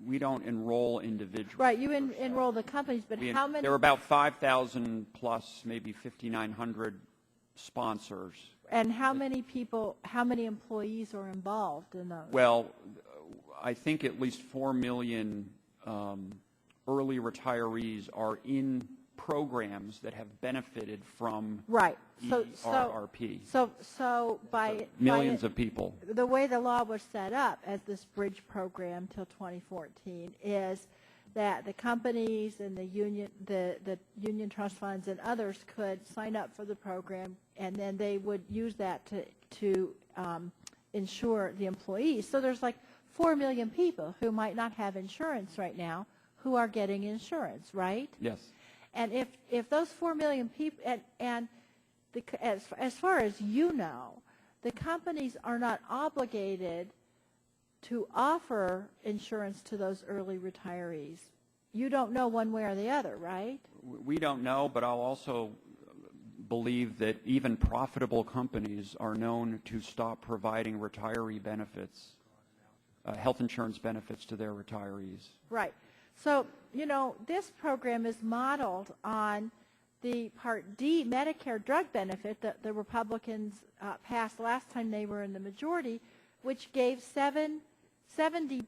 we don't enroll individuals. Right, you enroll the companies, but how many? There are about 5,000 plus, maybe 5,900 sponsors. And how many employees are involved in those? Well, I think at least 4 million early retirees are in programs that have benefited from ERRP. So by millions of people. The way the law was set up as this bridge program till 2014 is that the companies and the union trust funds and others could sign up for the program, and then they would use that to insure the employees. So there's like 4 million people who might not have insurance right now who are getting insurance, right? Yes. And if those 4 million people, as far as you know, the companies are not obligated to offer insurance to those early retirees. You don't know one way or the other, right? We don't know, but I'll also believe that even profitable companies are known to stop providing retiree benefits, health insurance benefits to their retirees. Right. So, you know, this program is modeled on the Part D Medicare drug benefit that the Republicans passed last time they were in the majority, which gave $70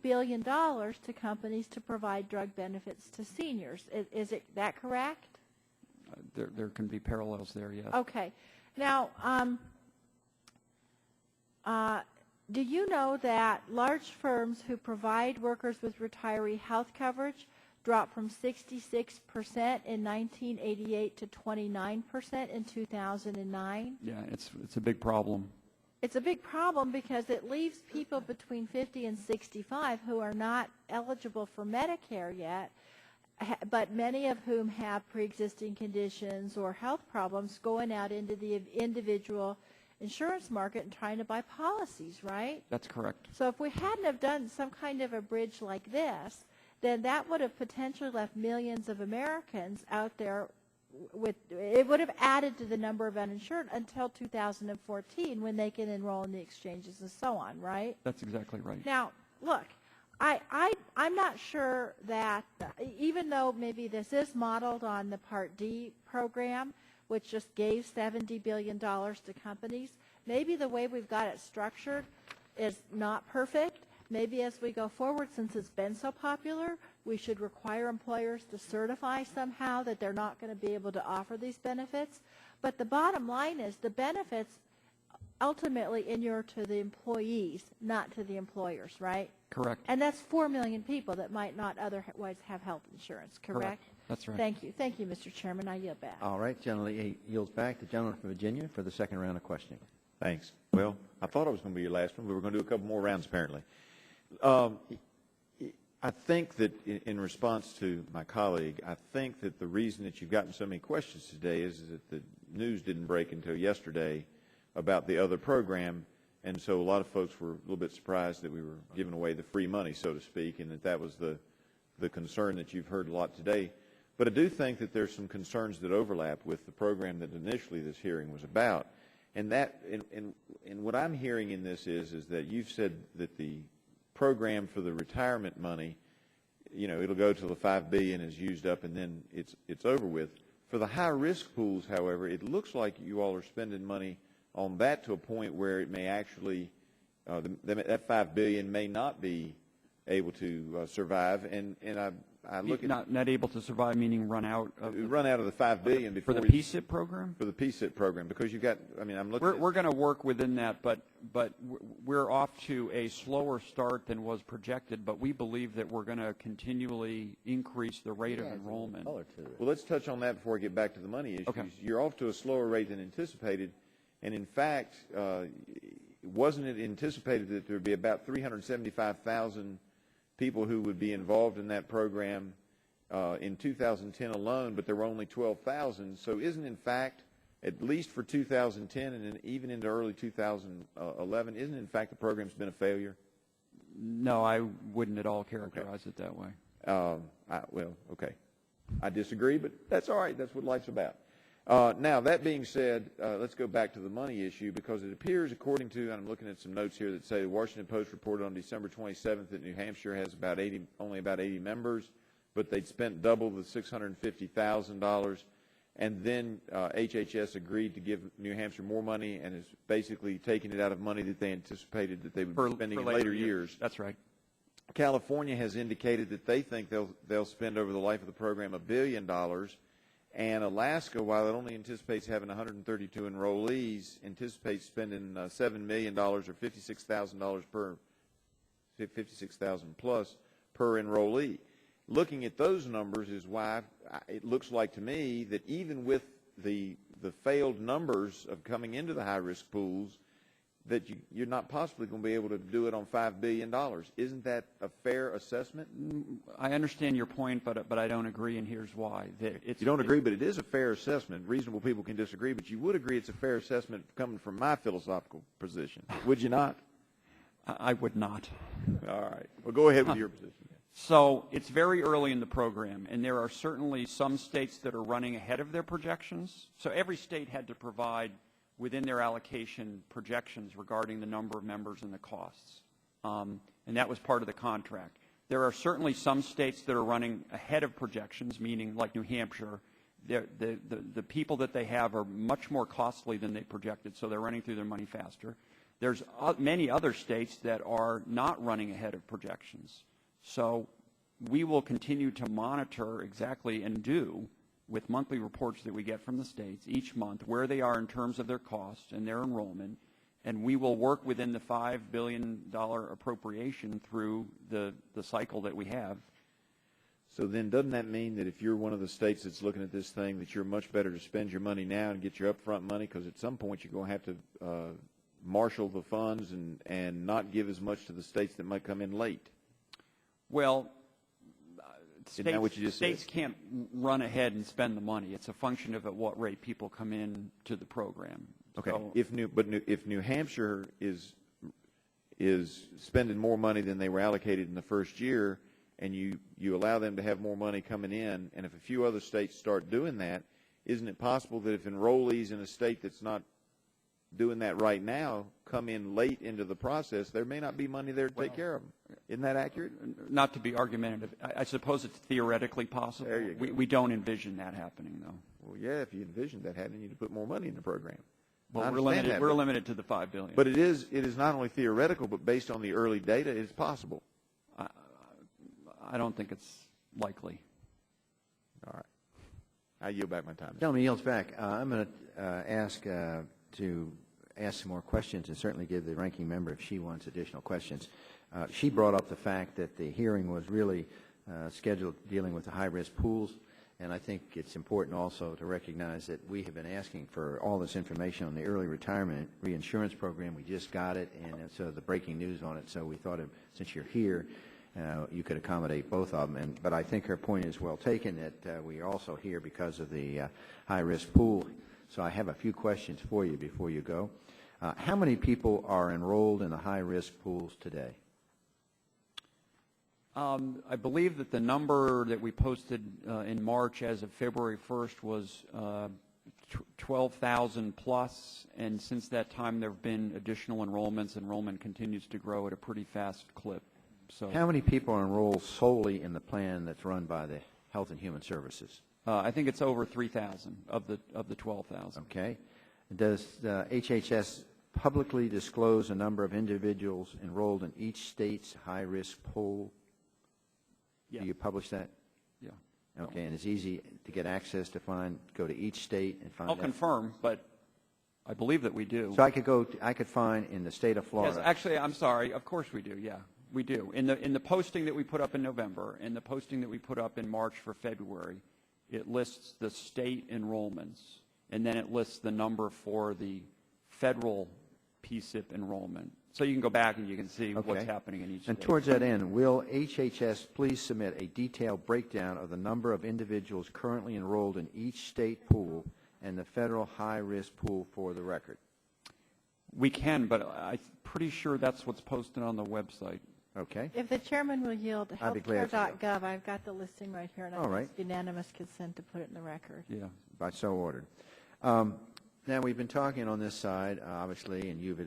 billion to companies to provide drug benefits to seniors. Is it that correct? There can be parallels there, yes. Okay. Now, do you know that large firms who provide workers with retiree health coverage dropped from 66% in 1988 to 29% in 2009? Yeah, it's a big problem. It's a big problem because it leaves people between 50 and 65 who are not eligible for Medicare yet, but many of whom have pre-existing conditions or health problems going out into the individual insurance market and trying to buy policies, right? That's correct. So if we hadn't have done some kind of a bridge like this, then that would have potentially left millions of Americans out there with, it would have added to the number of uninsured until 2014 when they can enroll in the exchanges and so on, right? That's exactly right. Now, look, I'm not sure that, even though maybe this is modeled on the Part D program, which just gave $70 billion to companies, maybe the way we've got it structured is not perfect. Maybe as we go forward, since it's been so popular, we should require employers to certify somehow that they're not going to be able to offer these benefits. But the bottom line is the benefits ultimately inure to the employees, not to the employers, right? Correct. And that's 4 million people that might not otherwise have health insurance, correct? That's right. Thank you. Thank you, Mr. Chairman. I yield back. All right. Gentleman yields back. The gentleman from Virginia for the second round of questioning. Thanks. Well, I thought it was going to be your last one. We were going to do a couple more rounds, apparently. I think that in response to my colleague, I think that the reason that you've gotten so many questions today is that the news didn't break until yesterday about the other program, and so a lot of folks were a little bit surprised that we were giving away the free money, so to speak, and that was the concern that you've heard a lot today. But I do think that there's some concerns that overlap with the program that initially this hearing was about. And that, and what I'm hearing in this is that you've said that the program for the retirement money, you know, it'll go till the $5 billion is used up and then it's over with. For the high risk pools, however, it looks like you all are spending money on that to a point where it may actually, that $5 billion may not be able to survive. And I look at not able to survive, meaning run out of the $5 billion before for the PSIP program. For the PSIP program, because you've got. I mean, I'm looking. We're going to work within that, but we're off to a slower start than was projected. But we believe that we're going to continually increase the rate of enrollment. Well, let's touch on that before I get back to the money issues. Okay. You're off to a slower rate than anticipated, and in fact, wasn't it anticipated that there would be about 375,000 people who would be involved in that program in 2010 alone, but there were only 12,000. So isn't, in fact, at least for 2010 and then even into early 2011, isn't, in fact, the program's been a failure? No, I wouldn't at all characterize it that way. Well, okay. I disagree, but that's all right. That's what life's about. Now, that being said, let's go back to the money issue, because it appears, according to, and I'm looking at some notes here that say the Washington Post reported on December 27th that New Hampshire has only about 80 members, but they'd spent double the $650,000, and then HHS agreed to give New Hampshire more money and is basically taking it out of money that they anticipated that they would be spending in later years. That's right. California has indicated that they think they'll spend over the life of the program $1 billion. And Alaska, while it only anticipates having 132 enrollees, anticipates spending $7 million or $56,000 $56,000 plus per enrollee. Looking at those numbers is why it looks like to me that even with the failed numbers of coming into the high-risk pools, that you're not possibly going to be able to do it on $5 billion. Isn't that a fair assessment? I understand your point, but I don't agree, and here's why. You don't agree, but it is a fair assessment. Reasonable people can disagree, but you would agree it's a fair assessment coming from my philosophical position. Would you not? I would not. All right. Well, go ahead with your position. So it's very early in the program, and there are certainly some states that are running ahead of their projections. So every state had to provide within their allocation projections regarding the number of members and the costs. And that was part of the contract. There are certainly some states that are running ahead of projections, meaning like New Hampshire, the people that they have are much more costly than they projected, so they're running through their money faster. There's many other states that are not running ahead of projections. So we will continue to monitor exactly and do with monthly reports that we get from the states each month where they are in terms of their costs and their enrollment, and we will work within the $5 billion appropriation through the cycle that we have. So then doesn't that mean that if you're one of the states that's looking at this thing, that you're much better to spend your money now and get your upfront money, because at some point you're going to have to marshal the funds and not give as much to the states that might come in late? Well, states said? Can't run ahead and spend the money. It's a function of at what rate people come in to the program. Okay. So, If New Hampshire is spending more money than they were allocated in the first year, and you allow them to have more money coming in, and if a few other states start doing that, isn't it possible that if enrollees in a state that's not doing that right now come in late into the process, there may not be money there to take care of them? Isn't that accurate? Not to be argumentative, I suppose it's theoretically possible. There you go. We don't envision that happening, though. Well, yeah, if you envision that happening, you need to put more money in the program. Well, we're limited to the $5 billion. But it is not only theoretical, but based on the early data, it's possible. I don't think it's likely. All right. I yield back my time. Gentleman yields back. I'm going to ask to ask some more questions and certainly give the ranking member if she wants additional questions. She brought up the fact that the hearing was really scheduled dealing with the high-risk pools, and I think it's important also to recognize that we have been asking for all this information on the early retirement reinsurance program. We just got it, and so the breaking news on it, so we thought since you're here, you could accommodate both of them. But I think her point is well taken, that we are also here because of the high-risk pool. So I have a few questions for you before you go. How many people are enrolled in the high-risk pools today? I believe that the number that we posted in March as of February 1st was 12,000 plus, and since that time there have been additional enrollments. Enrollment continues to grow at a pretty fast clip. So, how many people are enrolled solely in the plan that's run by the Health and Human Services? I think it's over 3,000 of the 12,000. Okay. Does HHS publicly disclose the number of individuals enrolled in each state's high-risk pool? Yes. Do you publish that? Yeah. Okay, and it's easy to get access to go to each state and find I'll out? confirm, but I believe that we do. So I could find in the state of Florida. Yes, actually, I'm sorry. Of course we do, yeah. We do. In the posting that we put up in November and the posting that we put up in March for February, it lists the state enrollments, and then it lists the number for the federal PSIP enrollment. So you can go back and you can see what's happening in each state. And towards that end, will HHS please submit a detailed breakdown of the number of individuals currently enrolled in each state pool and the federal high-risk pool for the record? We can, but I'm pretty sure that's what's posted on the website. Okay. If the chairman will yield, I'd be glad to. healthcare.gov, I've got the listing right here, and All right. ask unanimous consent to put it in the record. Yeah. By so ordered. Now, we've been talking on this side, obviously, and you've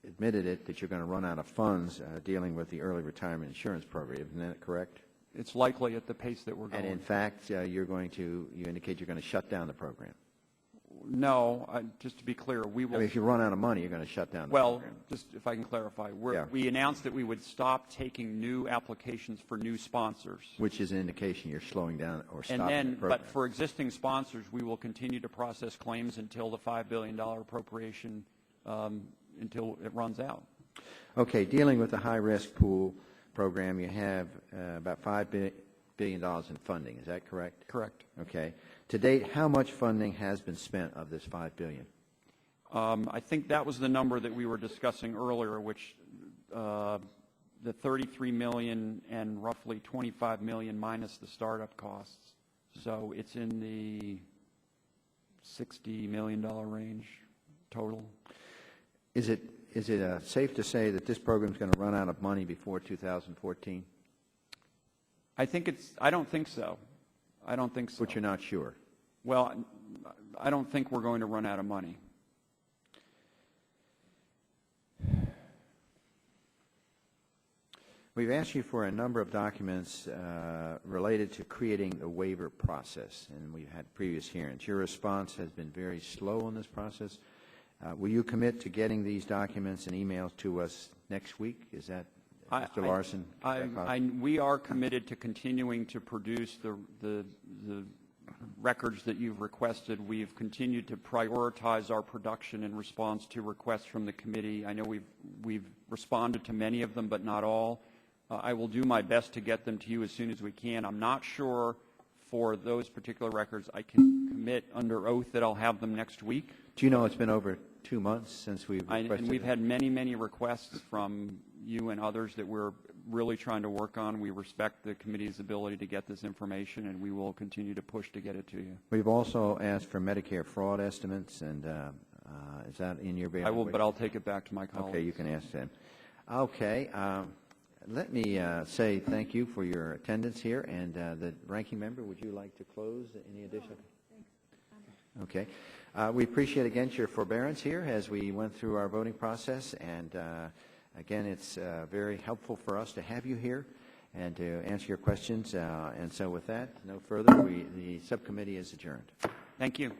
admitted it, that you're going to run out of funds dealing with the early retirement insurance program. Isn't that correct? It's likely at the pace that we're going. And in fact, you indicate you're going to shut down the program. No, just to be clear, we will. I mean, if you run out of money, you're going to shut down the program. Well, just if I can clarify, we announced that we would stop taking new applications for new sponsors. Which is an indication you're slowing down or stopping the program. But for existing sponsors, we will continue to process claims until the $5 billion appropriation, until it runs out. Okay, dealing with the high-risk pool program, you have about $5 billion in funding. Is that correct? Correct. Okay. To date, how much funding has been spent of this $5 billion? I think that was the number that we were discussing earlier, which the 33 million and roughly 25 million minus the startup costs. So it's in the $60 million range total. Is it safe to say that this program is going to run out of money before 2014? I don't think so. I don't think so. But you're not sure? Well, I don't think we're going to run out of money. We've asked you for a number of documents related to creating the waiver process, and we've had previous hearings. Your response has been very slow in this process. Will you commit to getting these documents and emails to us next week? Is that, Mr. Larson? We are committed to continuing to produce the records that you've requested. We've continued to prioritize our production in response to requests from the committee. I know we've responded to many of them, but not all. I will do my best to get them to you as soon as we can. I'm not sure for those particular records I can commit under oath that I'll have them next week. Do you know it's been over 2 months since we've requested and we've had many, many requests from you and others that we're really trying to work on. We respect the committee's ability to get this information, and we will continue to push to get it to you. We've also asked for Medicare fraud estimates, and is that in your bailiwick? I will, but I'll take it back to my colleagues. Okay, you can ask them. Okay. Let me say thank you for your attendance here, and the ranking member, would you like to close? Any additional? Okay. We appreciate, again, your forbearance here as we went through our voting process, and again, it's very helpful for us to have you here and to answer your questions. And so with that, no further, the subcommittee is adjourned. Thank you.